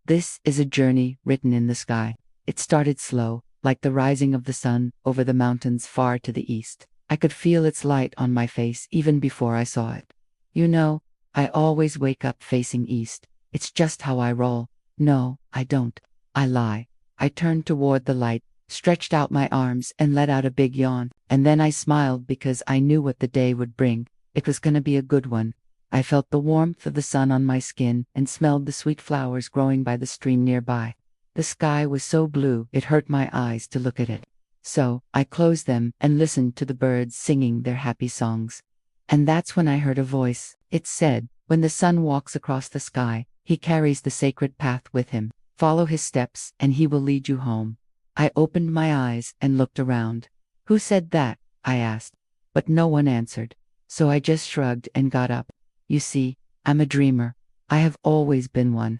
This is a journey written in the sky. It started slow, like the rising of the sun over the mountains far to the east. I could feel its light on my face even before I saw it. You know, I always wake up facing east. It's just how I roll. No, I don't. I lie. I turned toward the light, stretched out my arms, and let out a big yawn. And then I smiled because I knew what the day would bring. It was going to be a good one. I felt the warmth of the sun on my skin and smelled the sweet flowers growing by the stream nearby. The sky was so blue it hurt my eyes to look at it. So I closed them and listened to the birds singing their happy songs. And that's when I heard a voice. It said, "When the sun walks across the sky, he carries the sacred path with him. Follow his steps and he will lead you home." I opened my eyes and looked around. "Who said that?" I asked. But no one answered. So I just shrugged and got up. You see, I'm a dreamer. I have always been one.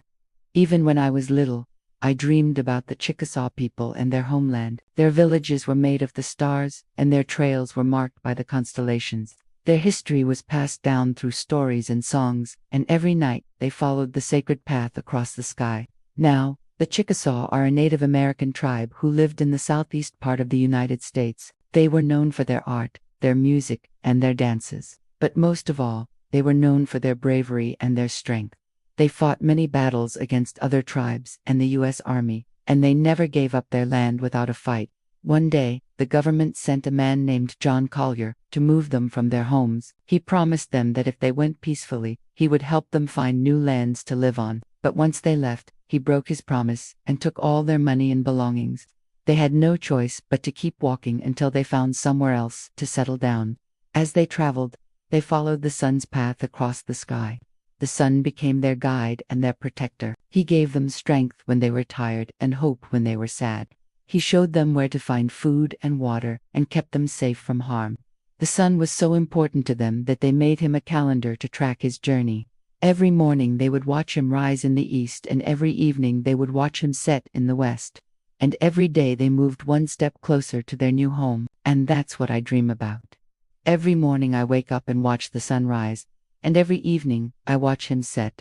Even when I was little, I dreamed about the Chickasaw people and their homeland. Their villages were made of the stars, and their trails were marked by the constellations. Their history was passed down through stories and songs, and every night they followed the sacred path across the sky. Now, the Chickasaw are a Native American tribe who lived in the southeast part of the United States. They were known for their art, their music, and their dances. But most of all, they were known for their bravery and their strength. They fought many battles against other tribes and the U.S. Army, and they never gave up their land without a fight. One day, the government sent a man named John Collier to move them from their homes. He promised them that if they went peacefully, he would help them find new lands to live on. But once they left, he broke his promise and took all their money and belongings. They had no choice but to keep walking until they found somewhere else to settle down. As they traveled, they followed the sun's path across the sky. The sun became their guide and their protector. He gave them strength when they were tired and hope when they were sad. He showed them where to find food and water and kept them safe from harm. The sun was so important to them that they made him a calendar to track his journey. Every morning they would watch him rise in the east, and every evening they would watch him set in the west. And every day they moved one step closer to their new home, and that's what I dream about. Every morning I wake up and watch the sun rise, and every evening I watch him set.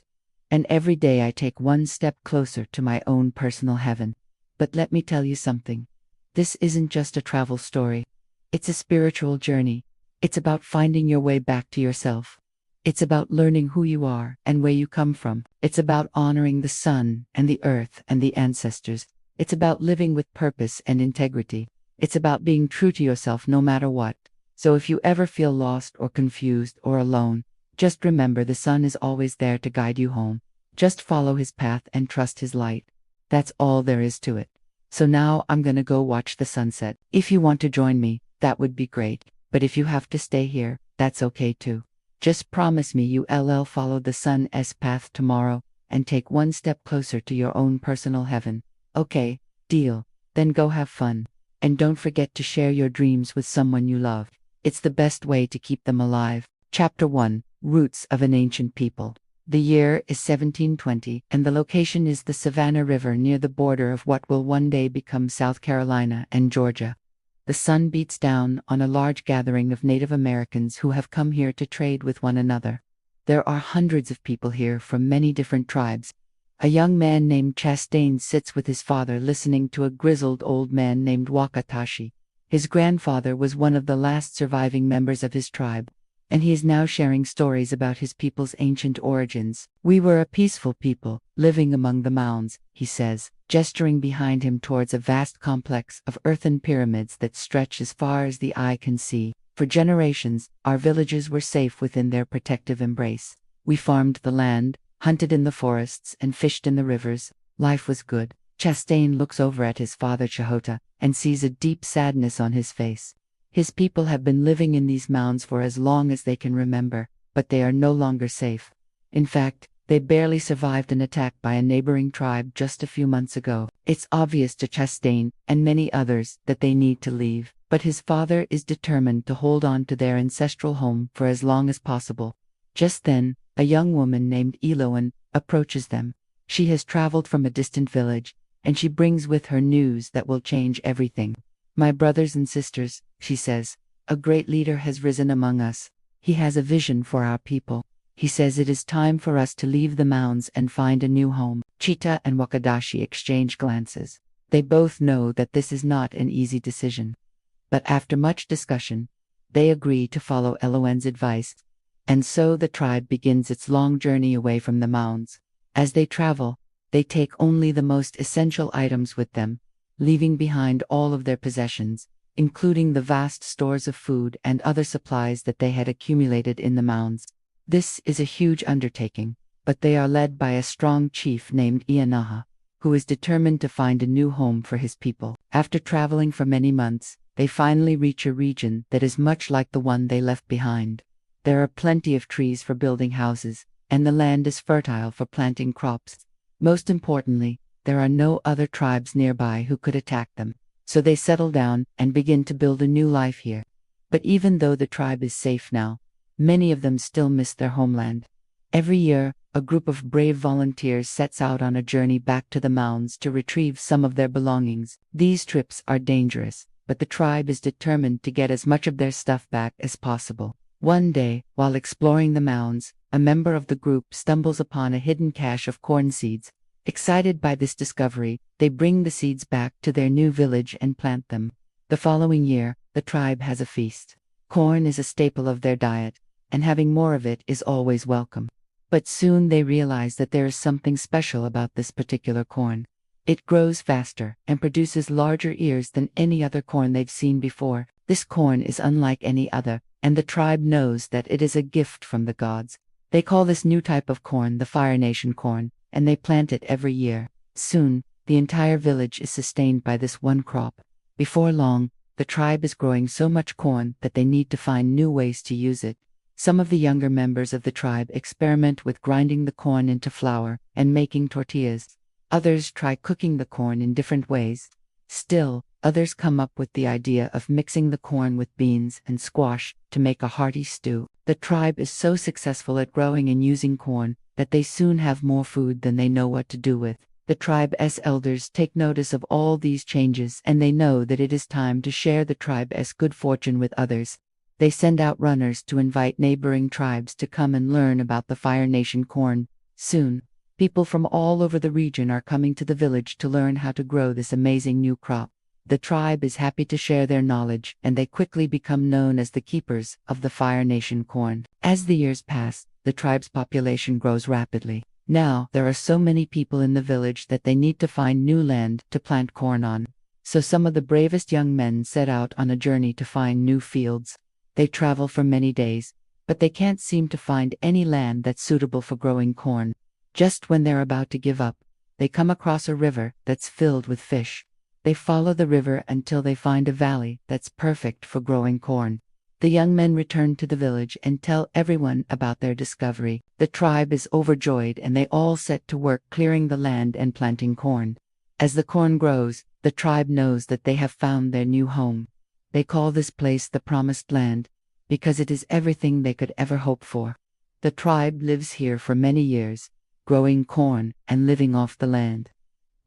And every day I take one step closer to my own personal heaven. But let me tell you something. This isn't just a travel story. It's a spiritual journey. It's about finding your way back to yourself. It's about learning who you are and where you come from. It's about honoring the sun and the earth and the ancestors. It's about living with purpose and integrity. It's about being true to yourself no matter what. So if you ever feel lost or confused or alone, just remember the sun is always there to guide you home. Just follow his path and trust his light. That's all there is to it. So now I'm gonna go watch the sunset. If you want to join me, that would be great. But if you have to stay here, that's okay too. Just promise me you'll follow the sun's path tomorrow and take one step closer to your own personal heaven. Okay, deal. Then go have fun. And don't forget to share your dreams with someone you love. It's the best way to keep them alive. Chapter 1. Roots of an Ancient People. The year is 1720, and the location is the Savannah River near the border of what will one day become South Carolina and Georgia. The sun beats down on a large gathering of Native Americans who have come here to trade with one another. There are hundreds of people here from many different tribes. A young man named Chastain sits with his father listening to a grizzled old man named Wakatashi. His grandfather was one of the last surviving members of his tribe, and he is now sharing stories about his people's ancient origins. "We were a peaceful people, living among the mounds," he says, gesturing behind him towards a vast complex of earthen pyramids that stretch as far as the eye can see. "For generations, our villages were safe within their protective embrace. We farmed the land, hunted in the forests, and fished in the rivers. Life was good." Chastain looks over at his father Chahota and sees a deep sadness on his face. His people have been living in these mounds for as long as they can remember, but they are no longer safe. In fact, they barely survived an attack by a neighboring tribe just a few months ago. It's obvious to Chastain and many others that they need to leave, but his father is determined to hold on to their ancestral home for as long as possible. Just then, a young woman named Eloan approaches them. She has traveled from a distant village, and she brings with her news that will change everything. "My brothers and sisters," she says, "a great leader has risen among us. He has a vision for our people. He says it is time for us to leave the mounds and find a new home. Cheetah and Wakadashi exchange glances. They both know that this is not an easy decision. But after much discussion, they agree to follow Eloan's advice, and so the tribe begins its long journey away from the mounds. As they travel, they take only the most essential items with them, leaving behind all of their possessions, including the vast stores of food and other supplies that they had accumulated in the mounds. This is a huge undertaking, but they are led by a strong chief named Ianaha, who is determined to find a new home for his people. After traveling for many months, they finally reach a region that is much like the one they left behind. There are plenty of trees for building houses, and the land is fertile for planting crops. Most importantly, there are no other tribes nearby who could attack them, so they settle down and begin to build a new life here. But even though the tribe is safe now, many of them still miss their homeland. Every year, a group of brave volunteers sets out on a journey back to the mounds to retrieve some of their belongings. These trips are dangerous, but the tribe is determined to get as much of their stuff back as possible. One day, while exploring the mounds, a member of the group stumbles upon a hidden cache of corn seeds. Excited by this discovery, they bring the seeds back to their new village and plant them. The following year, the tribe has a feast. Corn is a staple of their diet, and having more of it is always welcome. But soon they realize that there is something special about this particular corn. It grows faster and produces larger ears than any other corn they've seen before. This corn is unlike any other, and the tribe knows that it is a gift from the gods. They call this new type of corn the Fire Nation corn, and they plant it every year. Soon, the entire village is sustained by this one crop. Before long, the tribe is growing so much corn that they need to find new ways to use it. Some of the younger members of the tribe experiment with grinding the corn into flour and making tortillas. Others try cooking the corn in different ways. Still, others come up with the idea of mixing the corn with beans and squash to make a hearty stew. The tribe is so successful at growing and using corn that they soon have more food than they know what to do with. The tribe's elders take notice of all these changes, and they know that it is time to share the tribe's good fortune with others. They send out runners to invite neighboring tribes to come and learn about the Fire Nation corn. Soon, people from all over the region are coming to the village to learn how to grow this amazing new crop. The tribe is happy to share their knowledge, and they quickly become known as the keepers of the Fire Nation corn. As the years pass, the tribe's population grows rapidly. Now, there are so many people in the village that they need to find new land to plant corn on. So some of the bravest young men set out on a journey to find new fields. They travel for many days, but they can't seem to find any land that's suitable for growing corn. Just when they're about to give up, they come across a river that's filled with fish. They follow the river until they find a valley that's perfect for growing corn. The young men return to the village and tell everyone about their discovery. The tribe is overjoyed and they all set to work clearing the land and planting corn. As the corn grows, the tribe knows that they have found their new home. They call this place the Promised Land, because it is everything they could ever hope for. The tribe lives here for many years, growing corn and living off the land.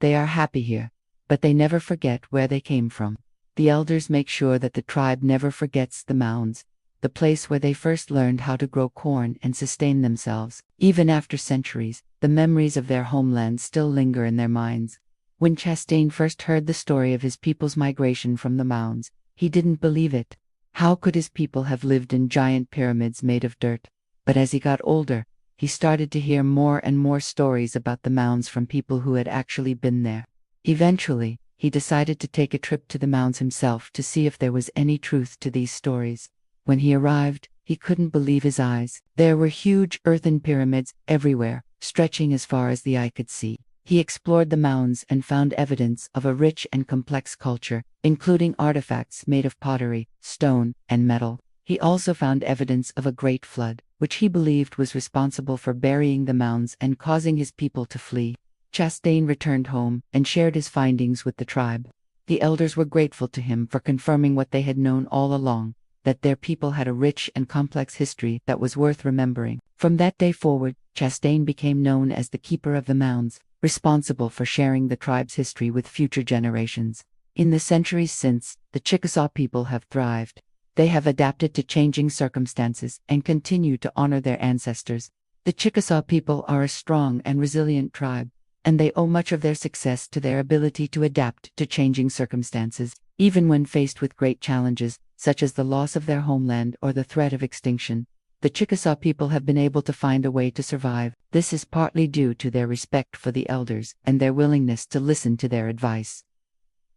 They are happy here, but they never forget where they came from. The elders make sure that the tribe never forgets the mounds, the place where they first learned how to grow corn and sustain themselves. Even after centuries, the memories of their homeland still linger in their minds. When Chastain first heard the story of his people's migration from the mounds, he didn't believe it. How could his people have lived in giant pyramids made of dirt? But as he got older, he started to hear more and more stories about the mounds from people who had actually been there. Eventually, he decided to take a trip to the mounds himself to see if there was any truth to these stories. When he arrived, he couldn't believe his eyes. There were huge earthen pyramids everywhere, stretching as far as the eye could see. He explored the mounds and found evidence of a rich and complex culture, including artifacts made of pottery, stone, and metal. He also found evidence of a great flood, which he believed was responsible for burying the mounds and causing his people to flee. Chastain returned home and shared his findings with the tribe. The elders were grateful to him for confirming what they had known all along, that their people had a rich and complex history that was worth remembering. From that day forward, Chastain became known as the Keeper of the Mounds, responsible for sharing the tribe's history with future generations. In the centuries since, the Chickasaw people have thrived. They have adapted to changing circumstances and continue to honor their ancestors. The Chickasaw people are a strong and resilient tribe, and they owe much of their success to their ability to adapt to changing circumstances, even when faced with great challenges, such as the loss of their homeland or the threat of extinction. The Chickasaw people have been able to find a way to survive. This is partly due to their respect for the elders and their willingness to listen to their advice.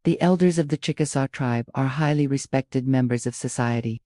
The elders of the Chickasaw tribe are highly respected members of society,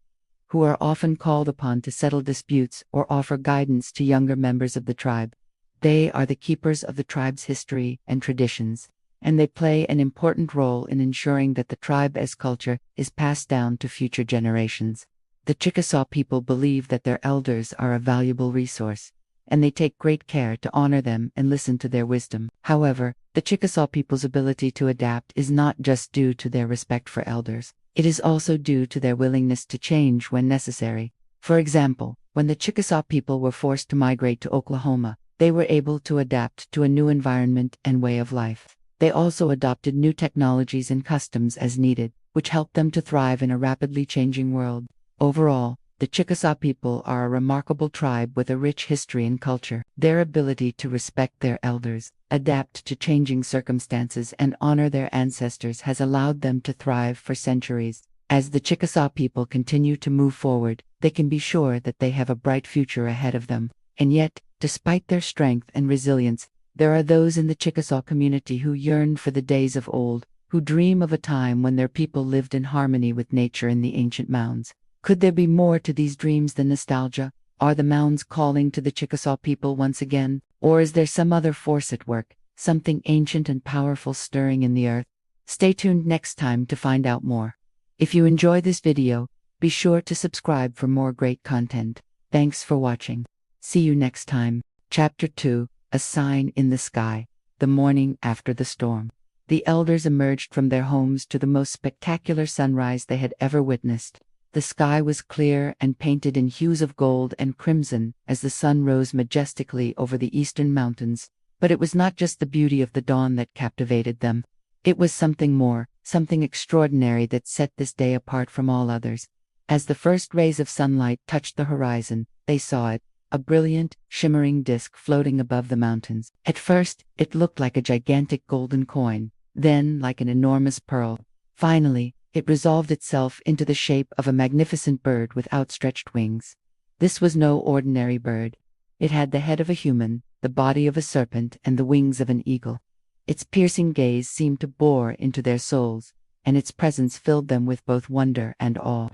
who are often called upon to settle disputes or offer guidance to younger members of the tribe. They are the keepers of the tribe's history and traditions, and they play an important role in ensuring that the tribe's culture is passed down to future generations. The Chickasaw people believe that their elders are a valuable resource, and they take great care to honor them and listen to their wisdom. However, the Chickasaw people's ability to adapt is not just due to their respect for elders. It is also due to their willingness to change when necessary. For example, when the Chickasaw people were forced to migrate to Oklahoma, they were able to adapt to a new environment and way of life. They also adopted new technologies and customs as needed, which helped them to thrive in a rapidly changing world. Overall, the Chickasaw people are a remarkable tribe with a rich history and culture. Their ability to respect their elders, adapt to changing circumstances, and honor their ancestors has allowed them to thrive for centuries. As the Chickasaw people continue to move forward, they can be sure that they have a bright future ahead of them. And yet, despite their strength and resilience, there are those in the Chickasaw community who yearn for the days of old, who dream of a time when their people lived in harmony with nature in the ancient mounds. Could there be more to these dreams than nostalgia? Are the mounds calling to the Chickasaw people once again? Or is there some other force at work, something ancient and powerful stirring in the earth? Stay tuned next time to find out more. If you enjoy this video, be sure to subscribe for more great content. Thanks for watching. See you next time. Chapter 2, A Sign in the Sky. The morning after the storm. The elders emerged from their homes to the most spectacular sunrise they had ever witnessed. The sky was clear and painted in hues of gold and crimson as the sun rose majestically over the eastern mountains. But it was not just the beauty of the dawn that captivated them. It was something more, something extraordinary that set this day apart from all others. As the first rays of sunlight touched the horizon, they saw it, a brilliant, shimmering disk floating above the mountains. At first, it looked like a gigantic golden coin, then like an enormous pearl. Finally, it resolved itself into the shape of a magnificent bird with outstretched wings. This was no ordinary bird. It had the head of a human, the body of a serpent, and the wings of an eagle. Its piercing gaze seemed to bore into their souls, and its presence filled them with both wonder and awe.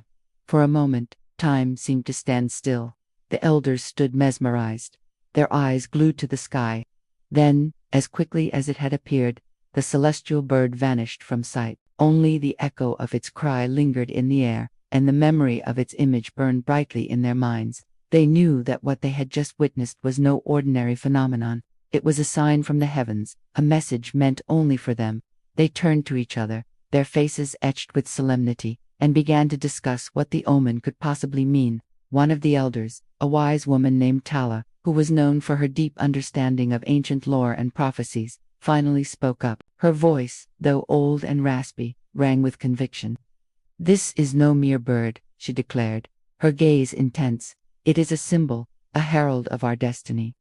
For a moment, time seemed to stand still. The elders stood mesmerized, their eyes glued to the sky. Then, as quickly as it had appeared, the celestial bird vanished from sight. Only the echo of its cry lingered in the air, and the memory of its image burned brightly in their minds. They knew that what they had just witnessed was no ordinary phenomenon. It was a sign from the heavens, a message meant only for them. They turned to each other, their faces etched with solemnity, and began to discuss what the omen could possibly mean. One of the elders, a wise woman named Tala, who was known for her deep understanding of ancient lore and prophecies, finally spoke up. Her voice, though old and raspy, rang with conviction. "This is no mere bird," she declared, her gaze intense. "It is a symbol, a herald of our destiny."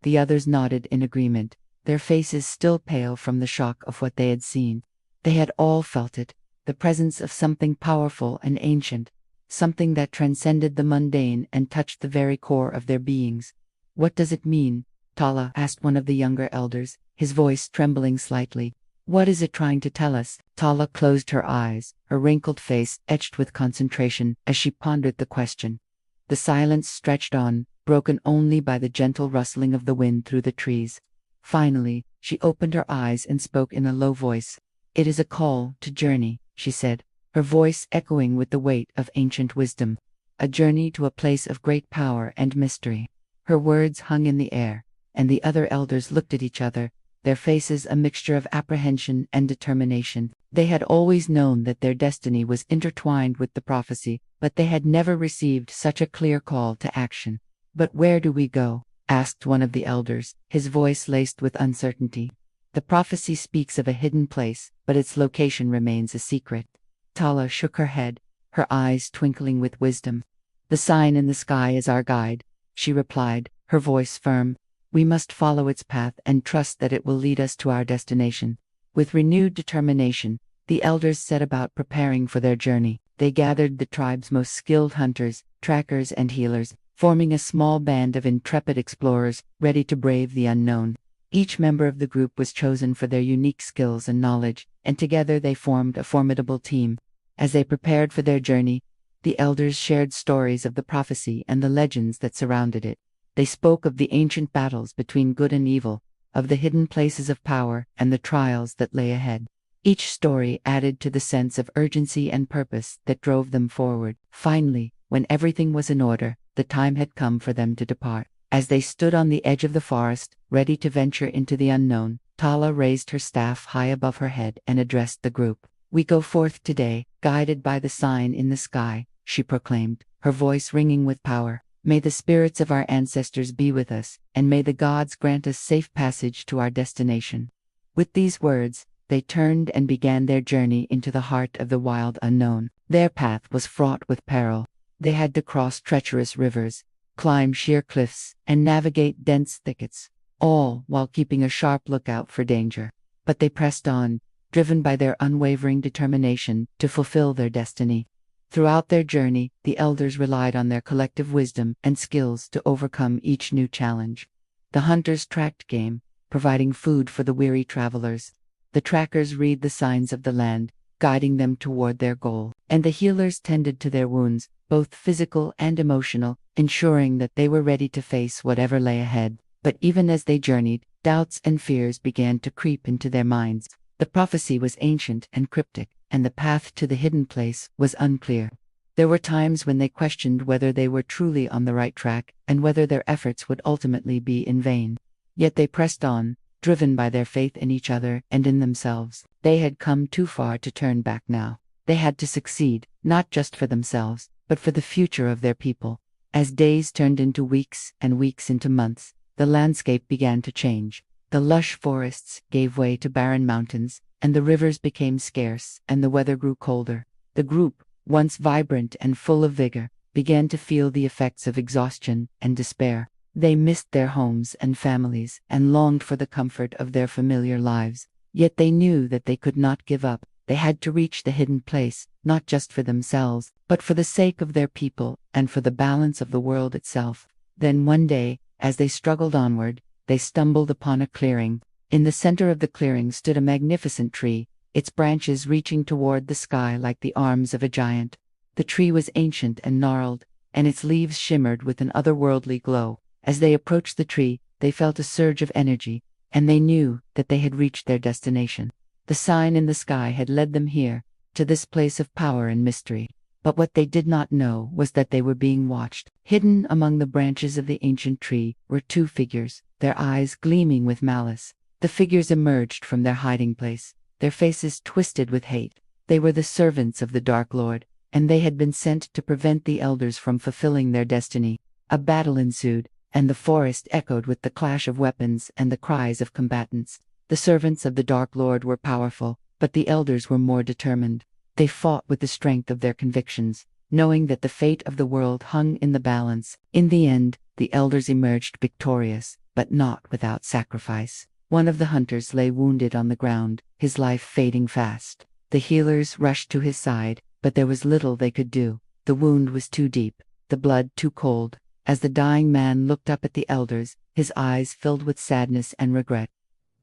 The others nodded in agreement, their faces still pale from the shock of what they had seen. They had all felt it, the presence of something powerful and ancient, something that transcended the mundane and touched the very core of their beings. "What does it mean?" Tala asked one of the younger elders, his voice trembling slightly. "What is it trying to tell us?" Tala closed her eyes, her wrinkled face etched with concentration as she pondered the question. The silence stretched on, broken only by the gentle rustling of the wind through the trees. Finally, she opened her eyes and spoke in a low voice. "It is a call to journey," she said, her voice echoing with the weight of ancient wisdom. "A journey to a place of great power and mystery." Her words hung in the air, and the other elders looked at each other, their faces a mixture of apprehension and determination. They had always known that their destiny was intertwined with the prophecy, but they had never received such a clear call to action. "But where do we go?" asked one of the elders, his voice laced with uncertainty. "The prophecy speaks of a hidden place, but its location remains a secret." Tala shook her head, her eyes twinkling with wisdom. "The sign in the sky is our guide," she replied, her voice firm. "We must follow its path and trust that it will lead us to our destination." With renewed determination, the elders set about preparing for their journey. They gathered the tribe's most skilled hunters, trackers, and healers, forming a small band of intrepid explorers ready to brave the unknown. Each member of the group was chosen for their unique skills and knowledge, and together they formed a formidable team. As they prepared for their journey, the elders shared stories of the prophecy and the legends that surrounded it. They spoke of the ancient battles between good and evil, of the hidden places of power and the trials that lay ahead. Each story added to the sense of urgency and purpose that drove them forward. Finally, when everything was in order, the time had come for them to depart. As they stood on the edge of the forest, ready to venture into the unknown, Tala raised her staff high above her head and addressed the group. "We go forth today, guided by the sign in the sky," she proclaimed, her voice ringing with power. "May the spirits of our ancestors be with us, and may the gods grant us safe passage to our destination." With these words, they turned and began their journey into the heart of the wild unknown. Their path was fraught with peril. They had to cross treacherous rivers, climb sheer cliffs, and navigate dense thickets, all while keeping a sharp lookout for danger. But they pressed on, driven by their unwavering determination to fulfill their destiny. Throughout their journey, the elders relied on their collective wisdom and skills to overcome each new challenge. The hunters tracked game, providing food for the weary travelers. The trackers read the signs of the land, guiding them toward their goal. And the healers tended to their wounds, both physical and emotional, ensuring that they were ready to face whatever lay ahead. But even as they journeyed, doubts and fears began to creep into their minds. The prophecy was ancient and cryptic, and the path to the hidden place was unclear. There were times when they questioned whether they were truly on the right track, and whether their efforts would ultimately be in vain. Yet they pressed on, driven by their faith in each other and in themselves. They had come too far to turn back now. They had to succeed, not just for themselves, but for the future of their people. As days turned into weeks and weeks into months, the landscape began to change. The lush forests gave way to barren mountains, and the rivers became scarce, and the weather grew colder. The group, once vibrant and full of vigor, began to feel the effects of exhaustion and despair. They missed their homes and families and longed for the comfort of their familiar lives. Yet they knew that they could not give up. They had to reach the hidden place, not just for themselves, but for the sake of their people and for the balance of the world itself. Then one day, as they struggled onward, they stumbled upon a clearing. In the center of the clearing stood a magnificent tree, its branches reaching toward the sky like the arms of a giant. The tree was ancient and gnarled, and its leaves shimmered with an otherworldly glow. As they approached the tree, they felt a surge of energy, and they knew that they had reached their destination. The sign in the sky had led them here, to this place of power and mystery. But what they did not know was that they were being watched. Hidden among the branches of the ancient tree were two figures, their eyes gleaming with malice. The figures emerged from their hiding place, their faces twisted with hate. They were the servants of the Dark Lord, and they had been sent to prevent the elders from fulfilling their destiny. A battle ensued, and the forest echoed with the clash of weapons and the cries of combatants. The servants of the Dark Lord were powerful, but the elders were more determined. They fought with the strength of their convictions, knowing that the fate of the world hung in the balance. In the end, the elders emerged victorious, but not without sacrifice. One of the hunters lay wounded on the ground, his life fading fast. The healers rushed to his side, but there was little they could do. The wound was too deep, the blood too cold. As the dying man looked up at the elders, his eyes filled with sadness and regret.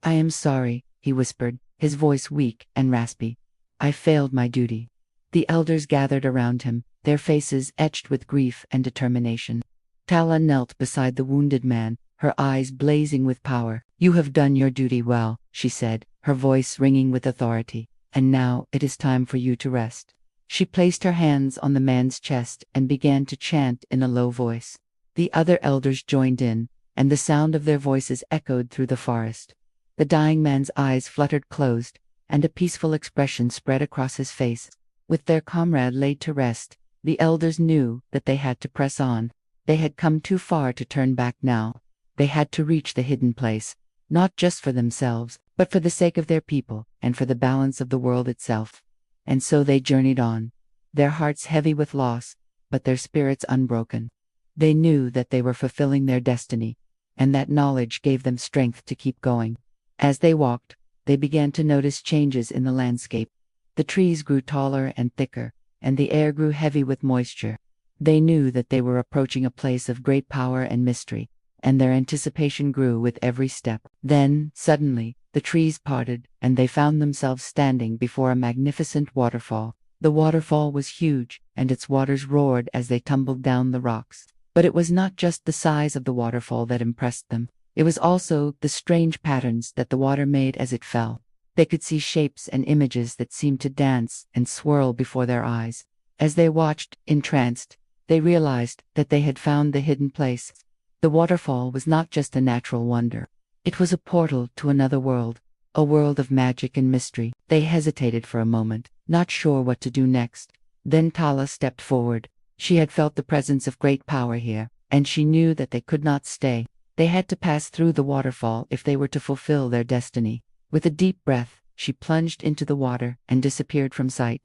"I am sorry," he whispered, his voice weak and raspy. "I failed my duty." The elders gathered around him, their faces etched with grief and determination. Tala knelt beside the wounded man, her eyes blazing with power. "You have done your duty well," she said, her voice ringing with authority. "And now it is time for you to rest." She placed her hands on the man's chest and began to chant in a low voice. The other elders joined in, and the sound of their voices echoed through the forest. The dying man's eyes fluttered closed, and a peaceful expression spread across his face. With their comrade laid to rest, the elders knew that they had to press on. They had come too far to turn back now. They had to reach the hidden place, not just for themselves, but for the sake of their people and for the balance of the world itself. And so they journeyed on, their hearts heavy with loss, but their spirits unbroken. They knew that they were fulfilling their destiny, and that knowledge gave them strength to keep going. As they walked, they began to notice changes in the landscape. The trees grew taller and thicker, and the air grew heavy with moisture. They knew that they were approaching a place of great power and mystery, and their anticipation grew with every step. Then, suddenly, the trees parted, and they found themselves standing before a magnificent waterfall. The waterfall was huge, and its waters roared as they tumbled down the rocks. But it was not just the size of the waterfall that impressed them. It was also the strange patterns that the water made as it fell. They could see shapes and images that seemed to dance and swirl before their eyes. As they watched, entranced, they realized that they had found the hidden place. The waterfall was not just a natural wonder. It was a portal to another world, a world of magic and mystery. They hesitated for a moment, not sure what to do next. Then Tala stepped forward. She had felt the presence of great power here, and she knew that they could not stay. They had to pass through the waterfall if they were to fulfill their destiny. With a deep breath, she plunged into the water and disappeared from sight.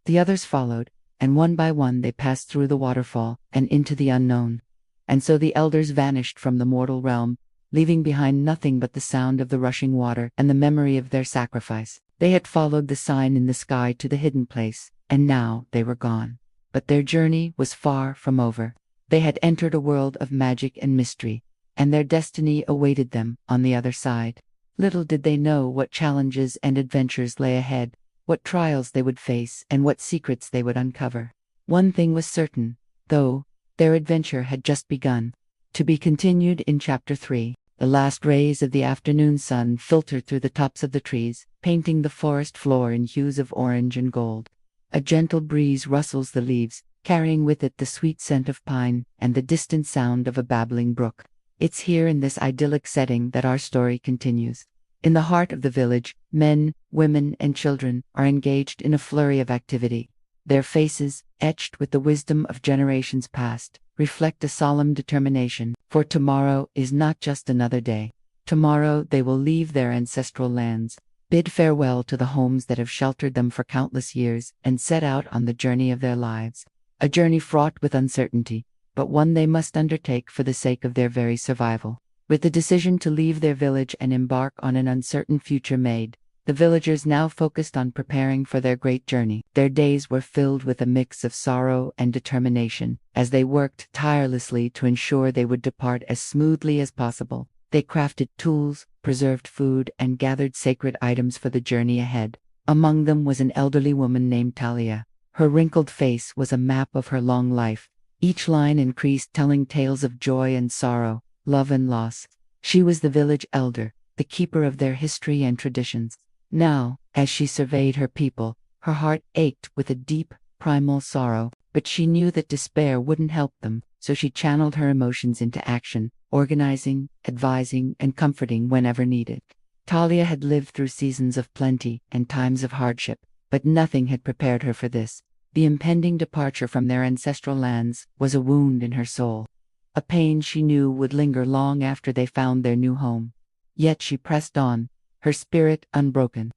The others followed, and one by one they passed through the waterfall and into the unknown. And so the elders vanished from the mortal realm, leaving behind nothing but the sound of the rushing water and the memory of their sacrifice. They had followed the sign in the sky to the hidden place, and now they were gone. But their journey was far from over. They had entered a world of magic and mystery, and their destiny awaited them on the other side. Little did they know what challenges and adventures lay ahead, what trials they would face, and what secrets they would uncover. One thing was certain, though, their adventure had just begun. To be continued in Chapter 3. The last rays of the afternoon sun filtered through the tops of the trees, painting the forest floor in hues of orange and gold. A gentle breeze rustles the leaves, carrying with it the sweet scent of pine and the distant sound of a babbling brook. It's here in this idyllic setting that our story continues. In the heart of the village, men, women, and children are engaged in a flurry of activity. Their faces, etched with the wisdom of generations past, reflect a solemn determination, for tomorrow is not just another day. Tomorrow they will leave their ancestral lands, bid farewell to the homes that have sheltered them for countless years, and set out on the journey of their lives. A journey fraught with uncertainty, but one they must undertake for the sake of their very survival. With the decision to leave their village and embark on an uncertain future made, the villagers now focused on preparing for their great journey. Their days were filled with a mix of sorrow and determination, as they worked tirelessly to ensure they would depart as smoothly as possible. They crafted tools, preserved food, and gathered sacred items for the journey ahead. Among them was an elderly woman named Talia. Her wrinkled face was a map of her long life, each line increased, telling tales of joy and sorrow, love and loss. She was the village elder, the keeper of their history and traditions. Now, as she surveyed her people, her heart ached with a deep, primal sorrow, but she knew that despair wouldn't help them, so she channeled her emotions into action, organizing, advising, and comforting whenever needed. Talia had lived through seasons of plenty and times of hardship, but nothing had prepared her for this. The impending departure from their ancestral lands was a wound in her soul, a pain she knew would linger long after they found their new home. Yet she pressed on, her spirit unbroken.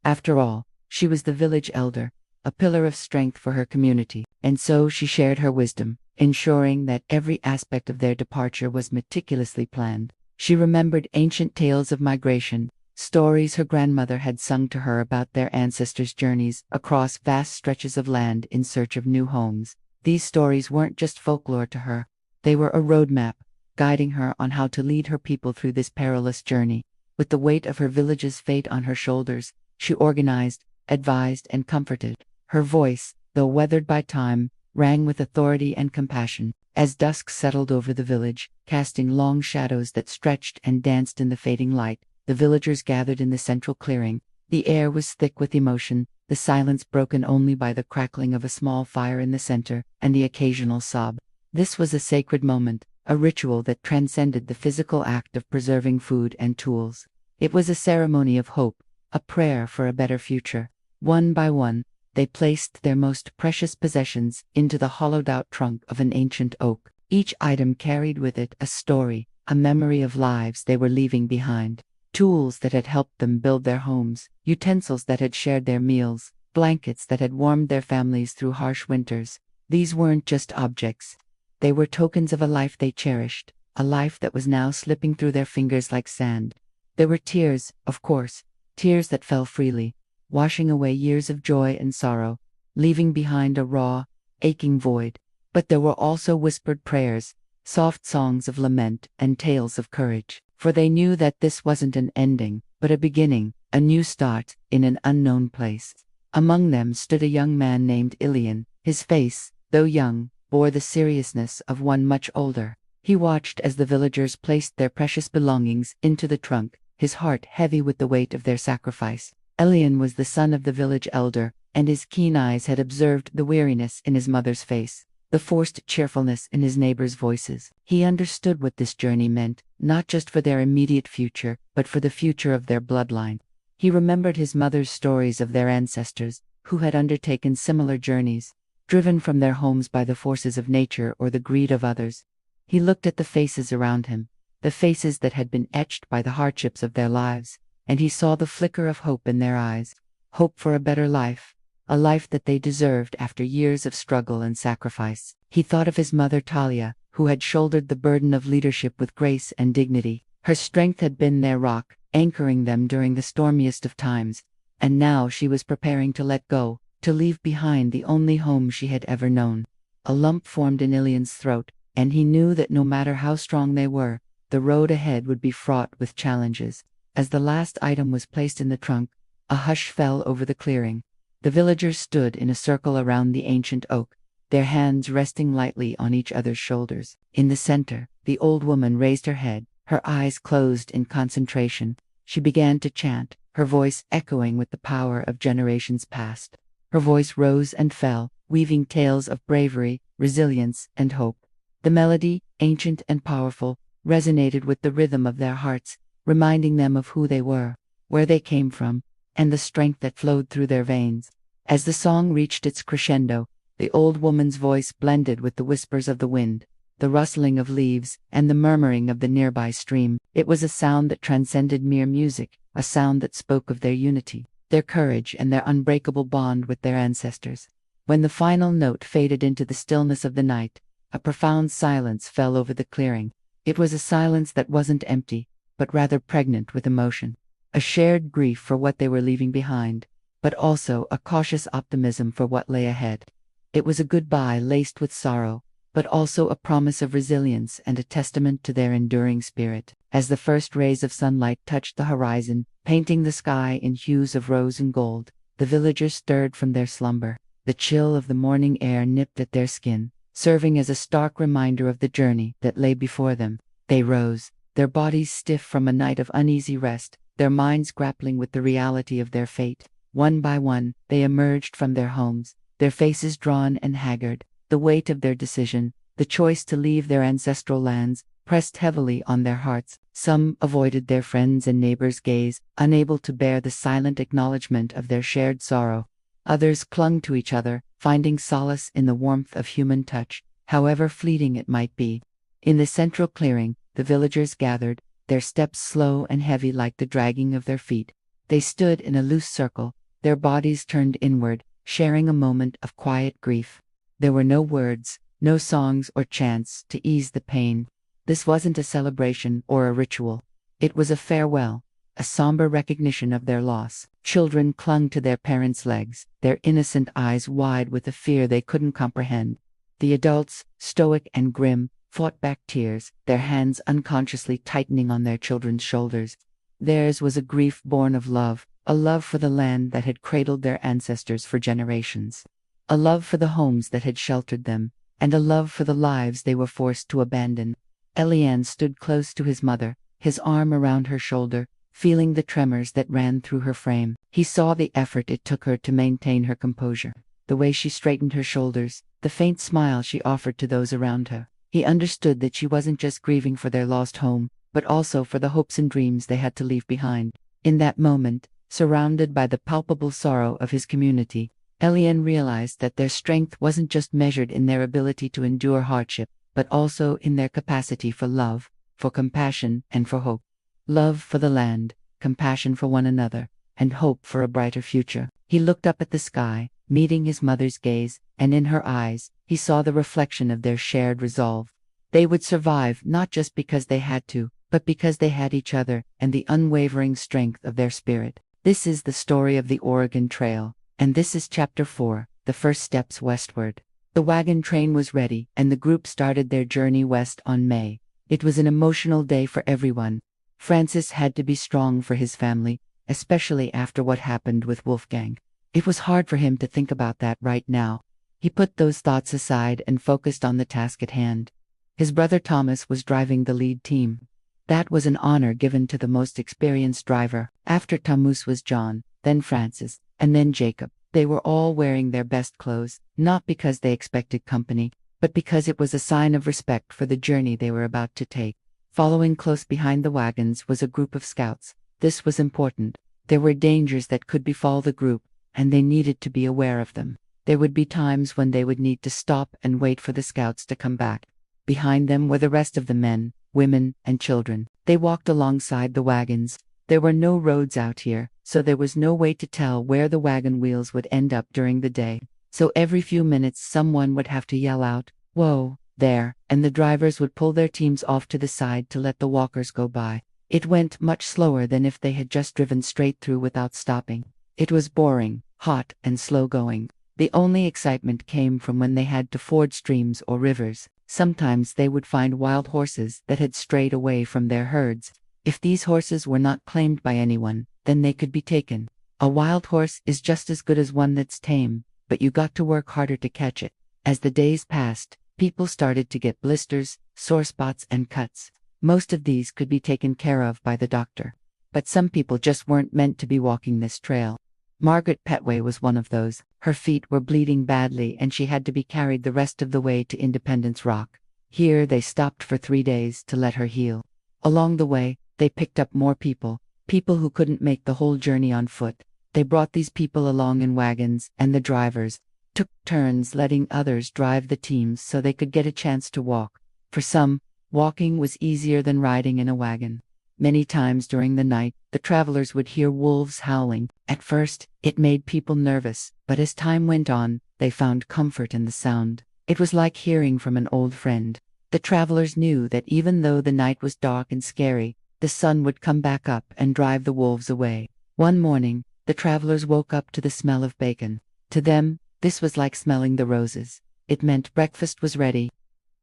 After all, she was the village elder, a pillar of strength for her community, and so she shared her wisdom, ensuring that every aspect of their departure was meticulously planned. She remembered ancient tales of migration, stories her grandmother had sung to her about their ancestors' journeys across vast stretches of land in search of new homes. These stories weren't just folklore to her, they were a roadmap, guiding her on how to lead her people through this perilous journey. With the weight of her village's fate on her shoulders, she organized, advised, and comforted. Her voice, though weathered by time, rang with authority and compassion. As dusk settled over the village, casting long shadows that stretched and danced in the fading light, the villagers gathered in the central clearing. The air was thick with emotion, the silence broken only by the crackling of a small fire in the center and the occasional sob. This was a sacred moment, a ritual that transcended the physical act of preserving food and tools. It was a ceremony of hope, a prayer for a better future. One by one, they placed their most precious possessions into the hollowed-out trunk of an ancient oak. Each item carried with it a story, a memory of lives they were leaving behind. Tools that had helped them build their homes, utensils that had shared their meals, blankets that had warmed their families through harsh winters. These weren't just objects. They were tokens of a life they cherished, a life that was now slipping through their fingers like sand. There were tears, of course, tears that fell freely, washing away years of joy and sorrow, leaving behind a raw, aching void. But there were also whispered prayers, soft songs of lament, and tales of courage, for they knew that this wasn't an ending, but a beginning, a new start, in an unknown place. Among them stood a young man named Ilian. His face, though young, bore the seriousness of one much older. He watched as the villagers placed their precious belongings into the trunk, his heart heavy with the weight of their sacrifice. Ilian was the son of the village elder, and his keen eyes had observed the weariness in his mother's face, the forced cheerfulness in his neighbors' voices. He understood what this journey meant, not just for their immediate future, but for the future of their bloodline. He remembered his mother's stories of their ancestors, who had undertaken similar journeys, driven from their homes by the forces of nature or the greed of others. He looked at the faces around him, the faces that had been etched by the hardships of their lives, and he saw the flicker of hope in their eyes, hope for a better life, a life that they deserved after years of struggle and sacrifice. He thought of his mother Talia, who had shouldered the burden of leadership with grace and dignity. Her strength had been their rock, anchoring them during the stormiest of times, and now she was preparing to let go, to leave behind the only home she had ever known. A lump formed in Ilian's throat, and he knew that no matter how strong they were, the road ahead would be fraught with challenges. As the last item was placed in the trunk, a hush fell over the clearing. The villagers stood in a circle around the ancient oak, their hands resting lightly on each other's shoulders. In the center, the old woman raised her head, her eyes closed in concentration. She began to chant, her voice echoing with the power of generations past. Her voice rose and fell, weaving tales of bravery, resilience, and hope. The melody, ancient and powerful, resonated with the rhythm of their hearts, reminding them of who they were, where they came from, and the strength that flowed through their veins. As the song reached its crescendo, the old woman's voice blended with the whispers of the wind, the rustling of leaves, and the murmuring of the nearby stream. It was a sound that transcended mere music, a sound that spoke of their unity, their courage, and their unbreakable bond with their ancestors. When the final note faded into the stillness of the night, a profound silence fell over the clearing. It was a silence that wasn't empty, but rather pregnant with emotion. A shared grief for what they were leaving behind, but also a cautious optimism for what lay ahead. It was a goodbye laced with sorrow, but also a promise of resilience and a testament to their enduring spirit. As the first rays of sunlight touched the horizon, painting the sky in hues of rose and gold, the villagers stirred from their slumber. The chill of the morning air nipped at their skin, serving as a stark reminder of the journey that lay before them. They rose, their bodies stiff from a night of uneasy rest, their minds grappling with the reality of their fate. One by one, they emerged from their homes, their faces drawn and haggard. The weight of their decision, the choice to leave their ancestral lands, pressed heavily on their hearts. Some avoided their friends' and neighbors' gaze, unable to bear the silent acknowledgement of their shared sorrow. Others clung to each other, finding solace in the warmth of human touch, however fleeting it might be. In the central clearing, the villagers gathered, their steps slow and heavy like the dragging of their feet. They stood in a loose circle, their bodies turned inward, sharing a moment of quiet grief. There were no words, no songs or chants to ease the pain. This wasn't a celebration or a ritual. It was a farewell, a somber recognition of their loss. Children clung to their parents' legs, their innocent eyes wide with a fear they couldn't comprehend. The adults, stoic and grim, fought back tears, their hands unconsciously tightening on their children's shoulders. Theirs was a grief born of love, a love for the land that had cradled their ancestors for generations, a love for the homes that had sheltered them, and a love for the lives they were forced to abandon. Ilian stood close to his mother, his arm around her shoulder, feeling the tremors that ran through her frame. He saw the effort it took her to maintain her composure, the way she straightened her shoulders, the faint smile she offered to those around her. He understood that she wasn't just grieving for their lost home, but also for the hopes and dreams they had to leave behind. In that moment, surrounded by the palpable sorrow of his community, Ilian realized that their strength wasn't just measured in their ability to endure hardship, but also in their capacity for love, for compassion, and for hope. Love for the land, compassion for one another, and hope for a brighter future. He looked up at the sky, meeting his mother's gaze, and in her eyes, he saw the reflection of their shared resolve. They would survive not just because they had to, but because they had each other and the unwavering strength of their spirit. This is the story of the Oregon Trail, and this is Chapter 4, The First Steps Westward. The wagon train was ready, and the group started their journey west on May. It was an emotional day for everyone. Francis had to be strong for his family, especially after what happened with Wolfgang. It was hard for him to think about that right now. He put those thoughts aside and focused on the task at hand. His brother Thomas was driving the lead team. That was an honor given to the most experienced driver. After Thomas was John, then Francis, and then Jacob. They were all wearing their best clothes, not because they expected company, but because it was a sign of respect for the journey they were about to take. Following close behind the wagons was a group of scouts. This was important. There were dangers that could befall the group, and they needed to be aware of them. There would be times when they would need to stop and wait for the scouts to come back. Behind them were the rest of the men, women, and children. They walked alongside the wagons. There were no roads out here, so there was no way to tell where the wagon wheels would end up during the day. So every few minutes someone would have to yell out, "Whoa, there," and the drivers would pull their teams off to the side to let the walkers go by. It went much slower than if they had just driven straight through without stopping. It was boring, hot, and slow going. The only excitement came from when they had to ford streams or rivers. Sometimes they would find wild horses that had strayed away from their herds. If these horses were not claimed by anyone, then they could be taken. A wild horse is just as good as one that's tame, but you got to work harder to catch it. As the days passed, people started to get blisters, sore spots, and cuts. Most of these could be taken care of by the doctor. But some people just weren't meant to be walking this trail. Margaret Petway was one of those. Her feet were bleeding badly and she had to be carried the rest of the way to Independence Rock. Here they stopped for 3 days to let her heal. Along the way, they picked up more people who couldn't make the whole journey on foot. They brought these people along in wagons, and the drivers took turns letting others drive the teams so they could get a chance to walk. For some, walking was easier than riding in a wagon. Many times during the night, the travelers would hear wolves howling. At first, it made people nervous, but as time went on, they found comfort in the sound. It was like hearing from an old friend. The travelers knew that even though the night was dark and scary, the sun would come back up and drive the wolves away. One morning, the travelers woke up to the smell of bacon. To them, this was like smelling the roses. It meant breakfast was ready.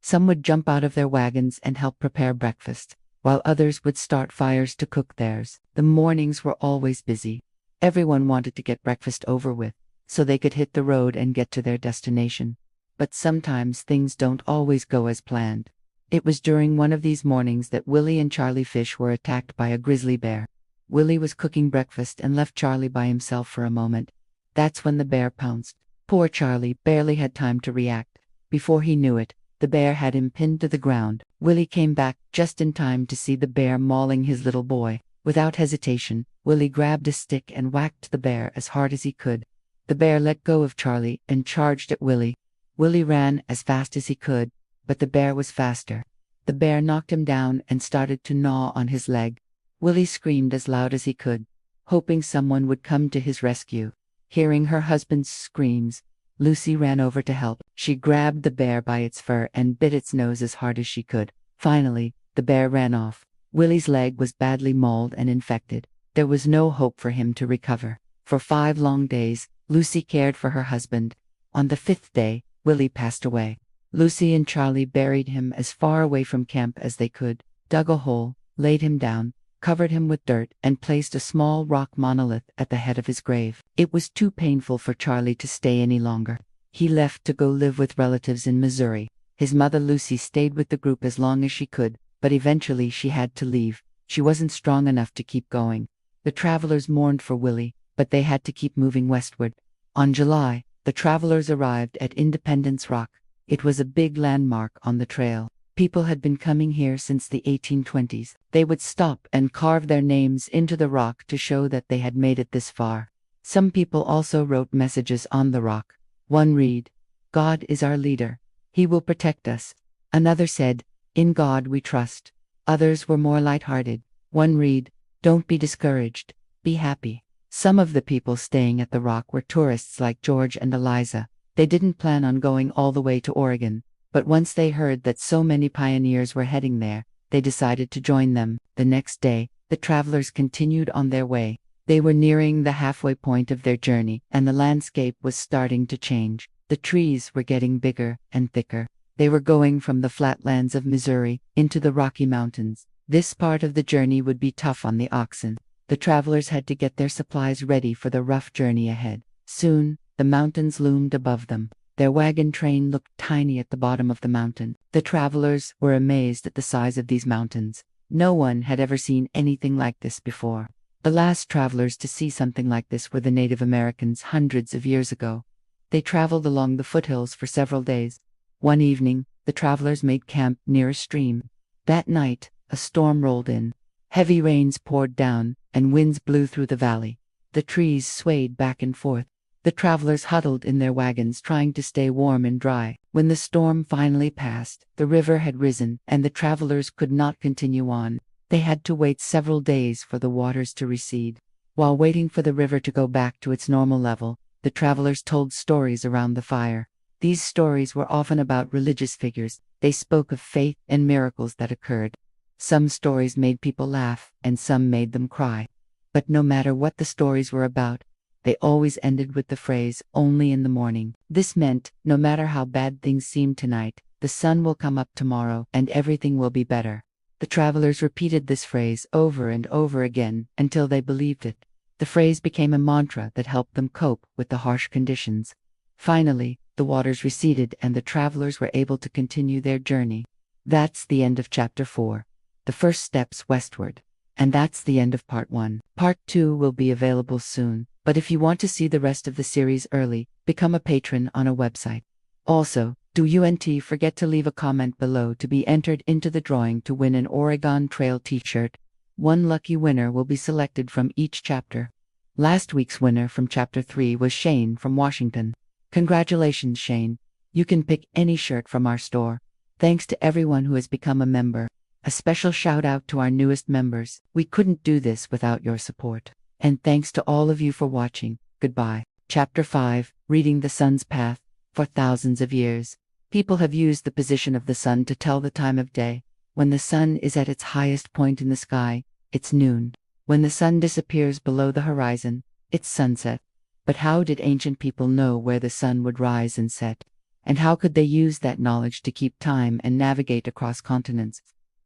Some would jump out of their wagons and help prepare breakfast, while others would start fires to cook theirs. The mornings were always busy. Everyone wanted to get breakfast over with, so they could hit the road and get to their destination. But sometimes things don't always go as planned. It was during one of these mornings that Willie and Charlie Fish were attacked by a grizzly bear. Willie was cooking breakfast and left Charlie by himself for a moment. That's when the bear pounced. Poor Charlie barely had time to react. Before he knew it, the bear had him pinned to the ground. Willie came back just in time to see the bear mauling his little boy. Without hesitation, Willie grabbed a stick and whacked the bear as hard as he could. The bear let go of Charlie and charged at Willie. Willie ran as fast as he could, but the bear was faster. The bear knocked him down and started to gnaw on his leg. Willie screamed as loud as he could, hoping someone would come to his rescue. Hearing her husband's screams, Lucy ran over to help. She grabbed the bear by its fur and bit its nose as hard as she could. Finally, the bear ran off. Willie's leg was badly mauled and infected. There was no hope for him to recover. For 5 long days, Lucy cared for her husband. On the 5th day, Willie passed away. Lucy and Charlie buried him as far away from camp as they could, dug a hole, laid him down, covered him with dirt, and placed a small rock monolith at the head of his grave. It was too painful for Charlie to stay any longer. He left to go live with relatives in Missouri. His mother Lucy stayed with the group as long as she could, but eventually she had to leave. She wasn't strong enough to keep going. The travelers mourned for Willie, but they had to keep moving westward. On July, the travelers arrived at Independence Rock. It was a big landmark on the trail. People had been coming here since the 1820s. They would stop and carve their names into the rock to show that they had made it this far. Some people also wrote messages on the rock. One read, "God is our leader. He will protect us." Another said, "In God we trust." Others were more lighthearted. One read, "Don't be discouraged. Be happy." Some of the people staying at the rock were tourists like George and Eliza. They didn't plan on going all the way to Oregon. But once they heard that so many pioneers were heading there, they decided to join them. The next day, the travelers continued on their way. They were nearing the halfway point of their journey, and the landscape was starting to change. The trees were getting bigger and thicker. They were going from the flatlands of Missouri into the Rocky Mountains. This part of the journey would be tough on the oxen. The travelers had to get their supplies ready for the rough journey ahead. Soon, the mountains loomed above them. Their wagon train looked tiny at the bottom of the mountain. The travelers were amazed at the size of these mountains. No one had ever seen anything like this before. The last travelers to see something like this were the Native Americans hundreds of years ago. They traveled along the foothills for several days. One evening, the travelers made camp near a stream. That night, a storm rolled in. Heavy rains poured down, and winds blew through the valley. The trees swayed back and forth. The travelers huddled in their wagons trying to stay warm and dry. When the storm finally passed, the river had risen, and the travelers could not continue on. They had to wait several days for the waters to recede. While waiting for the river to go back to its normal level, the travelers told stories around the fire. These stories were often about religious figures. They spoke of faith and miracles that occurred. Some stories made people laugh, and some made them cry. But no matter what the stories were about, they always ended with the phrase, "only in the morning." This meant, no matter how bad things seem tonight, the sun will come up tomorrow, and everything will be better. The travelers repeated this phrase over and over again until they believed it. The phrase became a mantra that helped them cope with the harsh conditions. Finally, the waters receded and the travelers were able to continue their journey. That's the end of Chapter 4. The first steps westward. And that's the end of Part 1. Part 2 will be available soon, but if you want to see the rest of the series early, become a patron on a website. Also, don't forget to leave a comment below to be entered into the drawing to win an Oregon Trail t-shirt. One lucky winner will be selected from each chapter. Last week's winner from Chapter 3 was Shane from Washington. Congratulations, Shane. You can pick any shirt from our store. Thanks to everyone who has become a member. A special shout out to our newest members. We couldn't do this without your support. And thanks to all of you for watching. Goodbye. Chapter 5, Reading the Sun's Path. For thousands of years, people have used the position of the sun to tell the time of day. When the sun is at its highest point in the sky, it's noon. When the sun disappears below the horizon, it's sunset. But how did ancient people know where the sun would rise and set? And how could they use that knowledge to keep time and navigate across continents?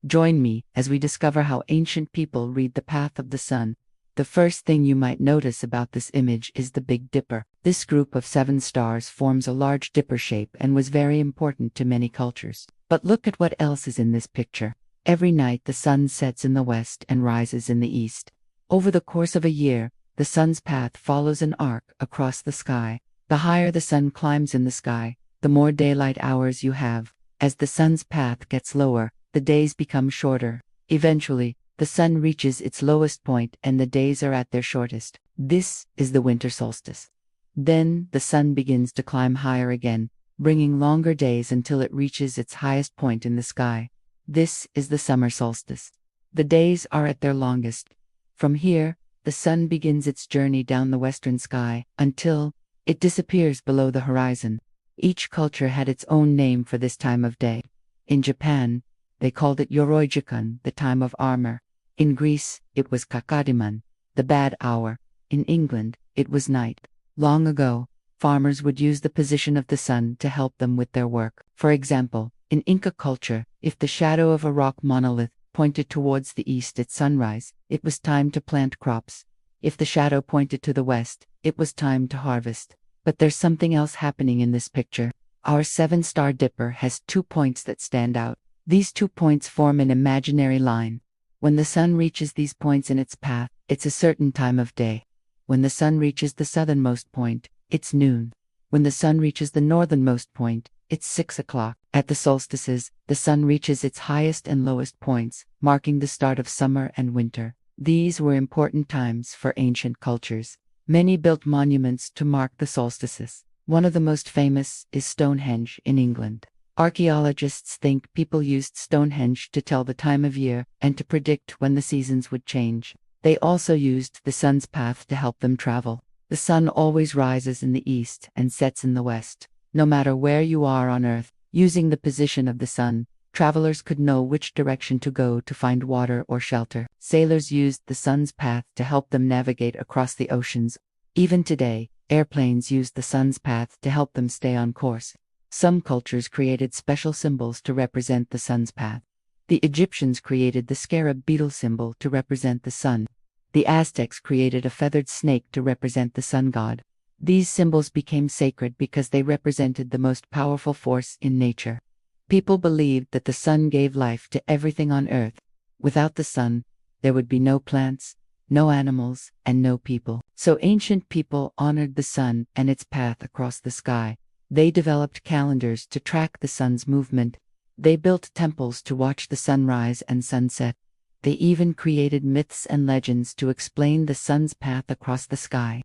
Join me as we discover how ancient people read the path of the sun. The first thing you might notice about this image is the Big Dipper. This group of 7 stars forms a large dipper shape and was very important to many cultures. But look at what else is in this picture. Every night the sun sets in the west and rises in the east. Over the course of a year, the sun's path follows an arc across the sky. The higher the sun climbs in the sky, the more daylight hours you have. As the sun's path gets lower, the days become shorter. Eventually, the sun reaches its lowest point and the days are at their shortest. This is the winter solstice. Then, the sun begins to climb higher again, bringing longer days until it reaches its highest point in the sky. This is the summer solstice. The days are at their longest. From here, the sun begins its journey down the western sky until it disappears below the horizon. Each culture had its own name for this time of day. In Japan, they called it Yoroijikun, the time of armor. In Greece, it was Kakadiman, the bad hour. In England, it was night. Long ago, farmers would use the position of the sun to help them with their work. For example, in Inca culture, if the shadow of a rock monolith pointed towards the east at sunrise, it was time to plant crops. If the shadow pointed to the west, it was time to harvest. But there's something else happening in this picture. Our 7-star dipper has 2 points that stand out. These 2 points form an imaginary line. When the sun reaches these points in its path, it's a certain time of day. When the sun reaches the southernmost point, it's noon. When the sun reaches the northernmost point, it's 6 o'clock. At the solstices, the sun reaches its highest and lowest points, marking the start of summer and winter. These were important times for ancient cultures. Many built monuments to mark the solstices. One of the most famous is Stonehenge in England. Archaeologists think people used Stonehenge to tell the time of year and to predict when the seasons would change. They also used the sun's path to help them travel. The sun always rises in the east and sets in the west. No matter where you are on Earth, Using the position of the sun, travelers could know which direction to go to find water or shelter. Sailors used the sun's path to help them navigate across the oceans. Even today, airplanes use the sun's path to help them stay on course. Some cultures created special symbols to represent the sun's path. The Egyptians created the scarab beetle symbol to represent the sun. The Aztecs created a feathered snake to represent the sun god. These symbols became sacred because they represented the most powerful force in nature. People believed that the sun gave life to everything on earth. Without the sun, there would be no plants, no animals, and no people. So ancient people honored the sun and its path across the sky. They developed calendars to track the sun's movement. They built temples to watch the sunrise and sunset. They even created myths and legends to explain the sun's path across the sky.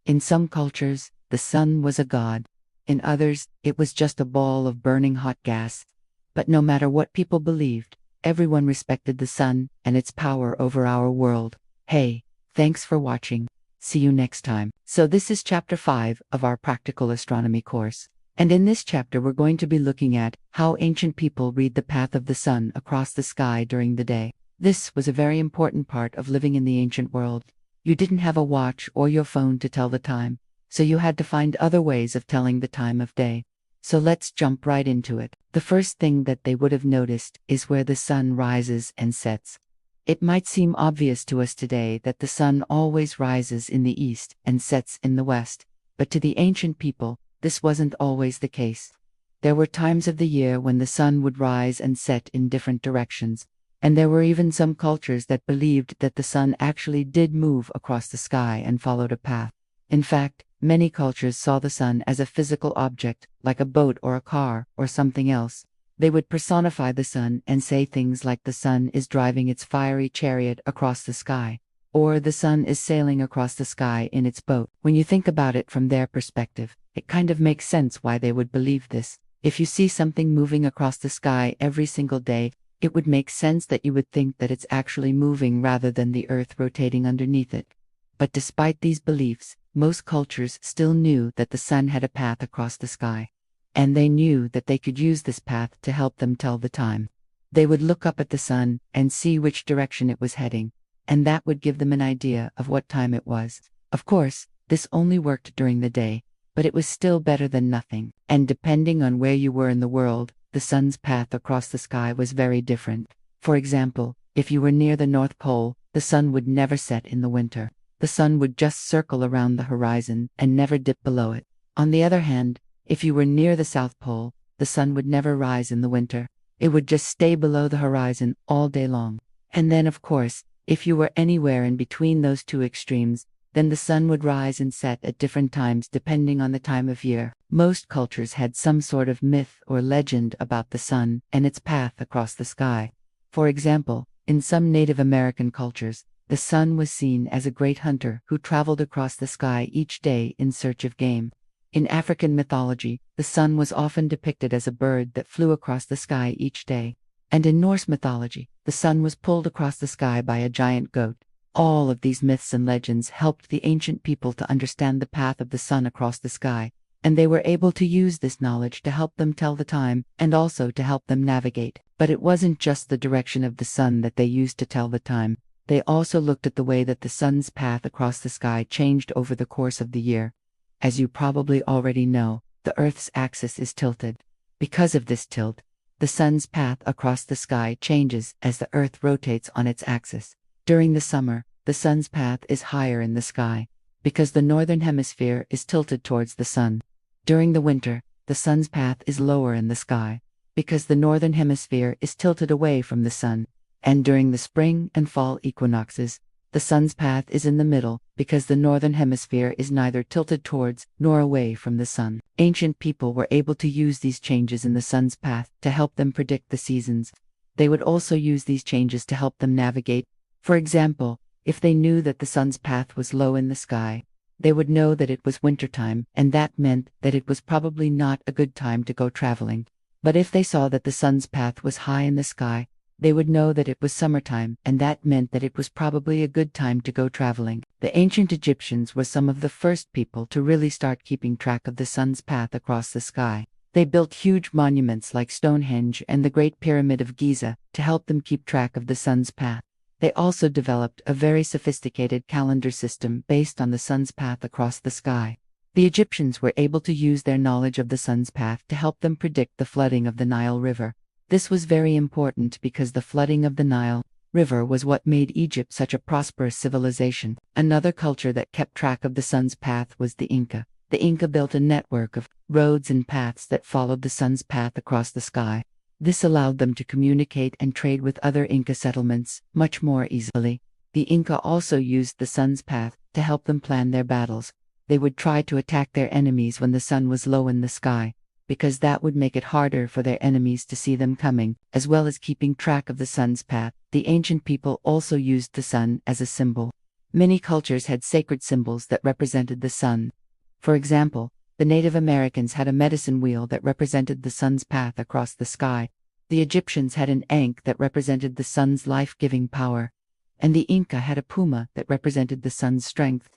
In some cultures, the sun was a god. In others, it was just a ball of burning hot gas. But no matter what people believed, everyone respected the sun and its power over our world. Hey, thanks for watching. See you next time. So this is chapter 5 of our practical astronomy course. And in this chapter we're going to be looking at how ancient people read the path of the sun across the sky during the day. This was a very important part of living in the ancient world. You didn't have a watch or your phone to tell the time, so you had to find other ways of telling the time of day. So let's jump right into it. The first thing that they would have noticed is where the sun rises and sets. It might seem obvious to us today that the sun always rises in the east and sets in the west, but to the ancient people, this wasn't always the case. There were times of the year when the sun would rise and set in different directions, and there were even some cultures that believed that the sun actually did move across the sky and followed a path. In fact, many cultures saw the sun as a physical object, like a boat or a car or something else. They would personify the sun and say things like the sun is driving its fiery chariot across the sky, or the sun is sailing across the sky in its boat. When you think about it from their perspective, it kind of makes sense why they would believe this. If you see something moving across the sky every single day, it would make sense that you would think that it's actually moving rather than the earth rotating underneath it. But despite these beliefs, most cultures still knew that the sun had a path across the sky. And they knew that they could use this path to help them tell the time. They would look up at the sun and see which direction it was heading, and that would give them an idea of what time it was. Of course, this only worked during the day, but it was still better than nothing. And depending on where you were in the world, the sun's path across the sky was very different. For example, if you were near the North Pole, the sun would never set in the winter. The sun would just circle around the horizon and never dip below it. On the other hand, if you were near the South Pole, the sun would never rise in the winter. It would just stay below the horizon all day long. And then, of course, if you were anywhere in between those two extremes, then the sun would rise and set at different times depending on the time of year. Most cultures had some sort of myth or legend about the sun and its path across the sky. For example, in some Native American cultures, the sun was seen as a great hunter who traveled across the sky each day in search of game. In African mythology, the sun was often depicted as a bird that flew across the sky each day. And in Norse mythology, the sun was pulled across the sky by a giant goat. All of these myths and legends helped the ancient people to understand the path of the sun across the sky, and they were able to use this knowledge to help them tell the time and also to help them navigate. But it wasn't just the direction of the sun that they used to tell the time. They also looked at the way that the sun's path across the sky changed over the course of the year. As you probably already know, the Earth's axis is tilted. Because of this tilt, the sun's path across the sky changes as the Earth rotates on its axis. During the summer, the sun's path is higher in the sky, because the northern hemisphere is tilted towards the sun. During the winter, the sun's path is lower in the sky, because the northern hemisphere is tilted away from the sun. And during the spring and fall equinoxes, the sun's path is in the middle, because the northern hemisphere is neither tilted towards nor away from the sun. Ancient people were able to use these changes in the sun's path to help them predict the seasons. They would also use these changes to help them navigate. For example, if they knew that the sun's path was low in the sky, they would know that it was wintertime, and that meant that it was probably not a good time to go traveling. But if they saw that the sun's path was high in the sky, they would know that it was summertime, and that meant that it was probably a good time to go traveling. The ancient Egyptians were some of the first people to really start keeping track of the sun's path across the sky. They built huge monuments like Stonehenge and the Great Pyramid of Giza to help them keep track of the sun's path. They also developed a very sophisticated calendar system based on the sun's path across the sky. The Egyptians were able to use their knowledge of the sun's path to help them predict the flooding of the Nile River. This was very important because the flooding of the Nile River was what made Egypt such a prosperous civilization. Another culture that kept track of the sun's path was the Inca. The Inca built a network of roads and paths that followed the sun's path across the sky. This allowed them to communicate and trade with other Inca settlements much more easily. The Inca also used the sun's path to help them plan their battles. They would try to attack their enemies when the sun was low in the sky, because that would make it harder for their enemies to see them coming, as well as keeping track of the sun's path. The ancient people also used the sun as a symbol. Many cultures had sacred symbols that represented the sun. For example, the Native Americans had a medicine wheel that represented the sun's path across the sky. The Egyptians had an ankh that represented the sun's life-giving power. And the Inca had a puma that represented the sun's strength.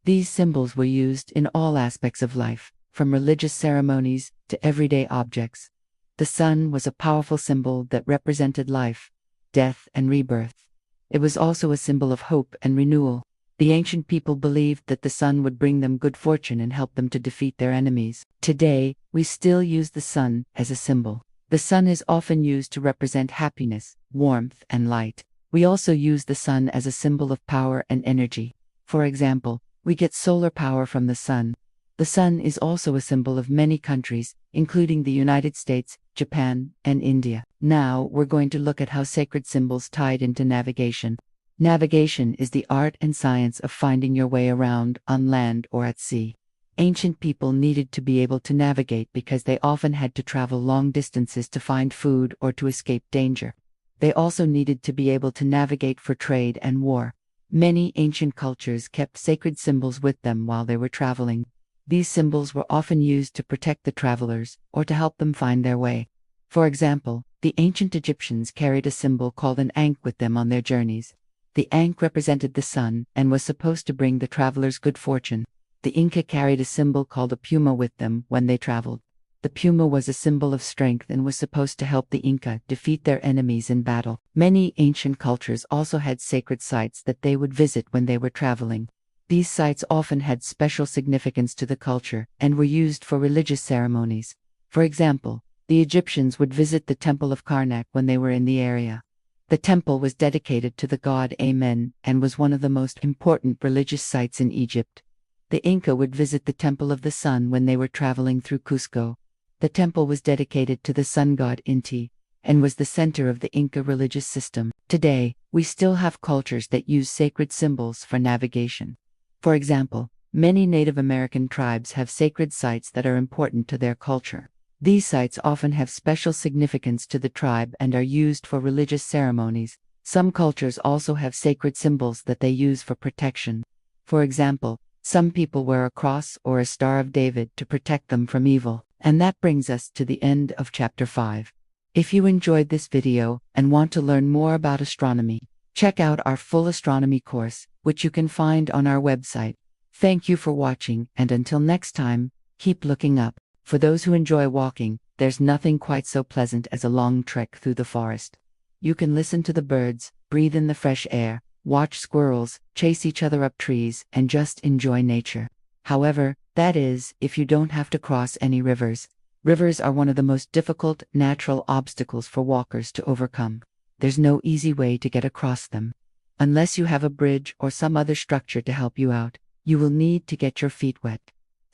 These symbols were used in all aspects of life, from religious ceremonies to everyday objects. The sun was a powerful symbol that represented life, death, and rebirth. It was also a symbol of hope and renewal. The ancient people believed that the sun would bring them good fortune and help them to defeat their enemies. Today, we still use the sun as a symbol. The sun is often used to represent happiness, warmth, and light. We also use the sun as a symbol of power and energy. For example, we get solar power from the sun. The sun is also a symbol of many countries, including the United States, Japan, and India. Now, we're going to look at how sacred symbols tied into navigation. Navigation is the art and science of finding your way around on land or at sea. Ancient people needed to be able to navigate because they often had to travel long distances to find food or to escape danger. They also needed to be able to navigate for trade and war. Many ancient cultures kept sacred symbols with them while they were traveling. These symbols were often used to protect the travelers or to help them find their way. For example, the ancient Egyptians carried a symbol called an ankh with them on their journeys. The ankh represented the sun and was supposed to bring the travelers good fortune. The Inca carried a symbol called a puma with them when they traveled. The puma was a symbol of strength and was supposed to help the Inca defeat their enemies in battle. Many ancient cultures also had sacred sites that they would visit when they were traveling. These sites often had special significance to the culture and were used for religious ceremonies. For example, the Egyptians would visit the Temple of Karnak when they were in the area. The temple was dedicated to the god Amen and was one of the most important religious sites in Egypt. The Inca would visit the Temple of the Sun when they were traveling through Cusco. The temple was dedicated to the sun god Inti and was the center of the Inca religious system. Today, we still have cultures that use sacred symbols for navigation. For example, many Native American tribes have sacred sites that are important to their culture. These sites often have special significance to the tribe and are used for religious ceremonies. Some cultures also have sacred symbols that they use for protection. For example, some people wear a cross or a Star of David to protect them from evil. And that brings us to the end of Chapter 5. If you enjoyed this video and want to learn more about astronomy, check out our full astronomy course, which you can find on our website. Thank you for watching, and until next time, keep looking up. For those who enjoy walking, there's nothing quite so pleasant as a long trek through the forest. You can listen to the birds, breathe in the fresh air, watch squirrels chase each other up trees, and just enjoy nature. However, that is, if you don't have to cross any rivers. Rivers are one of the most difficult natural obstacles for walkers to overcome. There's no easy way to get across them. Unless you have a bridge or some other structure to help you out, you will need to get your feet wet.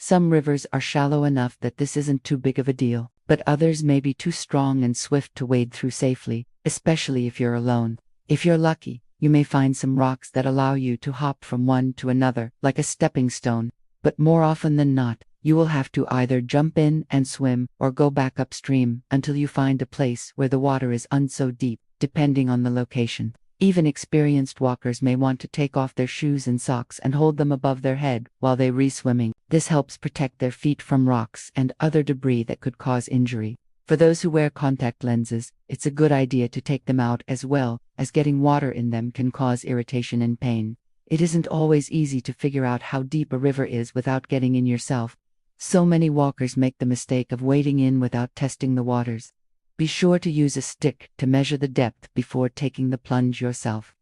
Some rivers are shallow enough that this isn't too big of a deal, but others may be too strong and swift to wade through safely, especially if you're alone. If you're lucky, you may find some rocks that allow you to hop from one to another, like a stepping stone, but more often than not, you will have to either jump in and swim or go back upstream until you find a place where the water is so deep, depending on the location. Even experienced walkers may want to take off their shoes and socks and hold them above their head while they re-swimming. This helps protect their feet from rocks and other debris that could cause injury. For those who wear contact lenses, it's a good idea to take them out as well, as getting water in them can cause irritation and pain. It isn't always easy to figure out how deep a river is without getting in yourself. So many walkers make the mistake of wading in without testing the waters. Be sure to use a stick to measure the depth before taking the plunge yourself.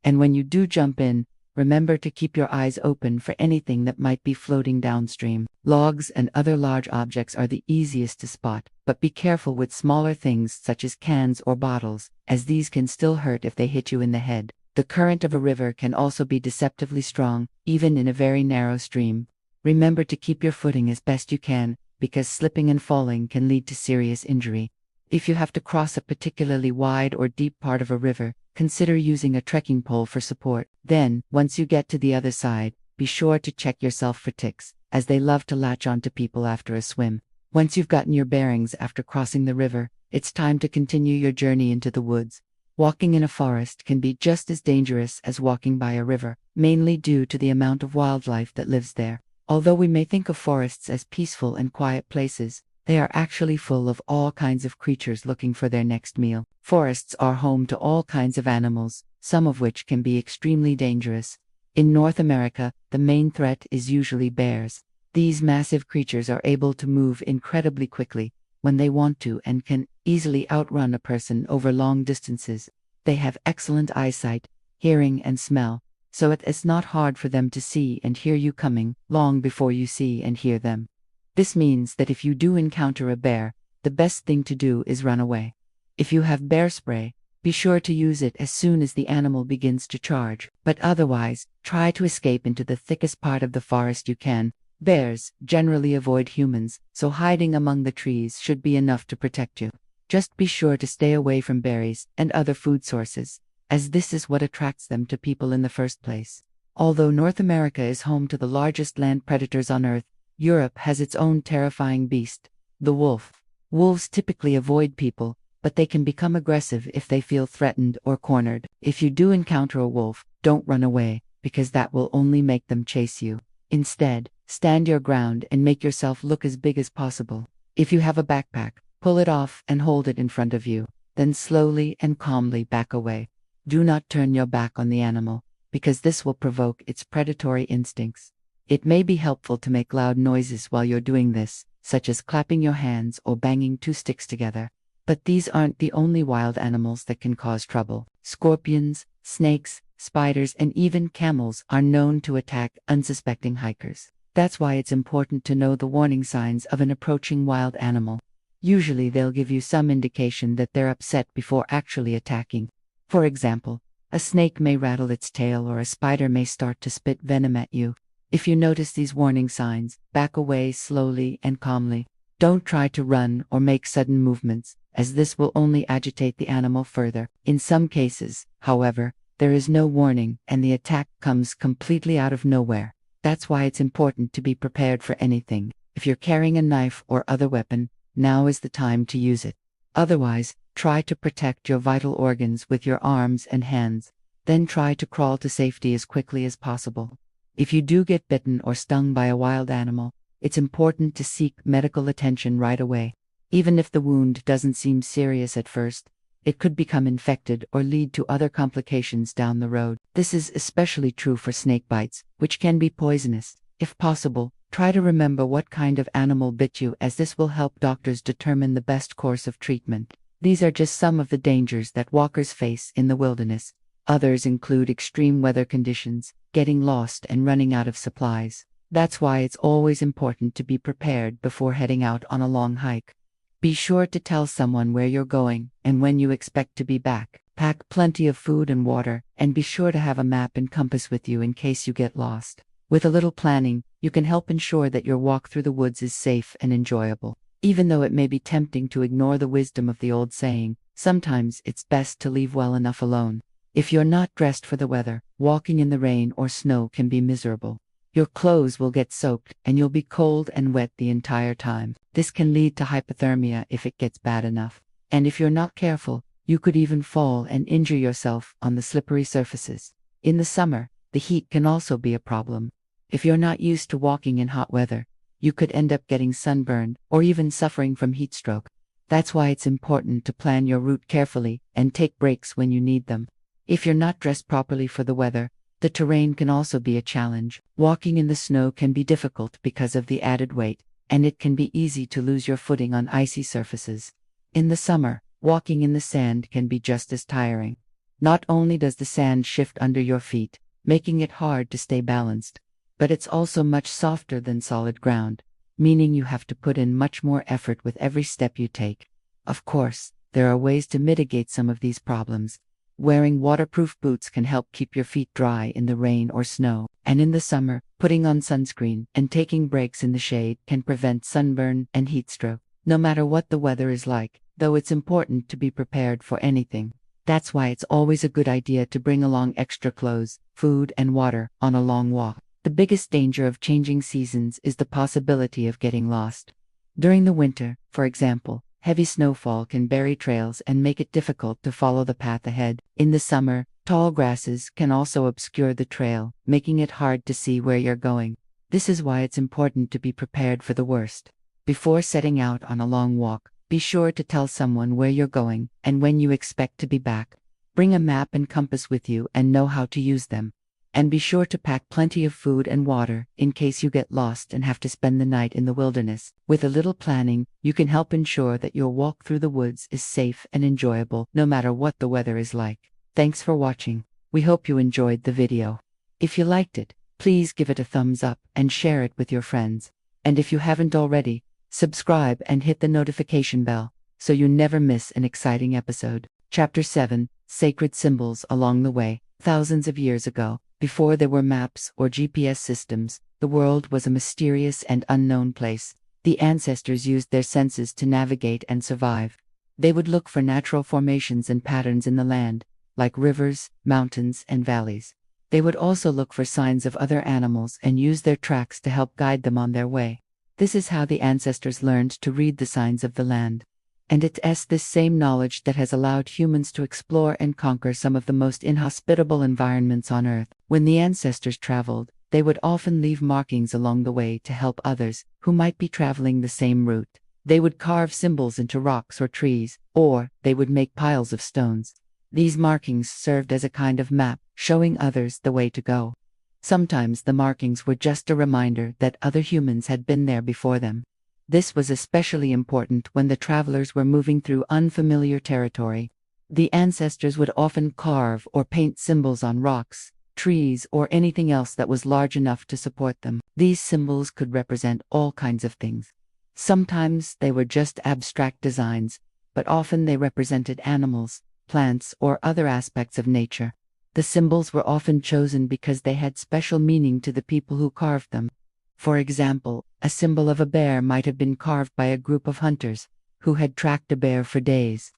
And when you do jump in, remember to keep your eyes open for anything that might be floating downstream. Logs and other large objects are the easiest to spot, but be careful with smaller things such as cans or bottles, as these can still hurt if they hit you in the head. The current of a river can also be deceptively strong, even in a very narrow stream. Remember to keep your footing as best you can, because slipping and falling can lead to serious injury. If you have to cross a particularly wide or deep part of a river, consider using a trekking pole for support. Then, once you get to the other side, be sure to check yourself for ticks, as they love to latch onto people after a swim. Once you've gotten your bearings after crossing the river, it's time to continue your journey into the woods. Walking in a forest can be just as dangerous as walking by a river, mainly due to the amount of wildlife that lives there. Although we may think of forests as peaceful and quiet places, they are actually full of all kinds of creatures looking for their next meal. Forests are home to all kinds of animals, some of which can be extremely dangerous. In North America, the main threat is usually bears. These massive creatures are able to move incredibly quickly when they want to and can easily outrun a person over long distances. They have excellent eyesight, hearing, and smell, so it's not hard for them to see and hear you coming long before you see and hear them. This means that if you do encounter a bear, the best thing to do is run away. If you have bear spray, be sure to use it as soon as the animal begins to charge, but otherwise, try to escape into the thickest part of the forest you can. Bears generally avoid humans, so hiding among the trees should be enough to protect you. Just be sure to stay away from berries and other food sources, as this is what attracts them to people in the first place. Although North America is home to the largest land predators on Earth, Europe has its own terrifying beast, the wolf. Wolves typically avoid people, but they can become aggressive if they feel threatened or cornered. If you do encounter a wolf, don't run away, because that will only make them chase you. Instead, stand your ground and make yourself look as big as possible. If you have a backpack, pull it off and hold it in front of you, then slowly and calmly back away. Do not turn your back on the animal, because this will provoke its predatory instincts. It may be helpful to make loud noises while you're doing this, such as clapping your hands or banging two sticks together. But these aren't the only wild animals that can cause trouble. Scorpions, snakes, spiders, and even camels are known to attack unsuspecting hikers. That's why it's important to know the warning signs of an approaching wild animal. Usually they'll give you some indication that they're upset before actually attacking. For example, a snake may rattle its tail or a spider may start to spit venom at you. If you notice these warning signs, back away slowly and calmly. Don't try to run or make sudden movements, as this will only agitate the animal further. In some cases, however, there is no warning and the attack comes completely out of nowhere. That's why it's important to be prepared for anything. If you're carrying a knife or other weapon, now is the time to use it. Otherwise, try to protect your vital organs with your arms and hands. Then try to crawl to safety as quickly as possible. If you do get bitten or stung by a wild animal, it's important to seek medical attention right away. Even if the wound doesn't seem serious at first, it could become infected or lead to other complications down the road. This is especially true for snake bites, which can be poisonous. If possible, try to remember what kind of animal bit you, as this will help doctors determine the best course of treatment. These are just some of the dangers that walkers face in the wilderness. Others include extreme weather conditions, getting lost, and running out of supplies. That's why it's always important to be prepared before heading out on a long hike. Be sure to tell someone where you're going and when you expect to be back. Pack plenty of food and water, and be sure to have a map and compass with you in case you get lost. With a little planning, you can help ensure that your walk through the woods is safe and enjoyable. Even though it may be tempting to ignore the wisdom of the old saying, sometimes it's best to leave well enough alone. If you're not dressed for the weather, walking in the rain or snow can be miserable. Your clothes will get soaked and you'll be cold and wet the entire time. This can lead to hypothermia if it gets bad enough. And if you're not careful, you could even fall and injure yourself on the slippery surfaces. In the summer, the heat can also be a problem. If you're not used to walking in hot weather, you could end up getting sunburned or even suffering from heat stroke. That's why it's important to plan your route carefully and take breaks when you need them. If you're not dressed properly for the weather, the terrain can also be a challenge. Walking in the snow can be difficult because of the added weight, and it can be easy to lose your footing on icy surfaces. In the summer, walking in the sand can be just as tiring. Not only does the sand shift under your feet, making it hard to stay balanced, but it's also much softer than solid ground, meaning you have to put in much more effort with every step you take. Of course, there are ways to mitigate some of these problems. Wearing waterproof boots can help keep your feet dry in the rain or snow, and in the summer, putting on sunscreen and taking breaks in the shade can prevent sunburn and heat stroke. No matter what the weather is like, though, it's important to be prepared for anything. That's why it's always a good idea to bring along extra clothes, food, and water on a long walk. The biggest danger of changing seasons is the possibility of getting lost. During the winter, for example, heavy snowfall can bury trails and make it difficult to follow the path ahead. In the summer, tall grasses can also obscure the trail, making it hard to see where you're going. This is why it's important to be prepared for the worst. Before setting out on a long walk, be sure to tell someone where you're going and when you expect to be back. Bring a map and compass with you and know how to use them. And be sure to pack plenty of food and water in case you get lost and have to spend the night in the wilderness. With a little planning, you can help ensure that your walk through the woods is safe and enjoyable no matter what the weather is like. Thanks for watching. We hope you enjoyed the video. If you liked it, please give it a thumbs up and share it with your friends. And if you haven't already, subscribe and hit the notification bell so you never miss an exciting episode. Chapter 7: Sacred Symbols Along the Way. Thousands of years ago, before there were maps or GPS systems, the world was a mysterious and unknown place. The ancestors used their senses to navigate and survive. They would look for natural formations and patterns in the land, like rivers, mountains, and valleys. They would also look for signs of other animals and use their tracks to help guide them on their way. This is how the ancestors learned to read the signs of the land. And it's this same knowledge that has allowed humans to explore and conquer some of the most inhospitable environments on Earth. When the ancestors traveled, they would often leave markings along the way to help others who might be traveling the same route. They would carve symbols into rocks or trees, or they would make piles of stones. These markings served as a kind of map, showing others the way to go. Sometimes the markings were just a reminder that other humans had been there before them. This was especially important when the travelers were moving through unfamiliar territory. The ancestors would often carve or paint symbols on rocks, trees, or anything else that was large enough to support them. These symbols could represent all kinds of things. Sometimes they were just abstract designs, but often they represented animals, plants, or other aspects of nature. The symbols were often chosen because they had special meaning to the people who carved them. For example, a symbol of a bear might have been carved by a group of hunters who had tracked a bear for days.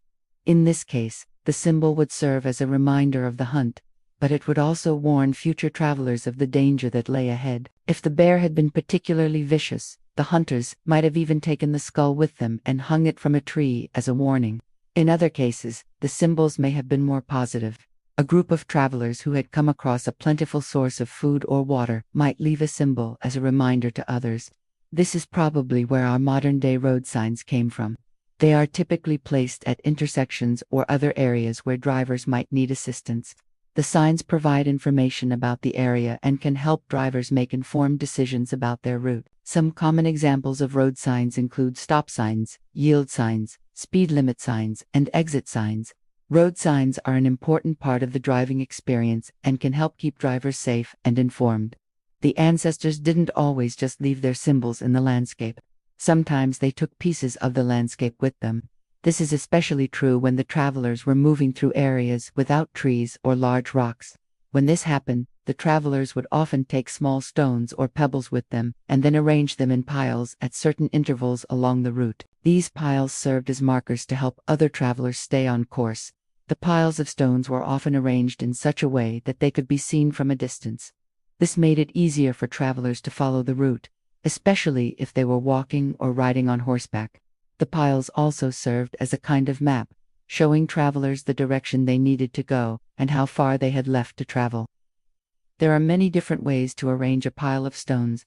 In this case, the symbol would serve as a reminder of the hunt, but it would also warn future travelers of the danger that lay ahead. If the bear had been particularly vicious, the hunters might have even taken the skull with them and hung it from a tree as a warning. In other cases, the symbols may have been more positive. A group of travelers who had come across a plentiful source of food or water might leave a symbol as a reminder to others. This is probably where our modern-day road signs came from. They are typically placed at intersections or other areas where drivers might need assistance. The signs provide information about the area and can help drivers make informed decisions about their route. Some common examples of road signs include stop signs, yield signs, speed limit signs, and exit signs. Road signs are an important part of the driving experience and can help keep drivers safe and informed. The ancestors didn't always just leave their symbols in the landscape. Sometimes they took pieces of the landscape with them. This is especially true when the travelers were moving through areas without trees or large rocks. When this happened, the travelers would often take small stones or pebbles with them and then arrange them in piles at certain intervals along the route. These piles served as markers to help other travelers stay on course. The piles of stones were often arranged in such a way that they could be seen from a distance. This made it easier for travelers to follow the route, especially if they were walking or riding on horseback. The piles also served as a kind of map, showing travelers the direction they needed to go and how far they had left to travel. There are many different ways to arrange a pile of stones.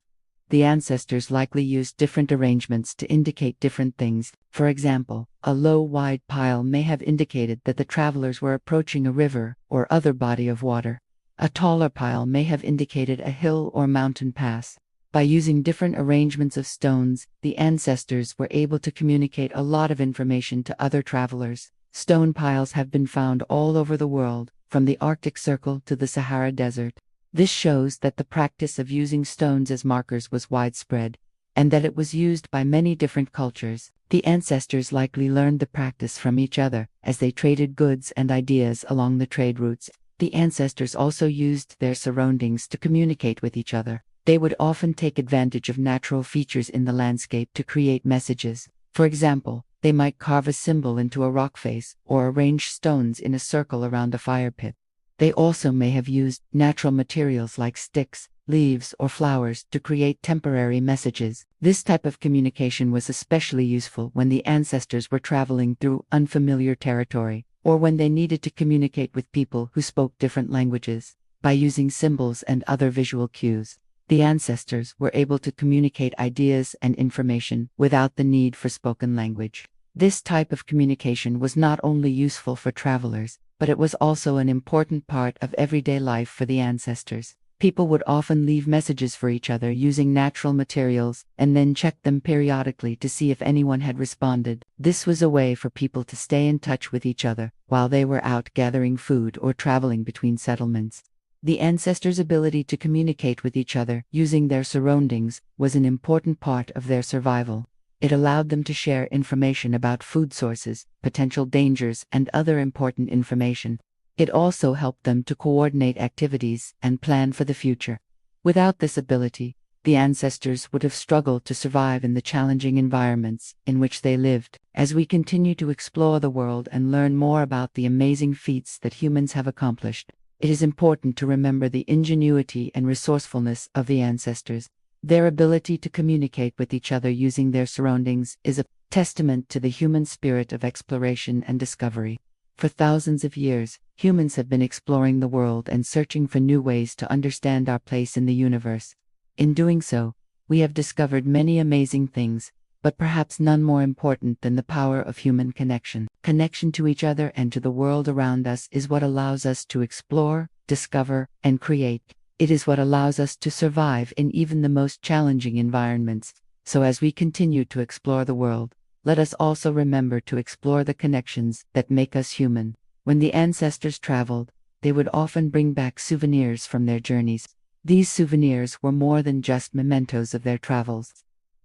The ancestors likely used different arrangements to indicate different things. For example, a low, wide pile may have indicated that the travelers were approaching a river or other body of water. A taller pile may have indicated a hill or mountain pass. By using different arrangements of stones, the ancestors were able to communicate a lot of information to other travelers. Stone piles have been found all over the world, from the Arctic Circle to the Sahara Desert. This shows that the practice of using stones as markers was widespread, and that it was used by many different cultures. The ancestors likely learned the practice from each other, as they traded goods and ideas along the trade routes. The ancestors also used their surroundings to communicate with each other. They would often take advantage of natural features in the landscape to create messages. For example, they might carve a symbol into a rock face or arrange stones in a circle around a fire pit. They also may have used natural materials like sticks, leaves, or flowers to create temporary messages. This type of communication was especially useful when the ancestors were traveling through unfamiliar territory, or when they needed to communicate with people who spoke different languages. By using symbols and other visual cues, the ancestors were able to communicate ideas and information without the need for spoken language. This type of communication was not only useful for travelers, but it was also an important part of everyday life for the ancestors. People would often leave messages for each other using natural materials and then check them periodically to see if anyone had responded. This was a way for people to stay in touch with each other while they were out gathering food or traveling between settlements. The ancestors' ability to communicate with each other using their surroundings was an important part of their survival. It allowed them to share information about food sources, potential dangers, and other important information. It also helped them to coordinate activities and plan for the future. Without this ability, the ancestors would have struggled to survive in the challenging environments in which they lived. As we continue to explore the world and learn more about the amazing feats that humans have accomplished, it is important to remember the ingenuity and resourcefulness of the ancestors. Their ability to communicate with each other using their surroundings is a testament to the human spirit of exploration and discovery. For thousands of years, humans have been exploring the world and searching for new ways to understand our place in the universe. In doing so, we have discovered many amazing things, but perhaps none more important than the power of human connection. Connection to each other and to the world around us is what allows us to explore, discover, and create. It is what allows us to survive in even the most challenging environments. So as we continue to explore the world, let us also remember to explore the connections that make us human. When the ancestors traveled, they would often bring back souvenirs from their journeys. These souvenirs were more than just mementos of their travels.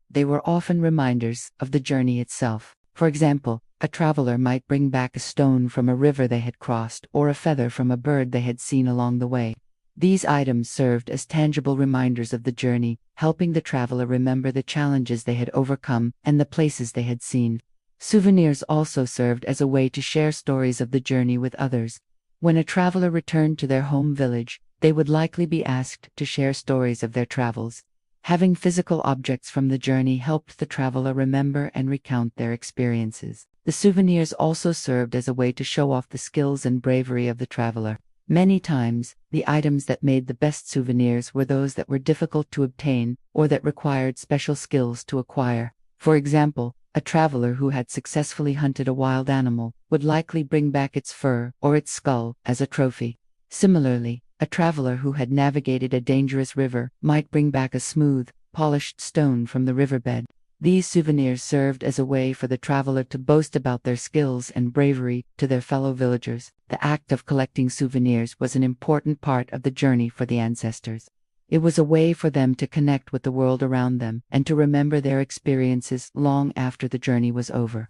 They were often reminders of the journey itself. For example, a traveler might bring back a stone from a river they had crossed or a feather from a bird they had seen along the way. These items served as tangible reminders of the journey, helping the traveler remember the challenges they had overcome and the places they had seen. Souvenirs also served as a way to share stories of the journey with others. When a traveler returned to their home village, they would likely be asked to share stories of their travels. Having physical objects from the journey helped the traveler remember and recount their experiences. The souvenirs also served as a way to show off the skills and bravery of the traveler. Many times, the items that made the best souvenirs were those that were difficult to obtain or that required special skills to acquire. For example, a traveler who had successfully hunted a wild animal would likely bring back its fur or its skull as a trophy. Similarly, a traveler who had navigated a dangerous river might bring back a smooth, polished stone from the riverbed. These souvenirs served as a way for the traveler to boast about their skills and bravery to their fellow villagers. The act of collecting souvenirs was an important part of the journey for the ancestors. It was a way for them to connect with the world around them and to remember their experiences long after the journey was over.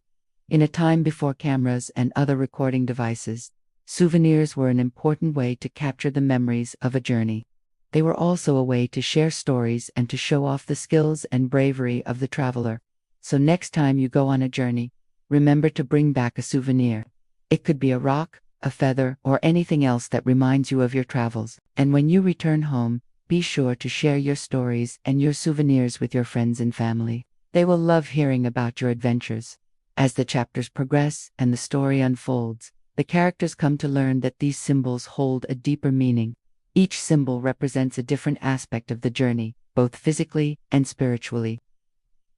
In a time before cameras and other recording devices, souvenirs were an important way to capture the memories of a journey. They were also a way to share stories and to show off the skills and bravery of the traveler. So next time you go on a journey, remember to bring back a souvenir. It could be a rock, a feather, or anything else that reminds you of your travels. And when you return home, be sure to share your stories and your souvenirs with your friends and family. They will love hearing about your adventures. As the chapters progress and the story unfolds, the characters come to learn that these symbols hold a deeper meaning. Each symbol represents a different aspect of the journey, both physically and spiritually.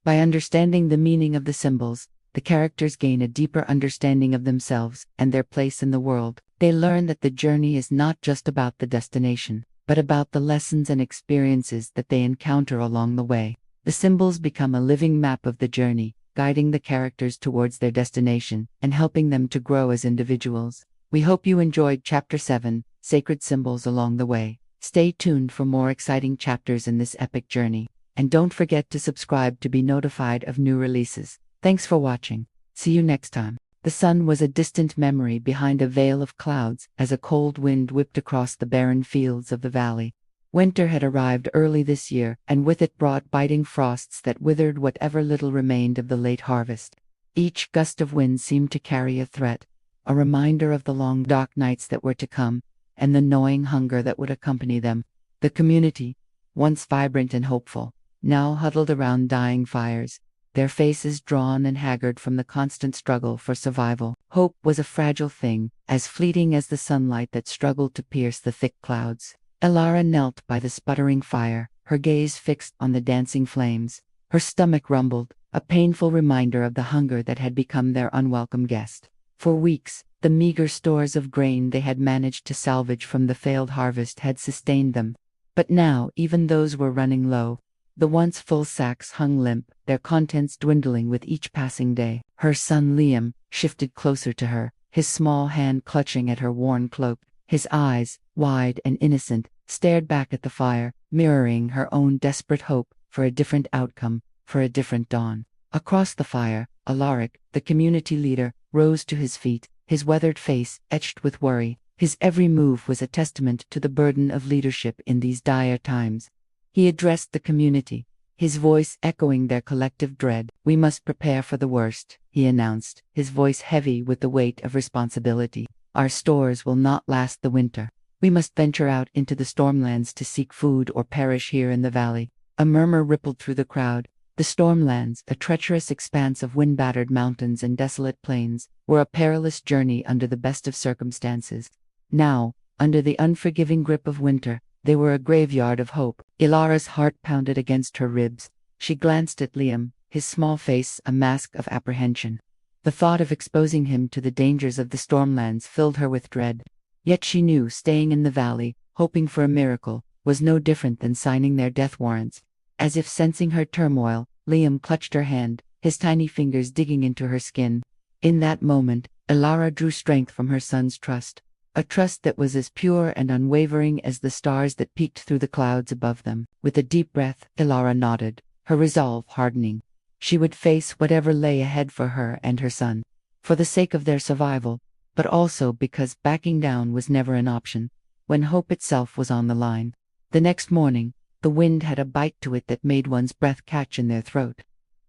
By understanding the meaning of the symbols, the characters gain a deeper understanding of themselves and their place in the world. They learn that the journey is not just about the destination, but about the lessons and experiences that they encounter along the way. The symbols become a living map of the journey, guiding the characters towards their destination and helping them to grow as individuals. We hope you enjoyed Chapter 7, Sacred Symbols Along the Way. Stay tuned for more exciting chapters in this epic journey. And don't forget to subscribe to be notified of new releases. Thanks for watching. See you next time. The sun was a distant memory behind a veil of clouds as a cold wind whipped across the barren fields of the valley. Winter had arrived early this year, and with it brought biting frosts that withered whatever little remained of the late harvest. Each gust of wind seemed to carry a threat, a reminder of the long dark nights that were to come, and the gnawing hunger that would accompany them. The community, once vibrant and hopeful, now huddled around dying fires, their faces drawn and haggard from the constant struggle for survival. Hope was a fragile thing, as fleeting as the sunlight that struggled to pierce the thick clouds. Elara knelt by the sputtering fire, her gaze fixed on the dancing flames. Her stomach rumbled, a painful reminder of the hunger that had become their unwelcome guest. For weeks, the meager stores of grain they had managed to salvage from the failed harvest had sustained them. But now even those were running low. The once full sacks hung limp, their contents dwindling with each passing day. Her son Liam shifted closer to her, his small hand clutching at her worn cloak. His eyes, wide and innocent, stared back at the fire, mirroring her own desperate hope for a different outcome, for a different dawn. Across the fire, Alaric, the community leader, rose to his feet, his weathered face etched with worry. His every move was a testament to the burden of leadership in these dire times. He addressed the community, his voice echoing their collective dread. "We must prepare for the worst," he announced, his voice heavy with the weight of responsibility. "Our stores will not last the winter. We must venture out into the stormlands to seek food or perish here in the valley." A murmur rippled through the crowd. The stormlands, a treacherous expanse of wind-battered mountains and desolate plains, were a perilous journey under the best of circumstances. Now, under the unforgiving grip of winter, they were a graveyard of hope. Ilara's heart pounded against her ribs. She glanced at Liam, his small face a mask of apprehension. The thought of exposing him to the dangers of the stormlands filled her with dread. Yet she knew staying in the valley, hoping for a miracle, was no different than signing their death warrants. As if sensing her turmoil, Liam clutched her hand, his tiny fingers digging into her skin. In that moment, Ilara drew strength from her son's trust, a trust that was as pure and unwavering as the stars that peeked through the clouds above them. With a deep breath, Ilara nodded, her resolve hardening. She would face whatever lay ahead for her and her son, for the sake of their survival, but also because backing down was never an option, when hope itself was on the line. The next morning, the wind had a bite to it that made one's breath catch in their throat.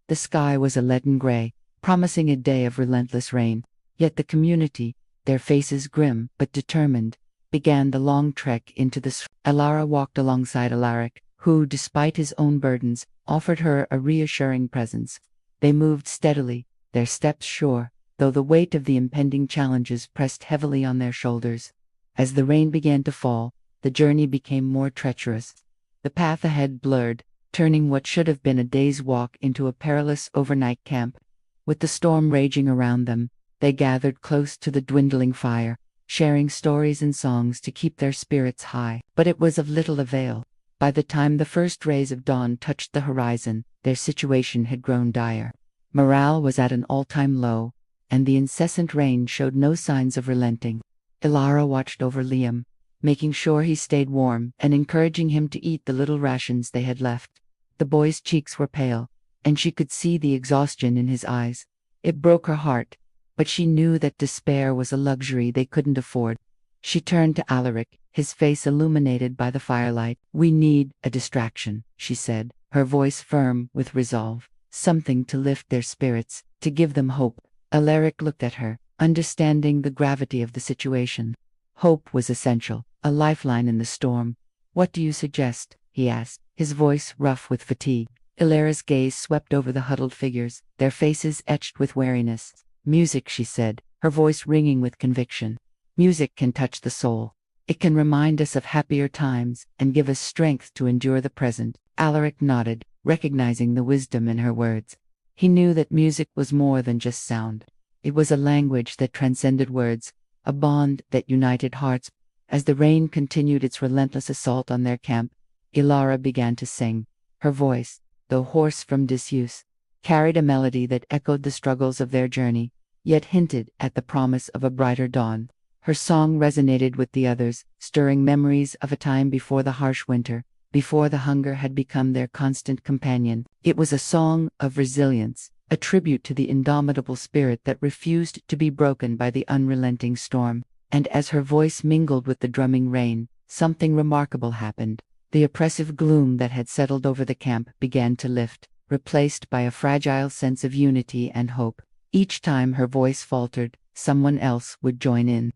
The sky was a leaden gray, promising a day of relentless rain, yet the community, their faces grim but determined, began the long trek into the Ilara walked alongside Alaric, who, despite his own burdens, offered her a reassuring presence. They moved steadily, their steps sure, though the weight of the impending challenges pressed heavily on their shoulders. As the rain began to fall, the journey became more treacherous. The path ahead blurred, turning what should have been a day's walk into a perilous overnight camp. With the storm raging around them, they gathered close to the dwindling fire, sharing stories and songs to keep their spirits high. But it was of little avail. By the time the first rays of dawn touched the horizon, their situation had grown dire. Morale was at an all-time low, and the incessant rain showed no signs of relenting. Ilara watched over Liam, making sure he stayed warm and encouraging him to eat the little rations they had left. The boy's cheeks were pale, and she could see the exhaustion in his eyes. It broke her heart, but she knew that despair was a luxury they couldn't afford. She turned to Alaric, his face illuminated by the firelight. "We need a distraction," she said, her voice firm with resolve. "Something to lift their spirits, to give them hope." Alaric looked at her, understanding the gravity of the situation. Hope was essential, a lifeline in the storm. "What do you suggest?" he asked, his voice rough with fatigue. Ilara's gaze swept over the huddled figures, their faces etched with weariness. "Music," she said, her voice ringing with conviction. "Music can touch the soul. It can remind us of happier times and give us strength to endure the present." Alaric nodded, recognizing the wisdom in her words. He knew that music was more than just sound. It was a language that transcended words, a bond that united hearts. As the rain continued its relentless assault on their camp, Ilara began to sing. Her voice, though hoarse from disuse, carried a melody that echoed the struggles of their journey, yet hinted at the promise of a brighter dawn. Her song resonated with the others, stirring memories of a time before the harsh winter, before the hunger had become their constant companion. It was a song of resilience, a tribute to the indomitable spirit that refused to be broken by the unrelenting storm. And as her voice mingled with the drumming rain, something remarkable happened. The oppressive gloom that had settled over the camp began to lift, replaced by a fragile sense of unity and hope. Each time her voice faltered, someone else would join in,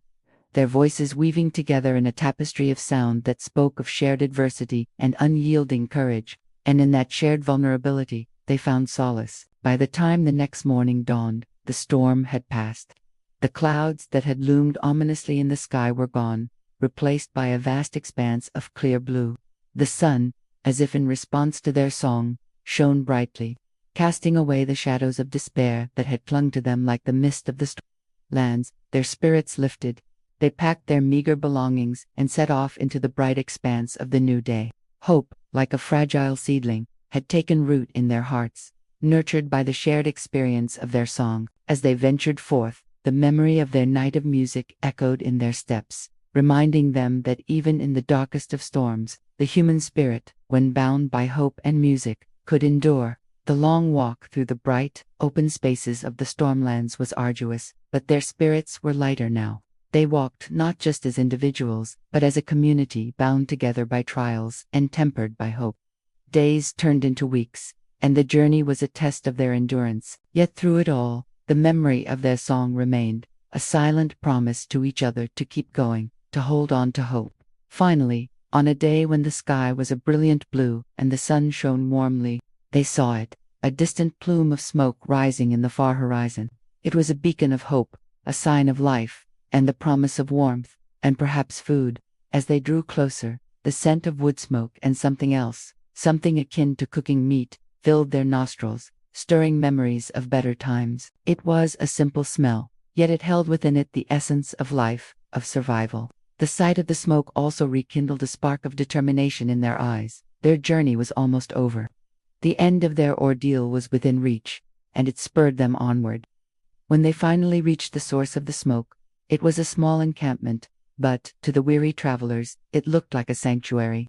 their voices weaving together in a tapestry of sound that spoke of shared adversity and unyielding courage. And in that shared vulnerability, they found solace. By the time the next morning dawned, the storm had passed. The clouds that had loomed ominously in the sky were gone, replaced by a vast expanse of clear blue. The sun, as if in response to their song, shone brightly, casting away the shadows of despair that had clung to them like the mist of the lands. Their spirits lifted. They packed their meager belongings and set off into the bright expanse of the new day. Hope, like a fragile seedling, had taken root in their hearts, nurtured by the shared experience of their song. As they ventured forth, the memory of their night of music echoed in their steps, reminding them that even in the darkest of storms, the human spirit, when bound by hope and music, could endure. The long walk through the bright, open spaces of the stormlands was arduous, but their spirits were lighter now. They walked not just as individuals, but as a community bound together by trials and tempered by hope. Days turned into weeks, and the journey was a test of their endurance. Yet through it all, the memory of their song remained, a silent promise to each other to keep going, to hold on to hope. Finally, on a day when the sky was a brilliant blue and the sun shone warmly, they saw it, a distant plume of smoke rising in the far horizon. It was a beacon of hope, a sign of life, and the promise of warmth, and perhaps food. As they drew closer, the scent of wood smoke and something else, something akin to cooking meat, filled their nostrils, stirring memories of better times. It was a simple smell, yet it held within it the essence of life, of survival. The sight of the smoke also rekindled a spark of determination in their eyes. Their journey was almost over. The end of their ordeal was within reach, and it spurred them onward. When they finally reached the source of the smoke, it was a small encampment, but, to the weary travelers, it looked like a sanctuary.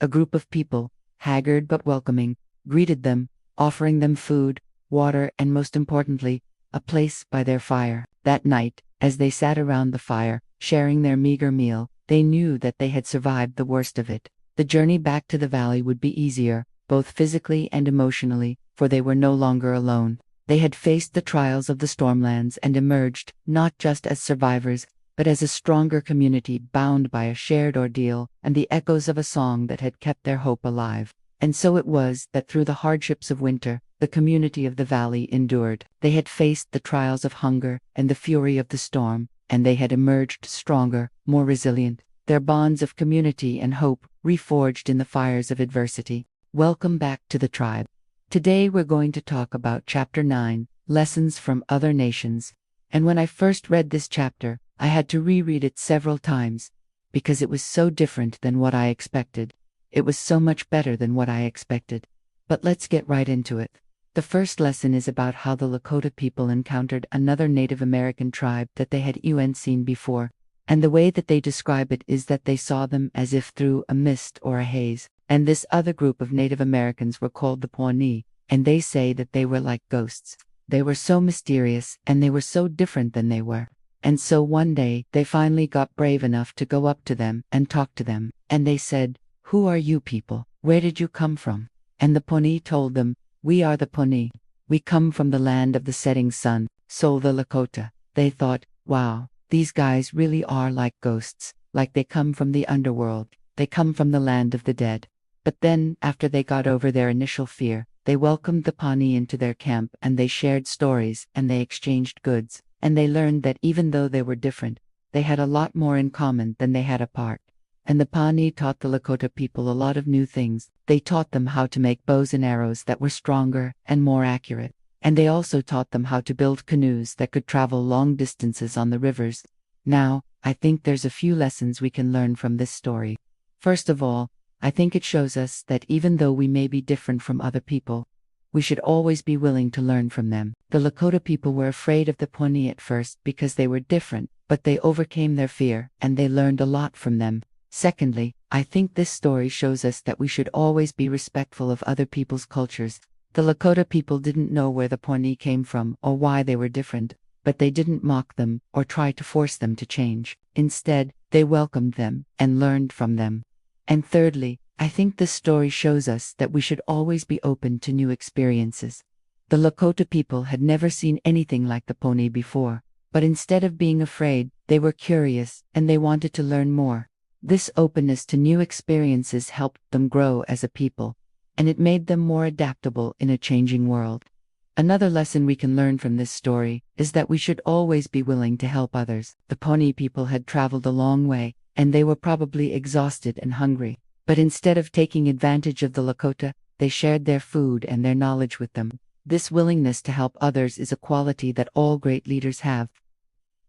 A group of people, haggard but welcoming, greeted them, offering them food, water, and most importantly, a place by their fire. That night, as they sat around the fire, sharing their meager meal, they knew that they had survived the worst of it. The journey back to the valley would be easier, both physically and emotionally, for they were no longer alone. They had faced the trials of the stormlands and emerged, not just as survivors, but as a stronger community bound by a shared ordeal and the echoes of a song that had kept their hope alive. And so it was that through the hardships of winter, the community of the valley endured. They had faced the trials of hunger and the fury of the storm, and they had emerged stronger, more resilient, their bonds of community and hope reforged in the fires of adversity. Welcome back to the tribe. Today we're going to talk about Chapter 9, Lessons from Other Nations. And when I first read this chapter, I had to reread it several times, because it was so different than what I expected. It was so much better than what I expected. But let's get right into it. The first lesson is about how the Lakota people encountered another Native American tribe that they had seen before, and the way that they describe it is that they saw them as if through a mist or a haze. And this other group of Native Americans were called the Pawnee, and they say that they were like ghosts. They were so mysterious, and they were so different than they were. And so one day, they finally got brave enough to go up to them and talk to them, and they said, "Who are you people? Where did you come from?" And the Pawnee told them, "We are the Pawnee. We come from the land of the setting sun, so the Lakota." They thought, wow, these guys really are like ghosts, like they come from the underworld. They come from the land of the dead. But then, after they got over their initial fear, they welcomed the Pawnee into their camp and they shared stories and they exchanged goods, and they learned that even though they were different, they had a lot more in common than they had apart. And the Pawnee taught the Lakota people a lot of new things. They taught them how to make bows and arrows that were stronger and more accurate. And they also taught them how to build canoes that could travel long distances on the rivers. Now, I think there's a few lessons we can learn from this story. First of all, I think it shows us that even though we may be different from other people, we should always be willing to learn from them. The Lakota people were afraid of the Pawnee at first because they were different, but they overcame their fear, and they learned a lot from them. Secondly, I think this story shows us that we should always be respectful of other people's cultures. The Lakota people didn't know where the Pawnee came from or why they were different, but they didn't mock them or try to force them to change. Instead, they welcomed them and learned from them. And thirdly, I think this story shows us that we should always be open to new experiences. The Lakota people had never seen anything like the Pawnee before, but instead of being afraid, they were curious and they wanted to learn more. This openness to new experiences helped them grow as a people, and it made them more adaptable in a changing world. Another lesson we can learn from this story is that we should always be willing to help others. The Pawnee people had traveled a long way, and they were probably exhausted and hungry. But instead of taking advantage of the Lakota, they shared their food and their knowledge with them. This willingness to help others is a quality that all great leaders have.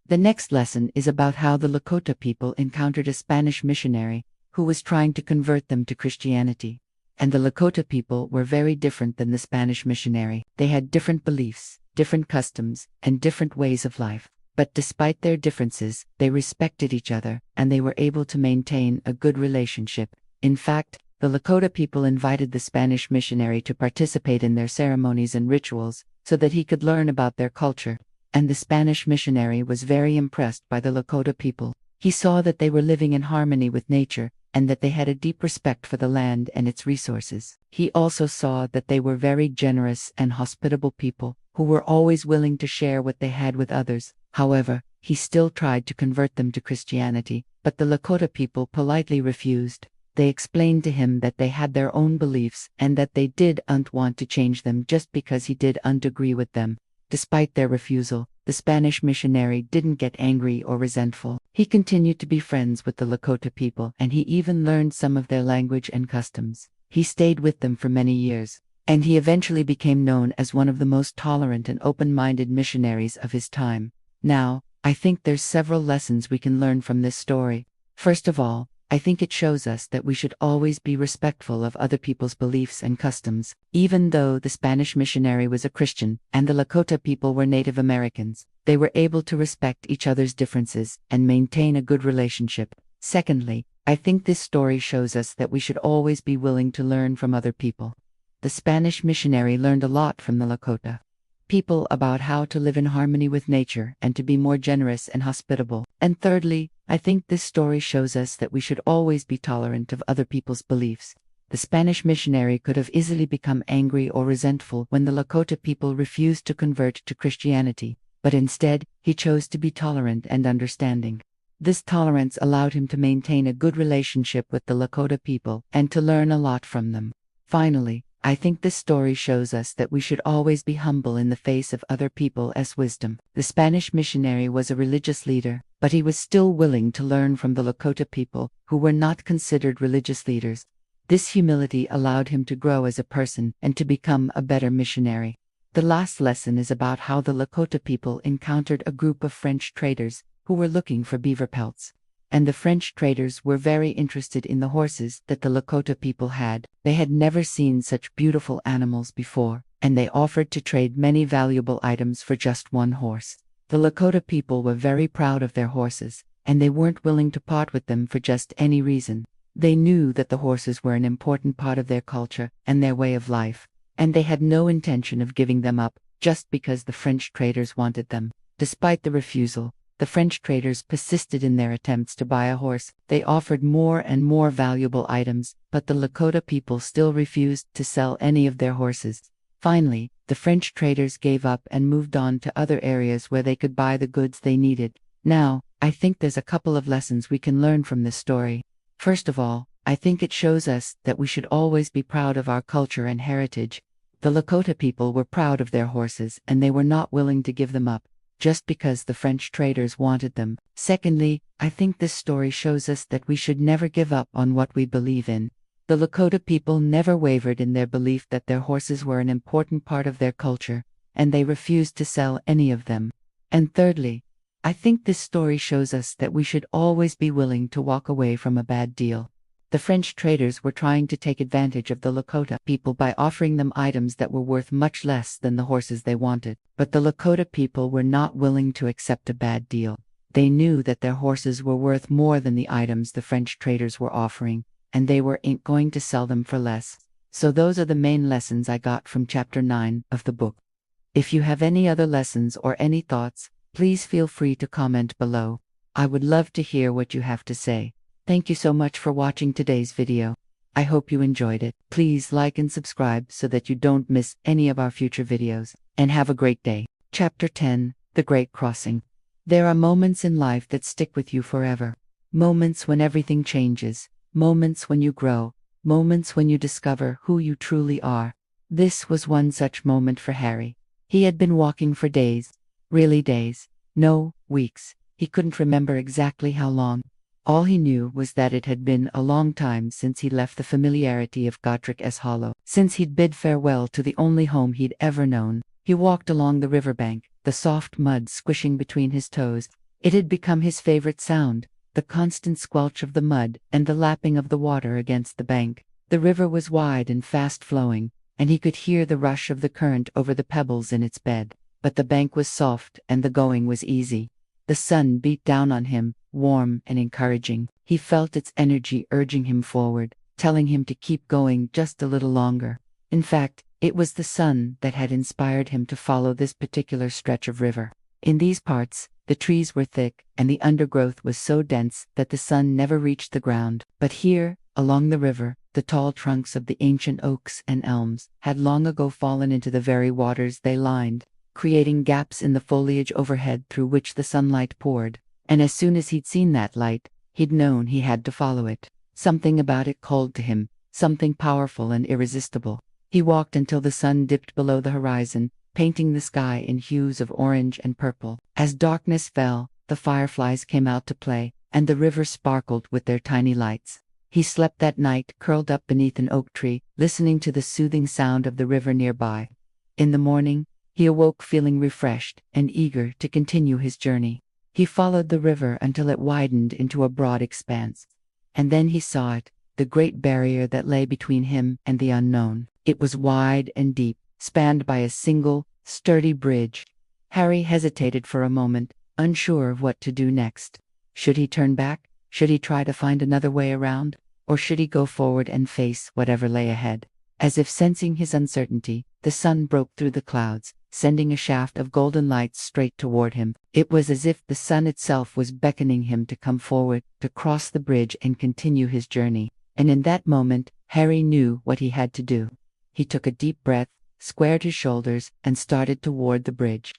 The next lesson is about how the Lakota people encountered a Spanish missionary who was trying to convert them to Christianity. And the Lakota people were very different than the Spanish missionary. They had different beliefs, different customs, and different ways of life. But despite their differences, they respected each other, and they were able to maintain a good relationship. In fact, the Lakota people invited the Spanish missionary to participate in their ceremonies and rituals, so that he could learn about their culture. And the Spanish missionary was very impressed by the Lakota people. He saw that they were living in harmony with nature, and that they had a deep respect for the land and its resources. He also saw that they were very generous and hospitable people, who were always willing to share what they had with others. However, he still tried to convert them to Christianity, but the Lakota people politely refused. They explained to him that they had their own beliefs and that they didn't want to change them just because he didn't agree with them. Despite their refusal, the Spanish missionary didn't get angry or resentful. He continued to be friends with the Lakota people, and he even learned some of their language and customs. He stayed with them for many years, and he eventually became known as one of the most tolerant and open-minded missionaries of his time. Now, I think there's several lessons we can learn from this story. First of all, I think it shows us that we should always be respectful of other people's beliefs and customs. Even though the Spanish missionary was a Christian and the Lakota people were Native Americans, they were able to respect each other's differences and maintain a good relationship. Secondly, I think this story shows us that we should always be willing to learn from other people. The Spanish missionary learned a lot from the Lakota people about how to live in harmony with nature and to be more generous and hospitable. And thirdly, I think this story shows us that we should always be tolerant of other people's beliefs. The Spanish missionary could have easily become angry or resentful when the Lakota people refused to convert to Christianity, but instead, he chose to be tolerant and understanding. This tolerance allowed him to maintain a good relationship with the Lakota people and to learn a lot from them. Finally, I think this story shows us that we should always be humble in the face of other people as wisdom. The Spanish missionary was a religious leader, but he was still willing to learn from the Lakota people, who were not considered religious leaders. This humility allowed him to grow as a person and to become a better missionary. The last lesson is about how the Lakota people encountered a group of French traders who were looking for beaver pelts. And the French traders were very interested in the horses that the Lakota people had. They had never seen such beautiful animals before, and they offered to trade many valuable items for just one horse. The Lakota people were very proud of their horses, and they weren't willing to part with them for just any reason. They knew that the horses were an important part of their culture and their way of life, and they had no intention of giving them up just because the French traders wanted them. Despite the refusal, the French traders persisted in their attempts to buy a horse. They offered more and more valuable items, but the Lakota people still refused to sell any of their horses. Finally, the French traders gave up and moved on to other areas where they could buy the goods they needed. Now, I think there's a couple of lessons we can learn from this story. First of all, I think it shows us that we should always be proud of our culture and heritage. The Lakota people were proud of their horses, and they were not willing to give them up just because the French traders wanted them. Secondly, I think this story shows us that we should never give up on what we believe in. The Lakota people never wavered in their belief that their horses were an important part of their culture, and they refused to sell any of them. And thirdly, I think this story shows us that we should always be willing to walk away from a bad deal. The French traders were trying to take advantage of the Lakota people by offering them items that were worth much less than the horses they wanted. But the Lakota people were not willing to accept a bad deal. They knew that their horses were worth more than the items the French traders were offering, and they weren't going to sell them for less. So those are the main lessons I got from chapter 9 of the book. If you have any other lessons or any thoughts, please feel free to comment below. I would love to hear what you have to say. Thank you so much for watching today's video. I hope you enjoyed it. Please like and subscribe so that you don't miss any of our future videos. And have a great day. Chapter 10, The Great Crossing. There are moments in life that stick with you forever. Moments when everything changes. Moments when you grow. Moments when you discover who you truly are. This was one such moment for Harry. He had been walking for days. Really days. No, weeks. He couldn't remember exactly how long. All he knew was that it had been a long time since he left the familiarity of Godric's Hollow, since he'd bid farewell to the only home he'd ever known. He walked along the riverbank, the soft mud squishing between his toes. It had become his favorite sound, the constant squelch of the mud and the lapping of the water against the bank. The river was wide and fast-flowing, and he could hear the rush of the current over the pebbles in its bed. But the bank was soft and the going was easy. The sun beat down on him, warm and encouraging. He felt its energy urging him forward, telling him to keep going just a little longer. In fact, it was the sun that had inspired him to follow this particular stretch of river. In these parts, the trees were thick, and the undergrowth was so dense that the sun never reached the ground. But here, along the river, the tall trunks of the ancient oaks and elms had long ago fallen into the very waters they lined, creating gaps in the foliage overhead through which the sunlight poured. And as soon as he'd seen that light, he'd known he had to follow it. Something about it called to him, something powerful and irresistible. He walked until the sun dipped below the horizon, painting the sky in hues of orange and purple. As darkness fell, the fireflies came out to play, and the river sparkled with their tiny lights. He slept that night curled up beneath an oak tree, listening to the soothing sound of the river nearby. In the morning, he awoke feeling refreshed and eager to continue his journey. He followed the river until it widened into a broad expanse. And then he saw it, the great barrier that lay between him and the unknown. It was wide and deep, spanned by a single, sturdy bridge. Harry hesitated for a moment, unsure of what to do next. Should he turn back? Should he try to find another way around? Or should he go forward and face whatever lay ahead? As if sensing his uncertainty, the sun broke through the clouds, sending a shaft of golden light straight toward him. It was as if the sun itself was beckoning him to come forward, to cross the bridge and continue his journey. And in that moment, Harry knew what he had to do. He took a deep breath, squared his shoulders, and started toward the bridge.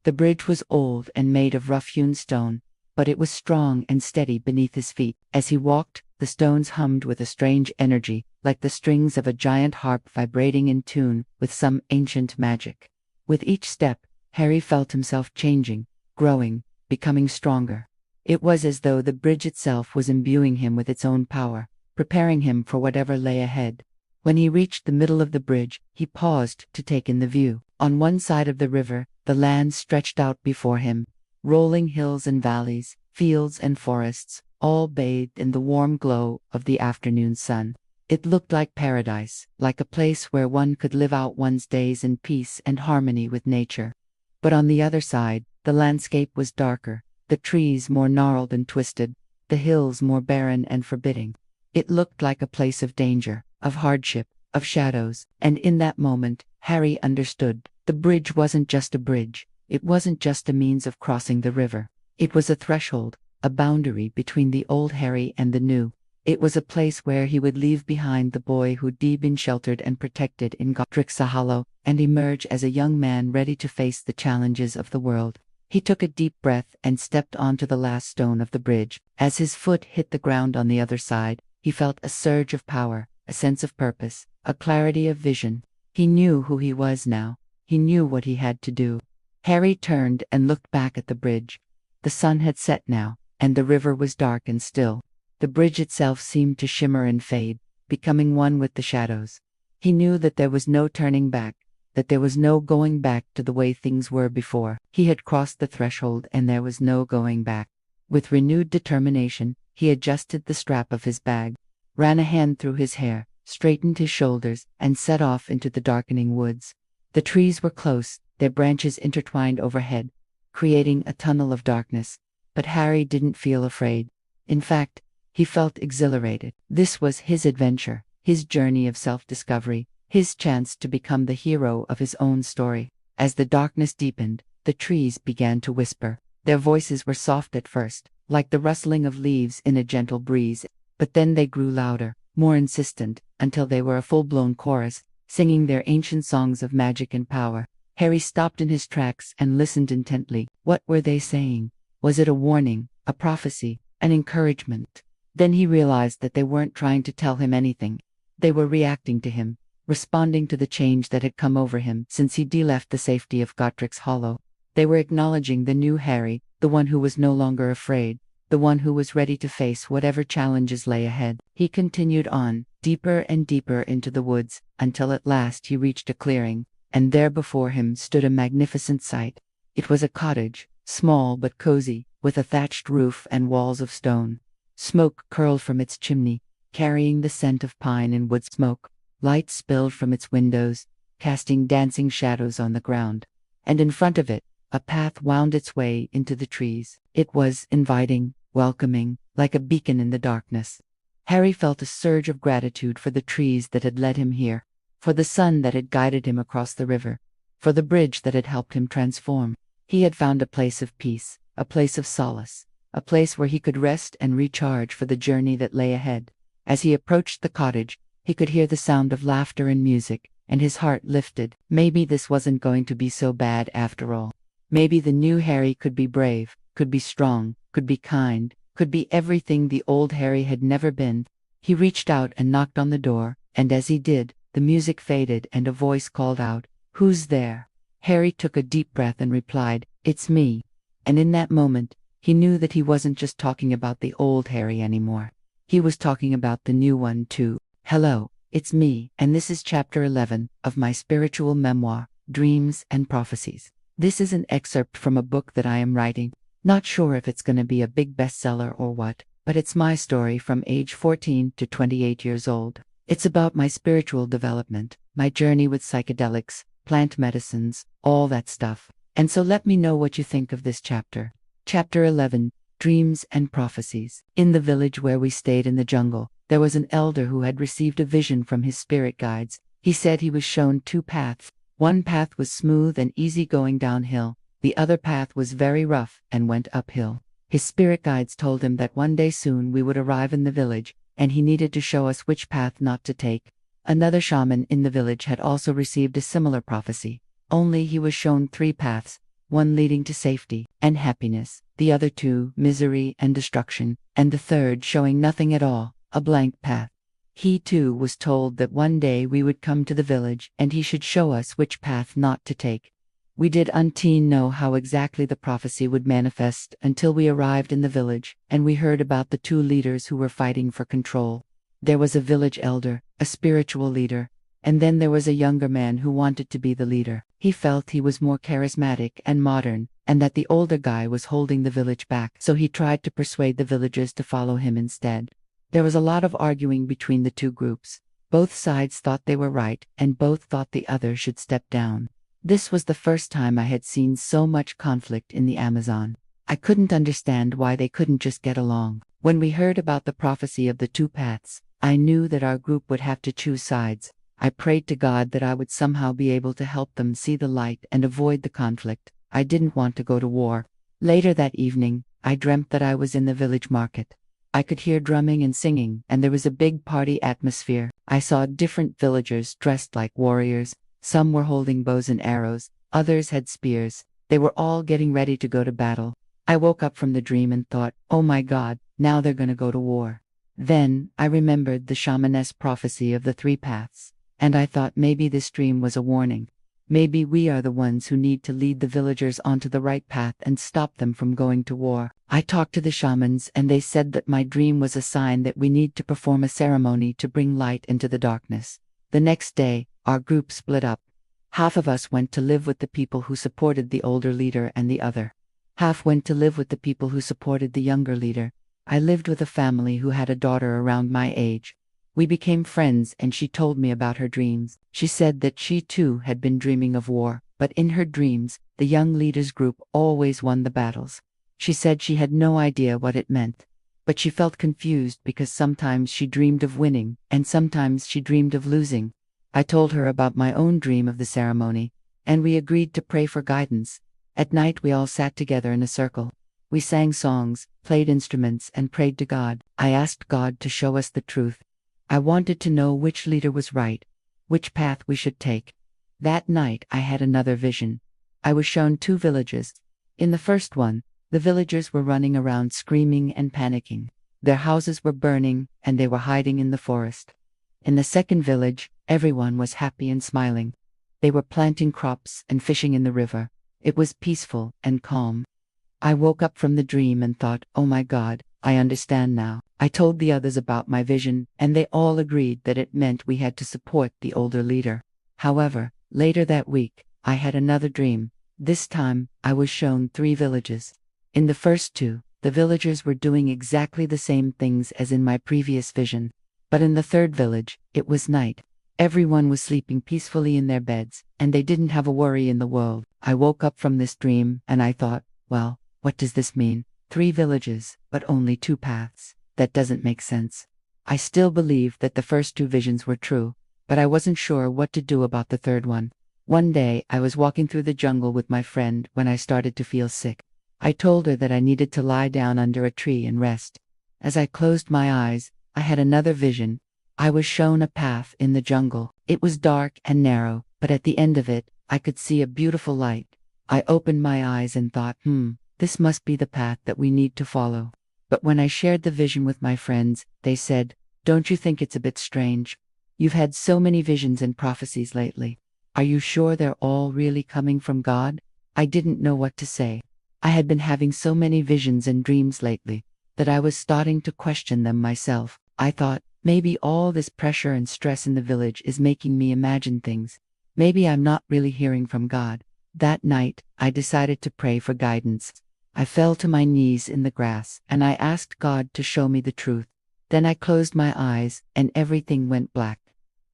The bridge was old and made of rough-hewn stone, but it was strong and steady beneath his feet. As he walked, the stones hummed with a strange energy, like the strings of a giant harp vibrating in tune with some ancient magic. With each step, Harry felt himself changing, growing, becoming stronger. It was as though the bridge itself was imbuing him with its own power, preparing him for whatever lay ahead. When he reached the middle of the bridge, he paused to take in the view. On one side of the river, the land stretched out before him, rolling hills and valleys, fields and forests, all bathed in the warm glow of the afternoon sun. It looked like paradise, like a place where one could live out one's days in peace and harmony with nature. But on the other side, the landscape was darker, the trees more gnarled and twisted, the hills more barren and forbidding. It looked like a place of danger, of hardship, of shadows, and in that moment, Harry understood. The bridge wasn't just a bridge. It wasn't just a means of crossing the river. It was a threshold, a boundary between the old Harry and the new. It was a place where he would leave behind the boy who'd been sheltered and protected in Chickasaw Hollow, and emerge as a young man ready to face the challenges of the world. He took a deep breath and stepped onto the last stone of the bridge. As his foot hit the ground on the other side, he felt a surge of power, a sense of purpose, a clarity of vision. He knew who he was now. He knew what he had to do. Harry turned and looked back at the bridge. The sun had set now, and the river was dark and still. The bridge itself seemed to shimmer and fade, becoming one with the shadows. He knew that there was no turning back. that there was no going back to the way things were before. He had crossed the threshold and there was no going back. With renewed determination, he adjusted the strap of his bag, ran a hand through his hair, straightened his shoulders, and set off into the darkening woods. The trees were close, their branches intertwined overhead, creating a tunnel of darkness. But Harry didn't feel afraid. In fact, he felt exhilarated. This was his adventure, his journey of self-discovery, his chance to become the hero of his own story. As the darkness deepened, the trees began to whisper. Their voices were soft at first, like the rustling of leaves in a gentle breeze, but then they grew louder, more insistent, until they were a full-blown chorus, singing their ancient songs of magic and power. Harry stopped in his tracks and listened intently. What were they saying? Was it a warning, a prophecy, an encouragement? Then he realized that they weren't trying to tell him anything. They were reacting to him, responding to the change that had come over him since he left the safety of Gottric's Hollow. They were acknowledging the new Harry, the one who was no longer afraid, the one who was ready to face whatever challenges lay ahead. He continued on, deeper and deeper into the woods, until at last he reached a clearing, and there before him stood a magnificent sight. It was a cottage, small but cozy, with a thatched roof and walls of stone. Smoke curled from its chimney, carrying the scent of pine and wood smoke. Light spilled from its windows, casting dancing shadows on the ground. And in front of it, a path wound its way into the trees. It was inviting, welcoming, like a beacon in the darkness. Harry felt a surge of gratitude for the trees that had led him here, for the sun that had guided him across the river, for the bridge that had helped him transform. He had found a place of peace, a place of solace, a place where he could rest and recharge for the journey that lay ahead. As he approached the cottage, he could hear the sound of laughter and music, and his heart lifted. Maybe this wasn't going to be so bad after all. Maybe the new Harry could be brave, could be strong, could be kind, could be everything the old Harry had never been. He reached out and knocked on the door, and as he did, the music faded and a voice called out, "Who's there?" Harry took a deep breath and replied, "It's me." And in that moment, he knew that he wasn't just talking about the old Harry anymore. He was talking about the new one too. "Hello, it's me, and this is chapter 11 of my spiritual memoir, Dreams and Prophecies. This is an excerpt from a book that I am writing. Not sure if it's going to be a big bestseller or what, but it's my story from age 14 to 28 years old. It's about my spiritual development, my journey with psychedelics, plant medicines, all that stuff. And so let me know what you think of this chapter. Chapter 11, Dreams and Prophecies. In the village where we stayed in the jungle, there was an elder who had received a vision from his spirit guides. He said he was shown two paths. One path was smooth and easy going downhill. The other path was very rough and went uphill. His spirit guides told him that one day soon we would arrive in the village, and he needed to show us which path not to take. Another shaman in the village had also received a similar prophecy, only he was shown three paths, one leading to safety and happiness, the other two misery and destruction, and the third showing nothing at all, a blank path. He too was told that one day we would come to the village and he should show us which path not to take. We didn't know how exactly the prophecy would manifest until we arrived in the village, and we heard about the two leaders who were fighting for control. There was a village elder, a spiritual leader, and then there was a younger man who wanted to be the leader. He felt he was more charismatic and modern, and that the older guy was holding the village back, so he tried to persuade the villagers to follow him instead. There was a lot of arguing between the two groups. Both sides thought they were right, and both thought the other should step down. This was the first time I had seen so much conflict in the Amazon. I couldn't understand why they couldn't just get along. When we heard about the prophecy of the two paths, I knew that our group would have to choose sides. I prayed to God that I would somehow be able to help them see the light and avoid the conflict. I didn't want to go to war. Later that evening, I dreamt that I was in the village market. I could hear drumming and singing, and there was a big party atmosphere. I saw different villagers dressed like warriors. Some were holding bows and arrows, others had spears. They were all getting ready to go to battle. I woke up from the dream and thought, oh my God, now they're gonna go to war. Then, I remembered the shamaness prophecy of the three paths, and I thought maybe this dream was a warning. Maybe we are the ones who need to lead the villagers onto the right path and stop them from going to war. I talked to the shamans and they said that my dream was a sign that we need to perform a ceremony to bring light into the darkness. The next day, our group split up. Half of us went to live with the people who supported the older leader, and the other half went to live with the people who supported the younger leader. I lived with a family who had a daughter around my age. We became friends, and she told me about her dreams. She said that she too had been dreaming of war, but in her dreams, the young leaders group always won the battles. She said she had no idea what it meant, but she felt confused because sometimes she dreamed of winning, and sometimes she dreamed of losing. I told her about my own dream of the ceremony, and we agreed to pray for guidance. At night we all sat together in a circle. We sang songs, played instruments, and prayed to God. I asked God to show us the truth. I wanted to know which leader was right, which path we should take. That night I had another vision. I was shown 2 villages. In the first one, the villagers were running around screaming and panicking. Their houses were burning, and they were hiding in the forest. In the second village, everyone was happy and smiling. They were planting crops and fishing in the river. It was peaceful and calm. I woke up from the dream and thought, oh my God, I understand now. I told the others about my vision, and they all agreed that it meant we had to support the older leader. However, later that week, I had another dream. This time, I was shown 3 villages. In the first 2, the villagers were doing exactly the same things as in my previous vision. But in the third village, it was night. Everyone was sleeping peacefully in their beds, and they didn't have a worry in the world. I woke up from this dream, and I thought, well, what does this mean? 3 villages, but only 2 paths. That doesn't make sense. I still believed that the first 2 visions were true, but I wasn't sure what to do about the third one. One day, I was walking through the jungle with my friend when I started to feel sick. I told her that I needed to lie down under a tree and rest. As I closed my eyes, I had another vision. I was shown a path in the jungle. It was dark and narrow, but at the end of it, I could see a beautiful light. I opened my eyes and thought, this must be the path that we need to follow. But when I shared the vision with my friends, they said, don't you think it's a bit strange? You've had so many visions and prophecies lately. Are you sure they're all really coming from God? I didn't know what to say. I had been having so many visions and dreams lately that I was starting to question them myself. I thought, maybe all this pressure and stress in the village is making me imagine things. Maybe I'm not really hearing from God. That night, I decided to pray for guidance. I fell to my knees in the grass, and I asked God to show me the truth. Then I closed my eyes, and everything went black.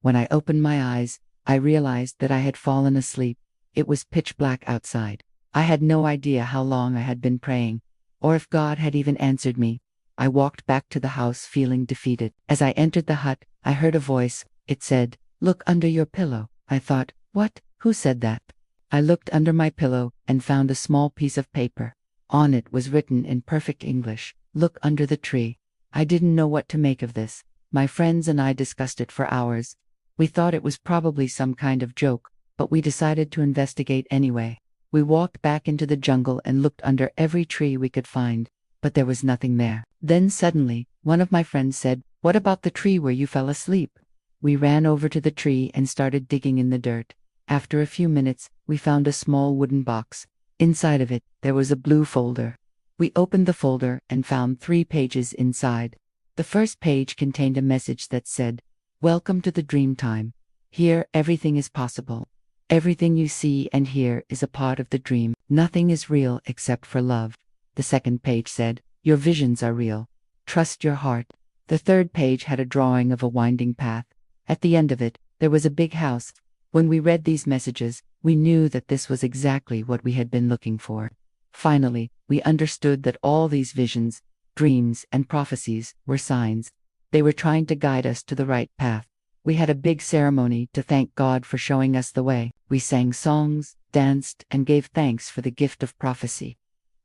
When I opened my eyes, I realized that I had fallen asleep. It was pitch black outside. I had no idea how long I had been praying, or if God had even answered me. I walked back to the house feeling defeated. As I entered the hut, I heard a voice. It said, "Look under your pillow." I thought, what? Who said that? I looked under my pillow and found a small piece of paper. On it was written in perfect English, "Look under the tree." I didn't know what to make of this. My friends and I discussed it for hours. We thought it was probably some kind of joke, but we decided to investigate anyway. We walked back into the jungle and looked under every tree we could find, but there was nothing there. Then suddenly, one of my friends said, "What about the tree where you fell asleep?" We ran over to the tree and started digging in the dirt. After a few minutes, we found a small wooden box. Inside of it, there was a blue folder. We opened the folder and found 3 pages inside. The first page contained a message that said, "Welcome to the dream time. Here, everything is possible. Everything you see and hear is a part of the dream. Nothing is real except for love." The second page said, "Your visions are real. Trust your heart." The third page had a drawing of a winding path. At the end of it, there was a big house. When we read these messages, we knew that this was exactly what we had been looking for. Finally, we understood that all these visions, dreams, and prophecies were signs. They were trying to guide us to the right path. We had a big ceremony to thank God for showing us the way. We sang songs, danced, and gave thanks for the gift of prophecy.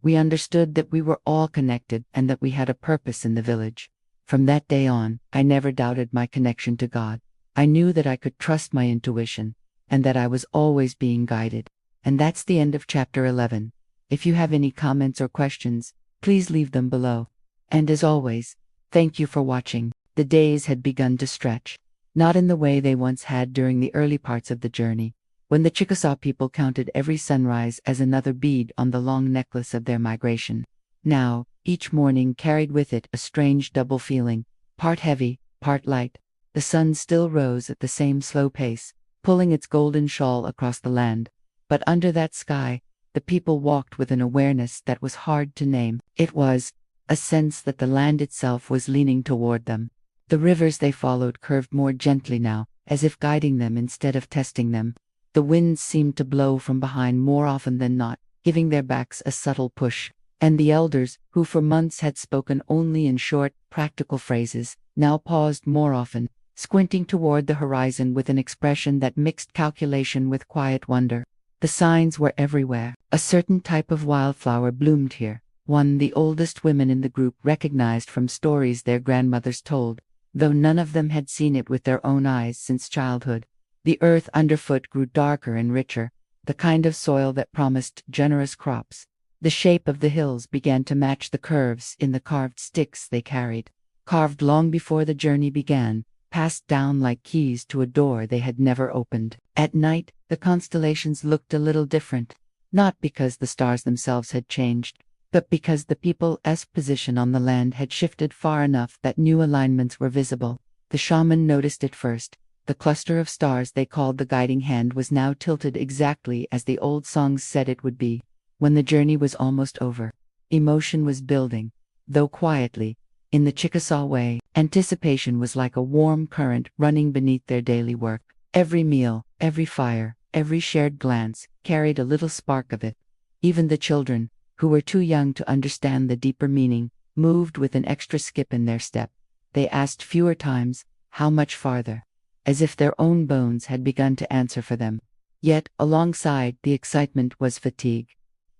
We understood that we were all connected and that we had a purpose in the village. From that day on, I never doubted my connection to God. I knew that I could trust my intuition, and that I was always being guided. And that's the end of chapter 11. If you have any comments or questions, please leave them below. And as always, thank you for watching. The days had begun to stretch, not in the way they once had during the early parts of the journey, when the Chickasaw people counted every sunrise as another bead on the long necklace of their migration. Now, each morning carried with it a strange double feeling, part heavy, part light. The sun still rose at the same slow pace, pulling its golden shawl across the land. But under that sky, the people walked with an awareness that was hard to name. It was a sense that the land itself was leaning toward them. The rivers they followed curved more gently now, as if guiding them instead of testing them. The winds seemed to blow from behind more often than not, giving their backs a subtle push. And the elders, who for months had spoken only in short, practical phrases, now paused more often, squinting toward the horizon with an expression that mixed calculation with quiet wonder. The signs were everywhere. A certain type of wildflower bloomed here, one the oldest women in the group recognized from stories their grandmothers told, though none of them had seen it with their own eyes since childhood. The earth underfoot grew darker and richer, the kind of soil that promised generous crops. The shape of the hills began to match the curves in the carved sticks they carried, carved long before the journey began, passed down like keys to a door they had never opened. At night, the constellations looked a little different, not because the stars themselves had changed, but because the people's position on the land had shifted far enough that new alignments were visible. The shaman noticed it first. The cluster of stars they called the guiding hand was now tilted exactly as the old songs said it would be. When the journey was almost over, emotion was building, though quietly, in the Chickasaw way. Anticipation was like a warm current running beneath their daily work. Every meal, every fire, every shared glance carried a little spark of it. Even the children, who were too young to understand the deeper meaning, moved with an extra skip in their step. They asked fewer times, how much farther? As if their own bones had begun to answer for them. Yet, alongside the excitement was fatigue.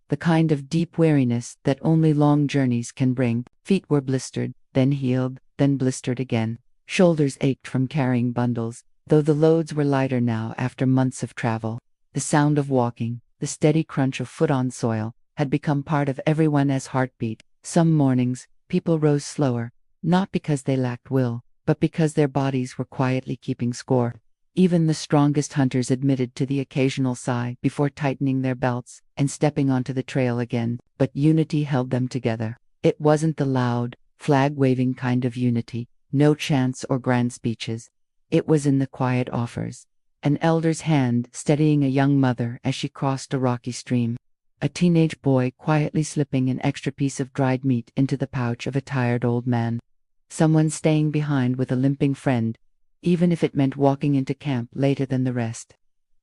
The kind of deep weariness that only long journeys can bring. Feet were blistered, then healed, then blistered again. Shoulders ached from carrying bundles, though the loads were lighter now after months of travel. The sound of walking, the steady crunch of foot on soil, had become part of everyone's heartbeat. Some mornings, people rose slower, not because they lacked will, but because their bodies were quietly keeping score. Even the strongest hunters admitted to the occasional sigh before tightening their belts and stepping onto the trail again. But unity held them together. It wasn't the loud, flag-waving kind of unity, no chants or grand speeches. It was in the quiet offers. An elder's hand steadying a young mother as she crossed a rocky stream. A teenage boy quietly slipping an extra piece of dried meat into the pouch of a tired old man. Someone staying behind with a limping friend, even if it meant walking into camp later than the rest.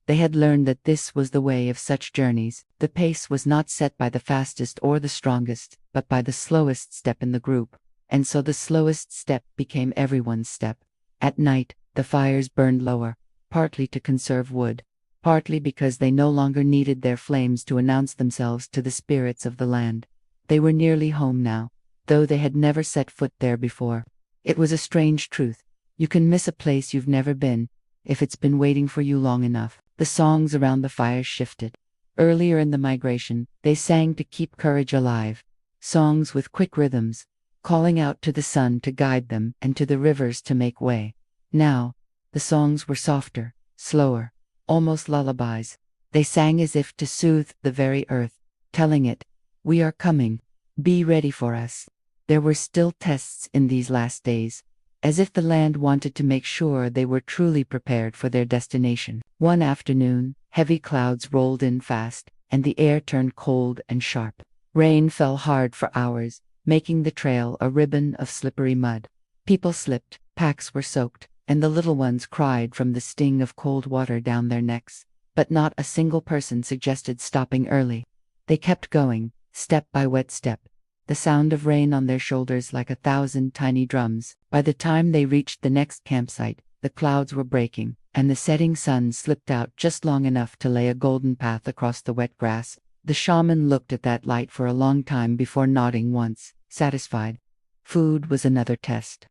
They had learned that this was the way of such journeys. The pace was not set by the fastest or the strongest, but by the slowest step in the group. And so the slowest step became everyone's step. At night, the fires burned lower, partly to conserve wood, partly because they no longer needed their flames to announce themselves to the spirits of the land. They were nearly home now, though they had never set foot there before. It was a strange truth. You can miss a place you've never been, if it's been waiting for you long enough. The songs around the fires shifted. Earlier in the migration, they sang to keep courage alive. Songs with quick rhythms, calling out to the sun to guide them and to the rivers to make way. Now, the songs were softer, slower, almost lullabies. They sang as if to soothe the very earth, telling it, "We are coming. Be ready for us." There were still tests in these last days, as if the land wanted to make sure they were truly prepared for their destination. One afternoon, heavy clouds rolled in fast, and the air turned cold and sharp. Rain fell hard for hours, making the trail a ribbon of slippery mud. People slipped, packs were soaked, and the little ones cried from the sting of cold water down their necks. But not a single person suggested stopping early. They kept going, step by wet step, the sound of rain on their shoulders like 1,000 tiny drums. By the time they reached the next campsite, the clouds were breaking, and the setting sun slipped out just long enough to lay a golden path across the wet grass. The shaman looked at that light for a long time before nodding once, satisfied. Food was another test.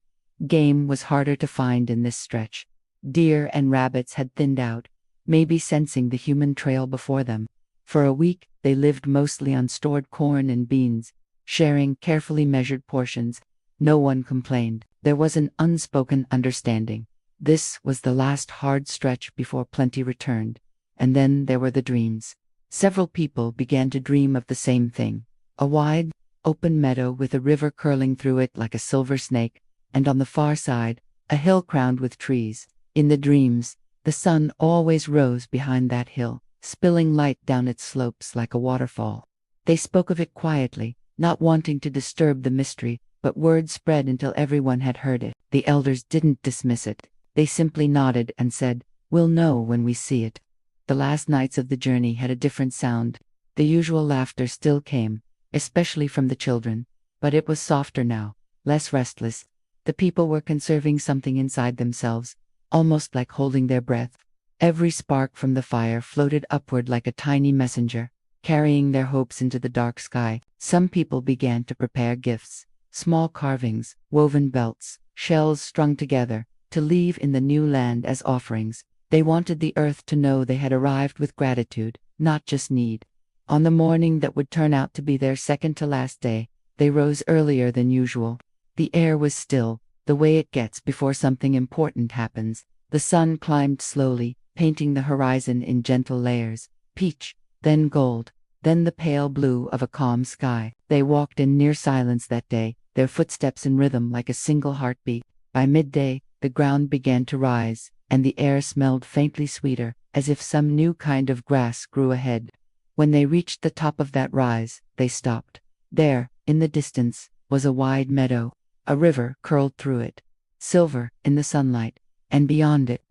Game was harder to find in this stretch. Deer and rabbits had thinned out, maybe sensing the human trail before them. For a week, they lived mostly on stored corn and beans, sharing carefully measured portions. No one complained. There was an unspoken understanding. This was the last hard stretch before plenty returned. And then there were the dreams. Several people began to dream of the same thing. A wide, open meadow with a river curling through it like a silver snake, and on the far side, a hill crowned with trees. In the dreams, The sun always rose behind that hill, spilling light down its slopes like a waterfall. They spoke of it quietly, not wanting to disturb the mystery, but word spread until everyone had heard it. The elders didn't dismiss it. They simply nodded and said, "We'll know when we see it." The last nights of the journey had a different sound. The usual laughter still came, especially from the children, but it was softer now, less restless. The people were conserving something inside themselves, almost like holding their breath. Every spark from the fire floated upward like a tiny messenger, carrying their hopes into the dark sky. Some people began to prepare gifts, small carvings, woven belts, shells strung together, to leave in the new land as offerings. They wanted the earth to know they had arrived with gratitude, not just need. On the morning that would turn out to be their second to last day, they rose earlier than usual. The air was still, the way it gets before something important happens. The sun climbed slowly, painting the horizon in gentle layers, peach, then gold, then the pale blue of a calm sky. They walked in near silence that day, their footsteps in rhythm like a single heartbeat. By midday, the ground began to rise, and the air smelled faintly sweeter, as if some new kind of grass grew ahead. When they reached the top of that rise, they stopped. There, in the distance, was a wide meadow. A river curled through it, silver in the sunlight, and beyond it,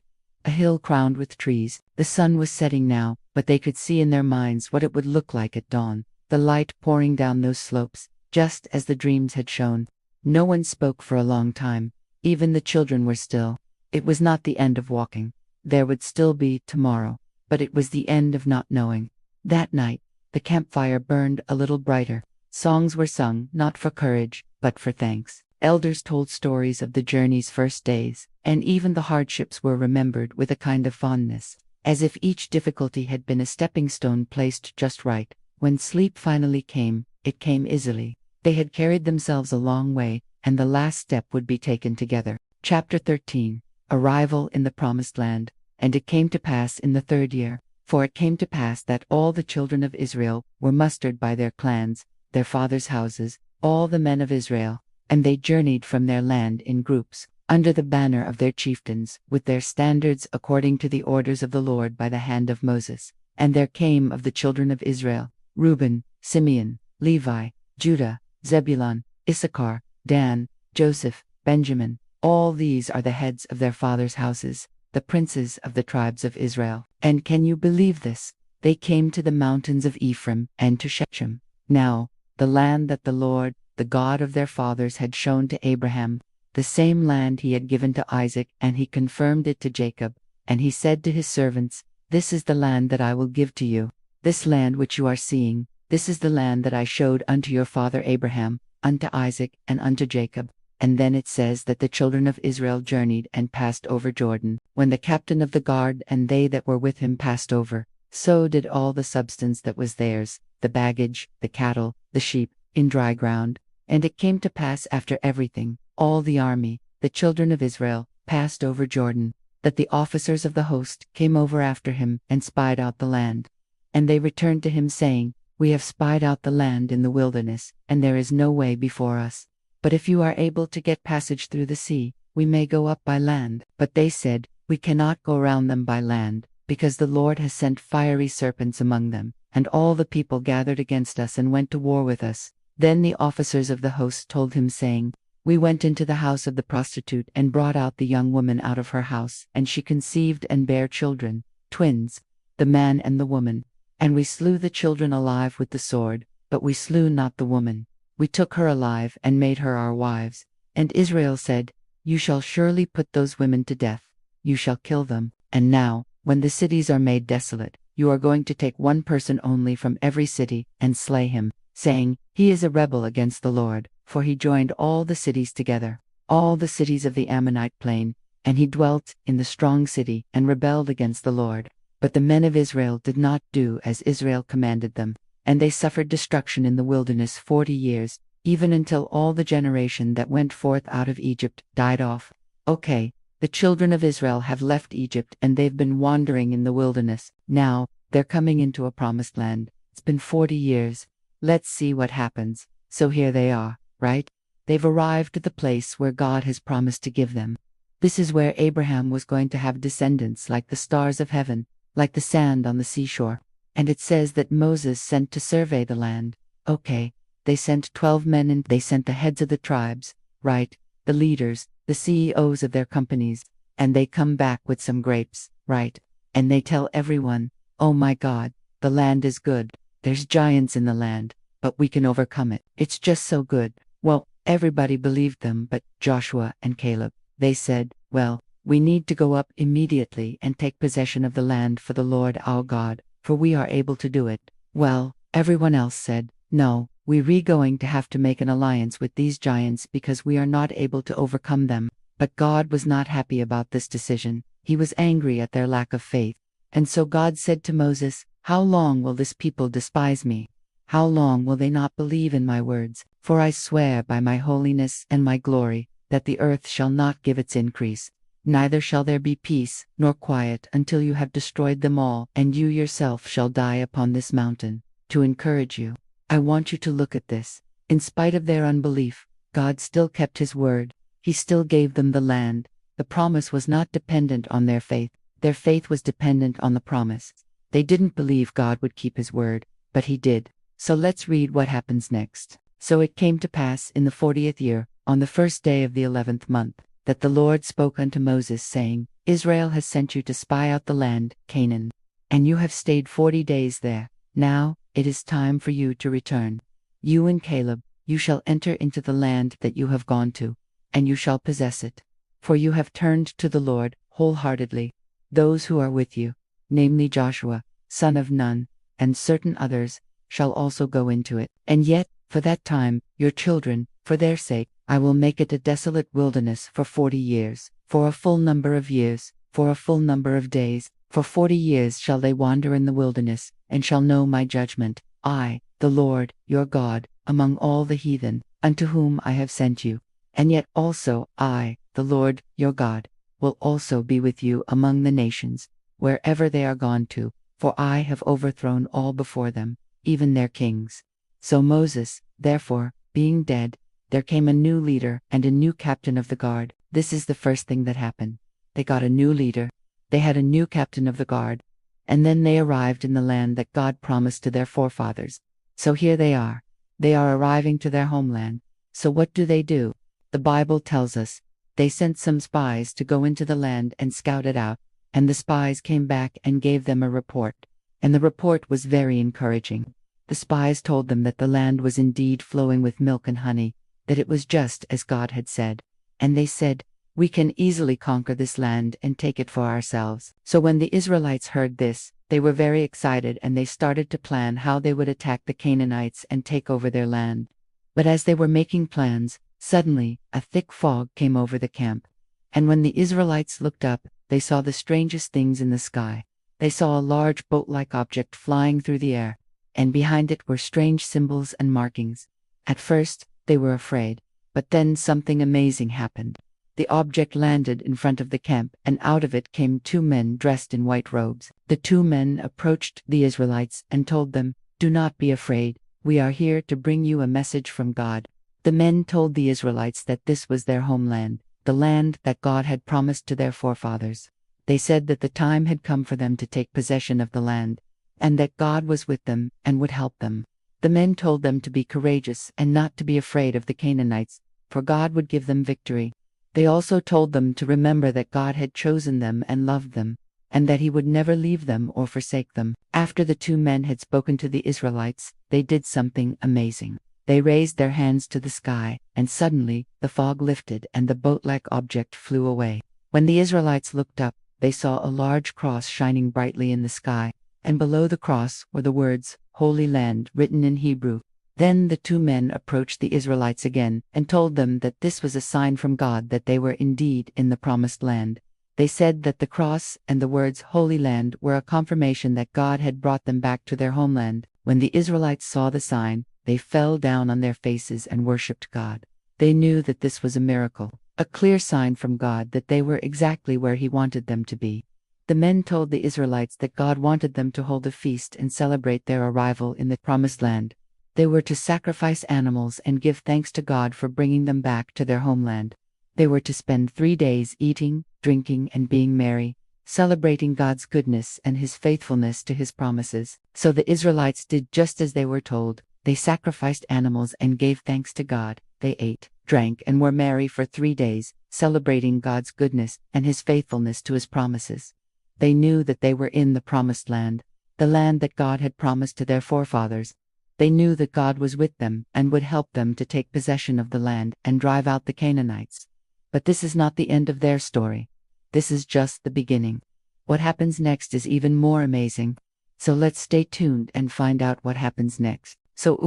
a hill crowned with trees. The sun was setting now, but they could see in their minds what it would look like at dawn, the light pouring down those slopes, just as the dreams had shown. No one spoke for a long time. Even the children were still. It was not the end of walking. There would still be tomorrow, but it was the end of not knowing. That night, the campfire burned a little brighter. Songs were sung, not for courage, but for thanks. Elders told stories of the journey's first days, and even the hardships were remembered with a kind of fondness, as if each difficulty had been a stepping stone placed just right. When sleep finally came, it came easily. They had carried themselves a long way, and the last step would be taken together. Chapter 13. Arrival in the Promised Land. And it came to pass in the 3rd year, for it came to pass that all the children of Israel were mustered by their clans, their fathers' houses, all the men of Israel, and they journeyed from their land in groups, under the banner of their chieftains, with their standards according to the orders of the Lord by the hand of Moses. And there came of the children of Israel, Reuben, Simeon, Levi, Judah, Zebulun, Issachar, Dan, Joseph, Benjamin. All these are the heads of their fathers' houses, the princes of the tribes of Israel. And can you believe this? They came to the mountains of Ephraim and to Shechem. Now, the land that the Lord, the God of their fathers, had shown to Abraham, the same land he had given to Isaac, and he confirmed it to Jacob. And he said to his servants, "This is the land that I will give to you. This land which you are seeing, this is the land that I showed unto your father Abraham, unto Isaac, and unto Jacob." And then it says that the children of Israel journeyed and passed over Jordan. When the captain of the guard and they that were with him passed over, so did all the substance that was theirs, the baggage, the cattle, the sheep, in dry ground. And it came to pass after everything, all the army, the children of Israel, passed over Jordan, that the officers of the host came over after him and spied out the land. And they returned to him, saying, "We have spied out the land in the wilderness, and there is no way before us. But if you are able to get passage through the sea, we may go up by land." But they said, "We cannot go round them by land, because the Lord has sent fiery serpents among them." And all the people gathered against us and went to war with us. Then the officers of the host told him, saying, "We went into the house of the prostitute and brought out the young woman out of her house, and she conceived and bare children, twins, the man and the woman. And we slew the children alive with the sword, but we slew not the woman. We took her alive and made her our wives." And Israel said, "You shall surely put those women to death. You shall kill them. And now, when the cities are made desolate, you are going to take one person only from every city and slay him, saying, 'He is a rebel against the Lord,' for he joined all the cities together, all the cities of the Ammonite plain, and he dwelt in the strong city and rebelled against the Lord. But the men of Israel did not do as Israel commanded them, and they suffered destruction in the wilderness 40 years, even until all the generation that went forth out of Egypt died off. Okay, the children of Israel have left Egypt and they've been wandering in the wilderness. Now, they're coming into a promised land. It's been 40 years. Let's see what happens. So here they are, right? They've arrived at the place where God has promised to give them. This is where Abraham was going to have descendants like the stars of heaven, like the sand on the seashore. And it says that Moses sent to survey the land. Okay, they sent 12 men and they sent the heads of the tribes, right? The leaders, the CEOs of their companies, and they come back with some grapes, right? And they tell everyone, oh my God, the land is good. There's giants in the land, but we can overcome it. It's just so good. Well, everybody believed them but Joshua and Caleb. They said, well, we need to go up immediately and take possession of the land for the Lord our God, for we are able to do it. Well, everyone else said, no, we're going to have to make an alliance with these giants because we are not able to overcome them. But God was not happy about this decision. He was angry at their lack of faith. And so God said to Moses, how long will this people despise me? How long will they not believe in my words? For I swear by my holiness and my glory, that the earth shall not give its increase, neither shall there be peace nor quiet until you have destroyed them all, and you yourself shall die upon this mountain. To encourage you, I want you to look at this. In spite of their unbelief, God still kept his word. He still gave them the land. The promise was not dependent on their faith was dependent on the promise. They didn't believe God would keep his word, but he did. So let's read what happens next. So it came to pass in the 40th year, on the first day of the 11th month, that the Lord spoke unto Moses, saying, Israel has sent you to spy out the land, Canaan. And you have stayed 40 days there. Now, it is time for you to return. You and Caleb, you shall enter into the land that you have gone to, and you shall possess it. For you have turned to the Lord wholeheartedly. Those who are with you, namely Joshua, son of Nun, and certain others, shall also go into it. And yet, for that time, your children, for their sake, I will make it a desolate wilderness for 40 years, for a full number of years, for a full number of days. For 40 years shall they wander in the wilderness, and shall know my judgment, I, the Lord, your God, among all the heathen, unto whom I have sent you. And yet also I, the Lord, your God, will also be with you among the nations, wherever they are gone to, for I have overthrown all before them, even their kings. So Moses, therefore, being dead, there came a new leader and a new captain of the guard. This is the first thing that happened. They got a new leader. They had a new captain of the guard. And then they arrived in the land that God promised to their forefathers. So here they are. They are arriving to their homeland. So what do? The Bible tells us, they sent some spies to go into the land and scout it out, and the spies came back and gave them a report. And the report was very encouraging. The spies told them that the land was indeed flowing with milk and honey, that it was just as God had said. And they said, we can easily conquer this land and take it for ourselves. So when the Israelites heard this, they were very excited and they started to plan how they would attack the Canaanites and take over their land. But as they were making plans, suddenly a thick fog came over the camp. And when the Israelites looked up, they saw the strangest things in the sky. They saw a large boat-like object flying through the air, and behind it were strange symbols and markings. At first, they were afraid, but then something amazing happened. The object landed in front of the camp, and out of it came 2 men dressed in white robes. The 2 men approached the Israelites and told them, do not be afraid, we are here to bring you a message from God. The men told the Israelites that this was their homeland, the land that God had promised to their forefathers. They said that the time had come for them to take possession of the land, and that God was with them and would help them. The men told them to be courageous and not to be afraid of the Canaanites, for God would give them victory. They also told them to remember that God had chosen them and loved them, and that he would never leave them or forsake them. After the 2 men had spoken to the Israelites, they did something amazing. They raised their hands to the sky, and suddenly the fog lifted and the boat-like object flew away. When the Israelites looked up, they saw a large cross shining brightly in the sky, and below the cross were the words, Holy Land, written in Hebrew. Then the 2 men approached the Israelites again and told them that this was a sign from God that they were indeed in the promised land. They said that the cross and the words Holy Land were a confirmation that God had brought them back to their homeland. When the Israelites saw the sign, they fell down on their faces and worshipped God. They knew that this was a miracle, a clear sign from God that they were exactly where he wanted them to be. The men told the Israelites that God wanted them to hold a feast and celebrate their arrival in the promised land. They were to sacrifice animals and give thanks to God for bringing them back to their homeland. They were to spend 3 days eating, drinking, and being merry, celebrating God's goodness and His faithfulness to His promises. So the Israelites did just as they were told. They sacrificed animals and gave thanks to God. They ate, drank, and were merry for 3 days, celebrating God's goodness and His faithfulness to His promises. They knew that they were in the promised land, the land that God had promised to their forefathers. They knew that God was with them and would help them to take possession of the land and drive out the Canaanites. But this is not the end of their story. This is just the beginning. What happens next is even more amazing. So let's stay tuned and find out what happens next. So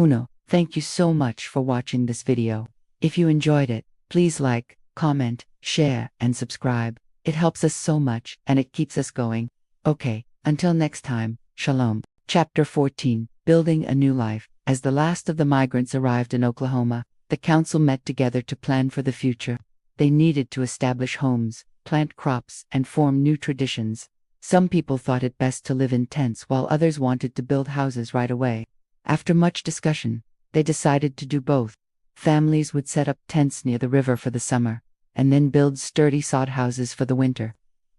thank you so much for watching this video. If you enjoyed it, please like, comment, share, and subscribe. It helps us so much and it keeps us going. Okay, until next time, Shalom. Chapter 14, Building a New Life. As the last of the migrants arrived in Oklahoma, the council met together to plan for the future. They needed to establish homes, plant crops, and form new traditions. Some people thought it best to live in tents while others wanted to build houses right away. After much discussion, they decided to do both. Families would set up tents near the river for the summer, and then build sturdy sod houses for the winter.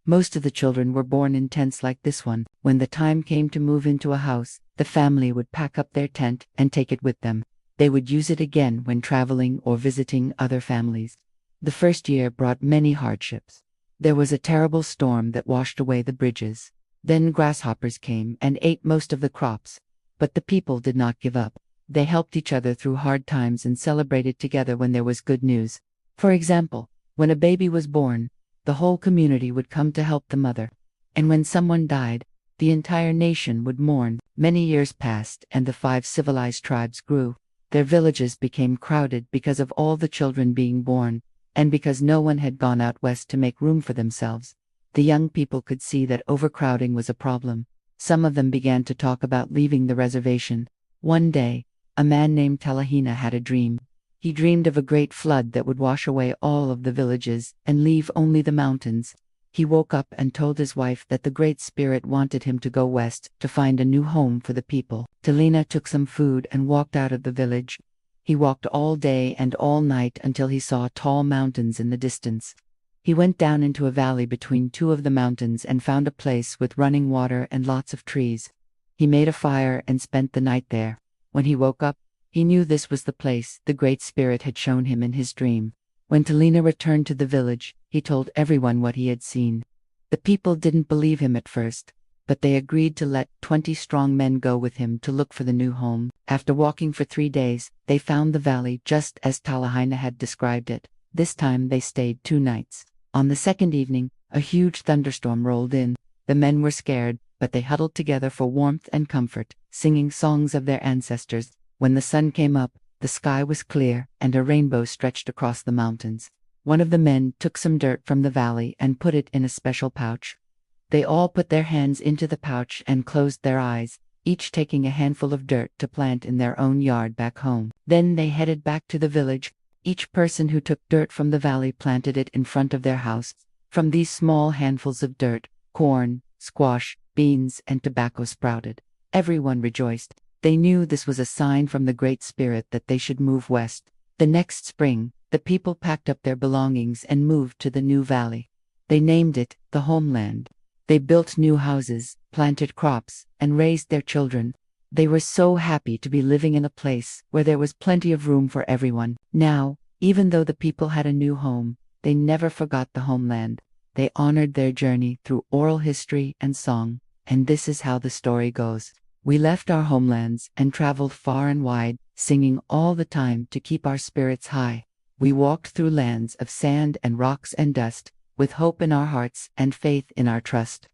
Most of the children were born in tents like this one. When the time came to move into a house, the family would pack up their tent and take it with them. They would use it again when traveling or visiting other families. The first year brought many hardships. There was a terrible storm that washed away the bridges. Then grasshoppers came and ate most of the crops. But the people did not give up. They helped each other through hard times and celebrated together when there was good news. For example, when a baby was born, the whole community would come to help the mother. And when someone died, the entire nation would mourn. Many years passed and the 5 civilized tribes grew. Their villages became crowded because of all the children being born, and because no one had gone out west to make room for themselves. The young people could see that overcrowding was a problem. Some of them began to talk about leaving the reservation. One day, a man named Talahina had a dream. He dreamed of a great flood that would wash away all of the villages and leave only the mountains. He woke up and told his wife that the Great Spirit wanted him to go west to find a new home for the people. Talina took some food and walked out of the village. He walked all day and all night until he saw tall mountains in the distance. He went down into a valley between 2 of the mountains and found a place with running water and lots of trees. He made a fire and spent the night there. When he woke up, he knew this was the place the Great Spirit had shown him in his dream. When Talina returned to the village, he told everyone what he had seen. The people didn't believe him at first, but they agreed to let 20 strong men go with him to look for the new home. After walking for 3 days, they found the valley just as Talahina had described it. This time they stayed 2 nights. On the second evening, a huge thunderstorm rolled in. The men were scared, but they huddled together for warmth and comfort, singing songs of their ancestors. When the sun came up, the sky was clear and a rainbow stretched across the mountains. One of the men took some dirt from the valley and put it in a special pouch. They all put their hands into the pouch and closed their eyes, each taking a handful of dirt to plant in their own yard back home. Then they headed back to the village. Each person who took dirt from the valley planted it in front of their house. From these small handfuls of dirt, corn, squash, beans, and tobacco sprouted. Everyone rejoiced. They knew this was a sign from the Great Spirit that they should move west. The next spring, the people packed up their belongings and moved to the new valley. They named it the homeland. They built new houses, planted crops, and raised their children. They were so happy to be living in a place where there was plenty of room for everyone. Now, even though the people had a new home, they never forgot the homeland. They honored their journey through oral history and song. And this is how the story goes. We left our homelands and traveled far and wide, singing all the time to keep our spirits high. We walked through lands of sand and rocks and dust, with hope in our hearts and faith in our trust.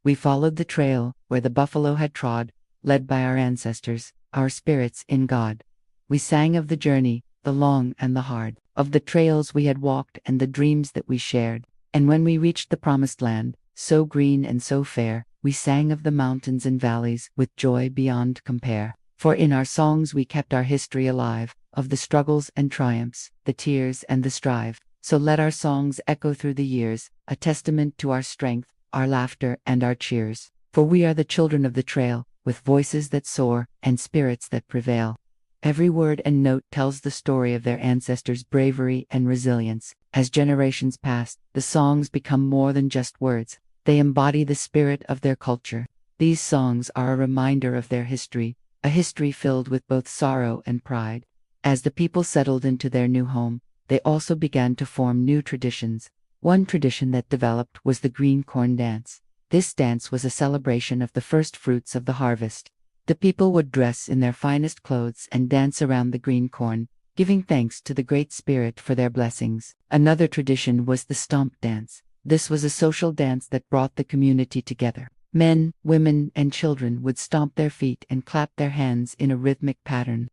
We followed the trail where the buffalo had trod, led by our ancestors, our spirits in God. We sang of the journey, the long and the hard, of the trails we had walked and the dreams that we shared. And when we reached the promised land, so green and so fair, we sang of the mountains and valleys with joy beyond compare. For in our songs we kept our history alive, of the struggles and triumphs, the tears and the strive. So let our songs echo through the years, a testament to our strength, our laughter and our cheers. For we are the children of the trail, with voices that soar and spirits that prevail. Every word and note tells the story of their ancestors' bravery and resilience. As generations pass, the songs become more than just words. They embody the spirit of their culture. These songs are a reminder of their history, a history filled with both sorrow and pride. As the people settled into their new home, they also began to form new traditions. One tradition that developed was the green corn dance. This dance was a celebration of the first fruits of the harvest. The people would dress in their finest clothes and dance around the green corn, giving thanks to the Great Spirit for their blessings. Another tradition was the stomp dance. This was a social dance that brought the community together. Men, women, and children would stomp their feet and clap their hands in a rhythmic pattern.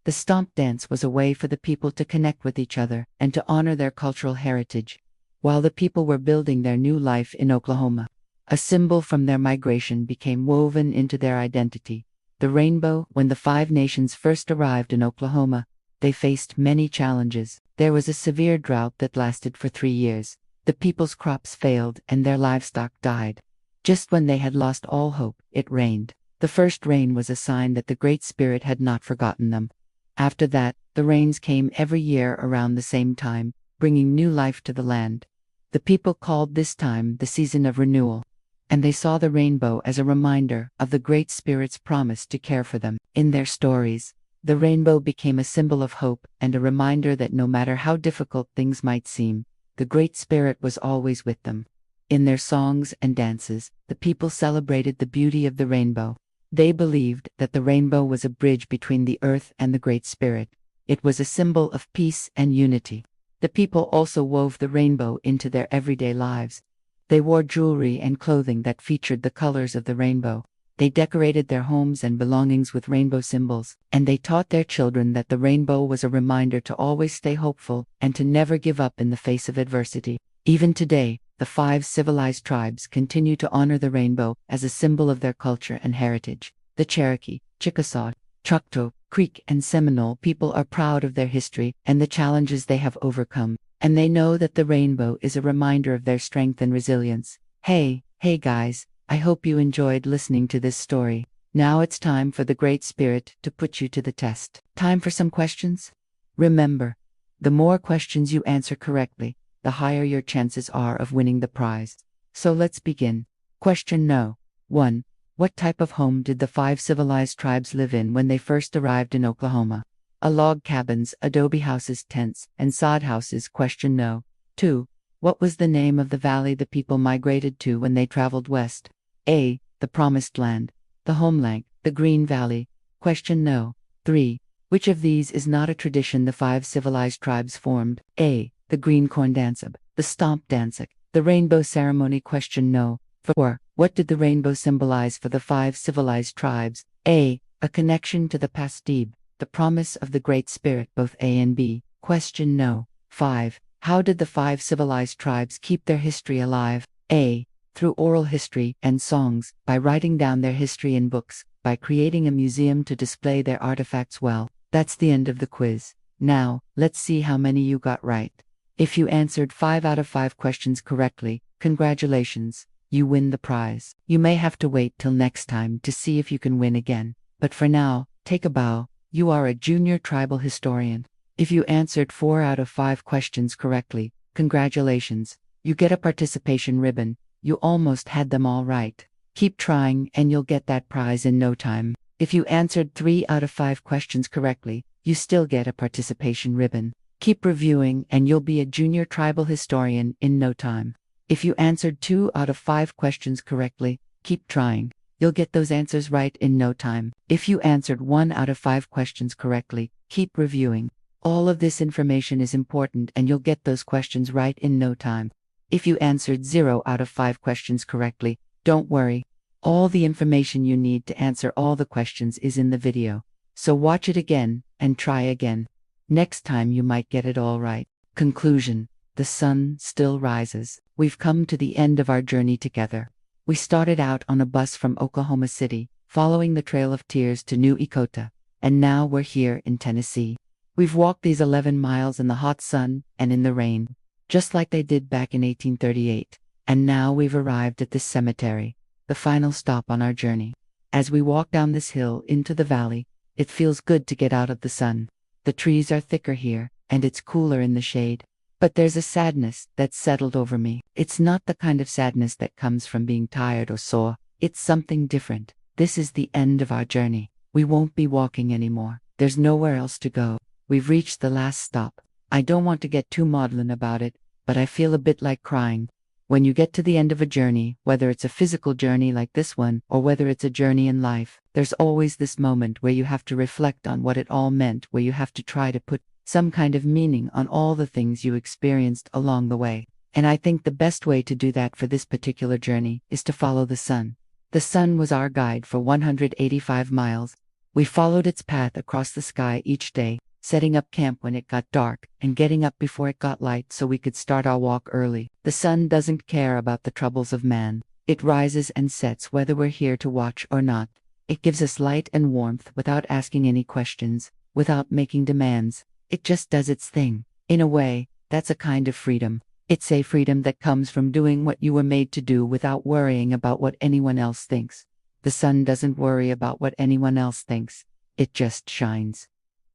The stomp dance was a way for the people to connect with each other and to honor their cultural heritage. While the people were building their new life in Oklahoma, a symbol from their migration became woven into their identity. The rainbow. When the 5 nations first arrived in Oklahoma, they faced many challenges. There was a severe drought that lasted for 3 years. The people's crops failed and their livestock died. Just when they had lost all hope, it rained. The first rain was a sign that the Great Spirit had not forgotten them. After that, the rains came every year around the same time, bringing new life to the land. The people called this time the season of renewal, and they saw the rainbow as a reminder of the Great Spirit's promise to care for them. In their stories, the rainbow became a symbol of hope and a reminder that no matter how difficult things might seem, the Great Spirit was always with them. In their songs and dances, the people celebrated the beauty of the rainbow. They believed that the rainbow was a bridge between the earth and the Great Spirit. It was a symbol of peace and unity. The people also wove the rainbow into their everyday lives. They wore jewelry and clothing that featured the colors of the rainbow. They decorated their homes and belongings with rainbow symbols, and they taught their children that the rainbow was a reminder to always stay hopeful and to never give up in the face of adversity. Even today, the 5 civilized tribes continue to honor the rainbow as a symbol of their culture and heritage. The Cherokee, Chickasaw, Choctaw, Creek, and Seminole people are proud of their history and the challenges they have overcome, and they know that the rainbow is a reminder of their strength and resilience. Hey guys, I hope you enjoyed listening to this story. Now it's time for the Great Spirit to put you to the test. Time for some questions? Remember, the more questions you answer correctly, the higher your chances are of winning the prize. So let's begin. Question No. 1. What type of home did the 5 civilized tribes live in when they first arrived in Oklahoma? A log cabins, adobe houses, tents, and sod houses. Question No. 2. What was the name of the valley the people migrated to when they traveled west? A. The Promised Land, the Homeland, the Green Valley. Question No. 3. Which of these is not a tradition the 5 civilized tribes formed? A. The green corn dance, the stomp dance, the rainbow ceremony. Question No. 4. What did the rainbow symbolize for the 5 civilized tribes? A. A connection to the past, the promise of the Great Spirit. Both A and B. Question No. 5. How did the 5 civilized tribes keep their history alive? A. Through oral history and songs, by writing down their history in books, by creating a museum to display their artifacts. Well, that's the end of the quiz. Now, let's see how many you got right. If you answered 5 out of 5 questions correctly, congratulations, you win the prize. You may have to wait till next time to see if you can win again, but for now, take a bow. You are a junior tribal historian. If you answered 4 out of 5 questions correctly, congratulations, you get a participation ribbon. You almost had them all right. Keep trying and you'll get that prize in no time. If you answered 3 out of 5 questions correctly, you still get a participation ribbon. Keep reviewing and you'll be a junior tribal historian in no time. If you answered 2 out of 5 questions correctly, keep trying. You'll get those answers right in no time. If you answered 1 out of 5 questions correctly, keep reviewing. All of this information is important and you'll get those questions right in no time. If you answered 0 out of 5 questions correctly, don't worry. All the information you need to answer all the questions is in the video. So watch it again and try again. Next time you might get it all right. Conclusion. The sun still rises. We've come to the end of our journey together. We started out on a bus from Oklahoma City, following the Trail of Tears to New Echota, and now we're here in Tennessee. We've walked these 11 miles in the hot sun and in the rain, just like they did back in 1838. And now we've arrived at this cemetery, the final stop on our journey. As we walk down this hill into the valley, it feels good to get out of the sun. The trees are thicker here, and it's cooler in the shade. But there's a sadness that's settled over me. It's not the kind of sadness that comes from being tired or sore. It's something different. This is the end of our journey. We won't be walking anymore. There's nowhere else to go. We've reached the last stop. I don't want to get too maudlin about it, but I feel a bit like crying. When you get to the end of a journey, whether it's a physical journey like this one, or whether it's a journey in life, there's always this moment where you have to reflect on what it all meant, where you have to try to put some kind of meaning on all the things you experienced along the way. And I think the best way to do that for this particular journey is to follow the sun. The sun was our guide for 185 miles. We followed its path across the sky each day, setting up camp when it got dark, and getting up before it got light so we could start our walk early. The sun doesn't care about the troubles of man. It rises and sets whether we're here to watch or not. It gives us light and warmth without asking any questions, without making demands. It just does its thing. In a way, that's a kind of freedom. It's a freedom that comes from doing what you were made to do without worrying about what anyone else thinks. The sun doesn't worry about what anyone else thinks. It just shines.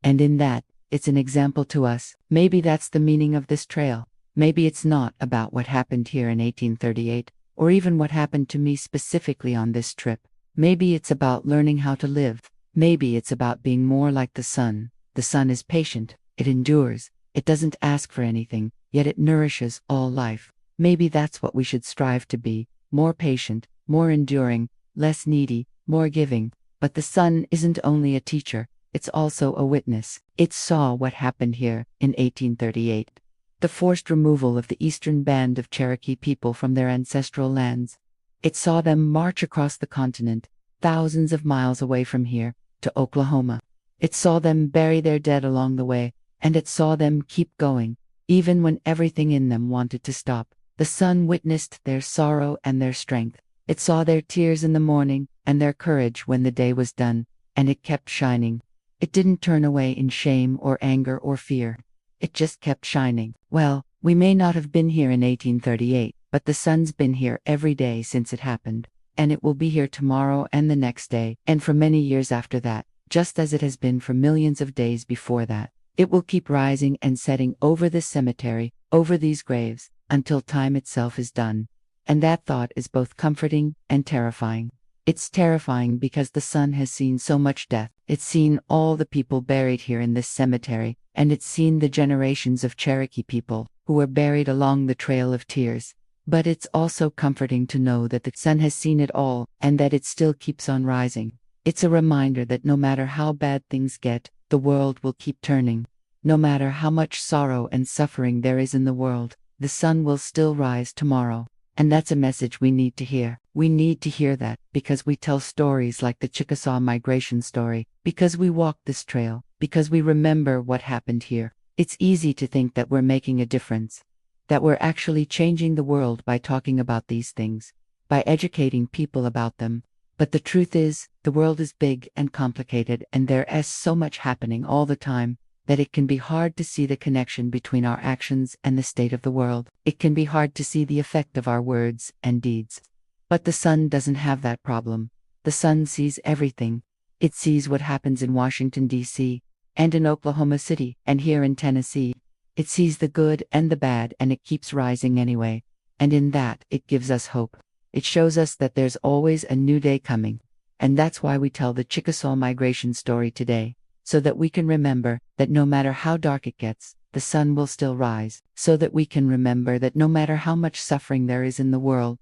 And in that, it's an example to us. Maybe that's the meaning of this trail. Maybe it's not about what happened here in 1838, or even what happened to me specifically on this trip. Maybe it's about learning how to live. Maybe it's about being more like the sun. The sun is patient. It endures. It doesn't ask for anything, yet it nourishes all life. Maybe that's what we should strive to be. More patient, more enduring, less needy, more giving. But the sun isn't only a teacher. It's also a witness. It saw what happened here in 1838. The forced removal of the eastern band of Cherokee people from their ancestral lands. It saw them march across the continent, thousands of miles away from here, to Oklahoma. It saw them bury their dead along the way, and it saw them keep going, even when everything in them wanted to stop. The sun witnessed their sorrow and their strength. It saw their tears in the morning and their courage when the day was done, and it kept shining. It didn't turn away in shame or anger or fear. It just kept shining. Well, we may not have been here in 1838, but the sun's been here every day since it happened, and it will be here tomorrow and the next day, and for many years after that, just as it has been for millions of days before that. It will keep rising and setting over this cemetery, over these graves, until time itself is done. And that thought is both comforting and terrifying. It's terrifying because the sun has seen so much death. It's seen all the people buried here in this cemetery, and it's seen the generations of Cherokee people who were buried along the Trail of Tears. But it's also comforting to know that the sun has seen it all, and that it still keeps on rising. It's a reminder that no matter how bad things get, the world will keep turning. No matter how much sorrow and suffering there is in the world, the sun will still rise tomorrow. And that's a message we need to hear. We need to hear that because we tell stories like the Chickasaw migration story, because we walk this trail, because we remember what happened here. It's easy to think that we're making a difference, that we're actually changing the world by talking about these things, by educating people about them. But the truth is, the world is big and complicated, and there is so much happening all the time that it can be hard to see the connection between our actions and the state of the world. It can be hard to see the effect of our words and deeds. But the sun doesn't have that problem. The sun sees everything. It sees what happens in Washington, D.C., and in Oklahoma City, and here in Tennessee. It sees the good and the bad, and it keeps rising anyway. And in that, it gives us hope. It shows us that there's always a new day coming. And that's why we tell the Chickasaw migration story today, so that we can remember that no matter how dark it gets, the sun will still rise, so that we can remember that no matter how much suffering there is in the world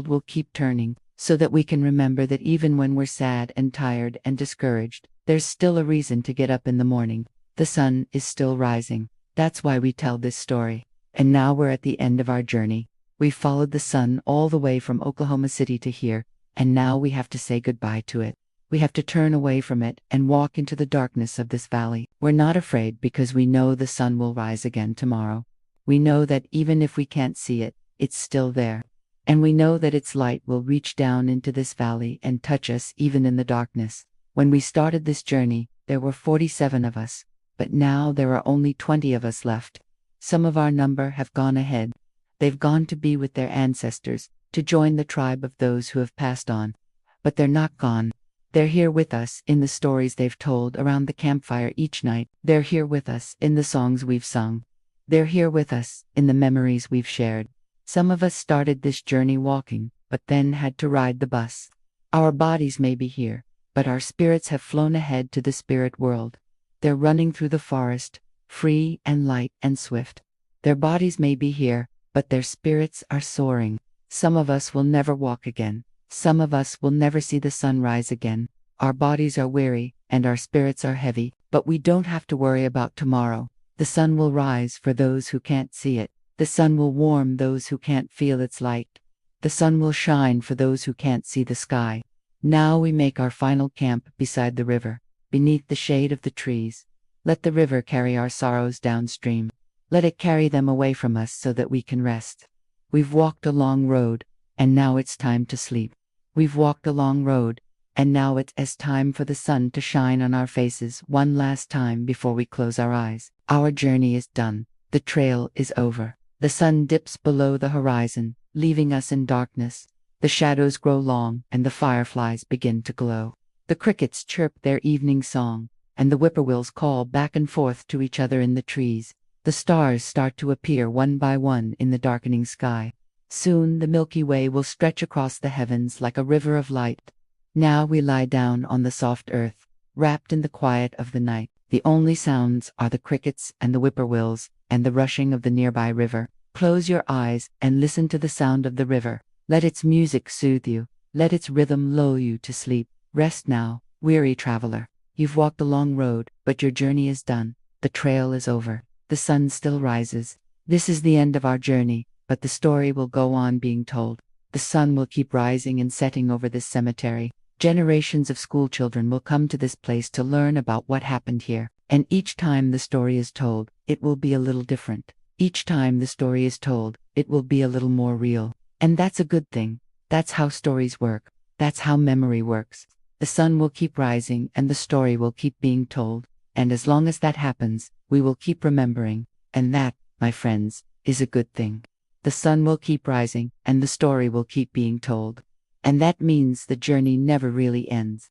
will keep turning, so that we can remember that even when we're sad and tired and discouraged, there's still a reason to get up in the morning. The sun is still rising. That's why we tell this story. And now we're at the end of our journey. We followed the sun all the way from Oklahoma City to here, and now we have to say goodbye to it. We have to turn away from it and walk into the darkness of this valley. We're not afraid because we know the sun will rise again tomorrow. We know that even if we can't see it, it's still there. And we know that its light will reach down into this valley and touch us even in the darkness. When we started this journey, there were 47 of us, but now there are only 20 of us left. Some of our number have gone ahead. They've gone to be with their ancestors, to join the tribe of those who have passed on. But they're not gone. They're here with us in the stories they've told around the campfire each night. They're here with us in the songs we've sung. They're here with us, in the memories we've shared. Some of us started this journey walking, but then had to ride the bus. Our bodies may be here, but our spirits have flown ahead to the spirit world. They're running through the forest, free and light and swift. Their bodies may be here, but their spirits are soaring. Some of us will never walk again. Some of us will never see the sun rise again. Our bodies are weary, and our spirits are heavy, but we don't have to worry about tomorrow. The sun will rise for those who can't see it. The sun will warm those who can't feel its light. The sun will shine for those who can't see the sky. Now we make our final camp beside the river, beneath the shade of the trees. Let the river carry our sorrows downstream. Let it carry them away from us so that we can rest. We've walked a long road, and now it's time to sleep. We've walked a long road, and now it's time for the sun to shine on our faces one last time before we close our eyes. Our journey is done. The trail is over. The sun dips below the horizon, leaving us in darkness. The shadows grow long, and the fireflies begin to glow. The crickets chirp their evening song, and the whippoorwills call back and forth to each other in the trees. The stars start to appear one by one in the darkening sky. Soon the Milky Way will stretch across the heavens like a river of light. Now we lie down on the soft earth, wrapped in the quiet of the night. The only sounds are the crickets and the whippoorwills, and the rushing of the nearby river. Close your eyes and listen to the sound of the river. Let its music soothe you. Let its rhythm lull you to sleep. Rest now, weary traveler. You've walked a long road, but your journey is done. The trail is over. The sun still rises. This is the end of our journey, but the story will go on being told. The sun will keep rising and setting over this cemetery. Generations of schoolchildren will come to this place to learn about what happened here. And each time the story is told, it will be a little different. Each time the story is told, it will be a little more real. And that's a good thing. That's how stories work. That's how memory works. The sun will keep rising and the story will keep being told. And as long as that happens, we will keep remembering. And that, my friends, is a good thing. The sun will keep rising and the story will keep being told. And that means the journey never really ends.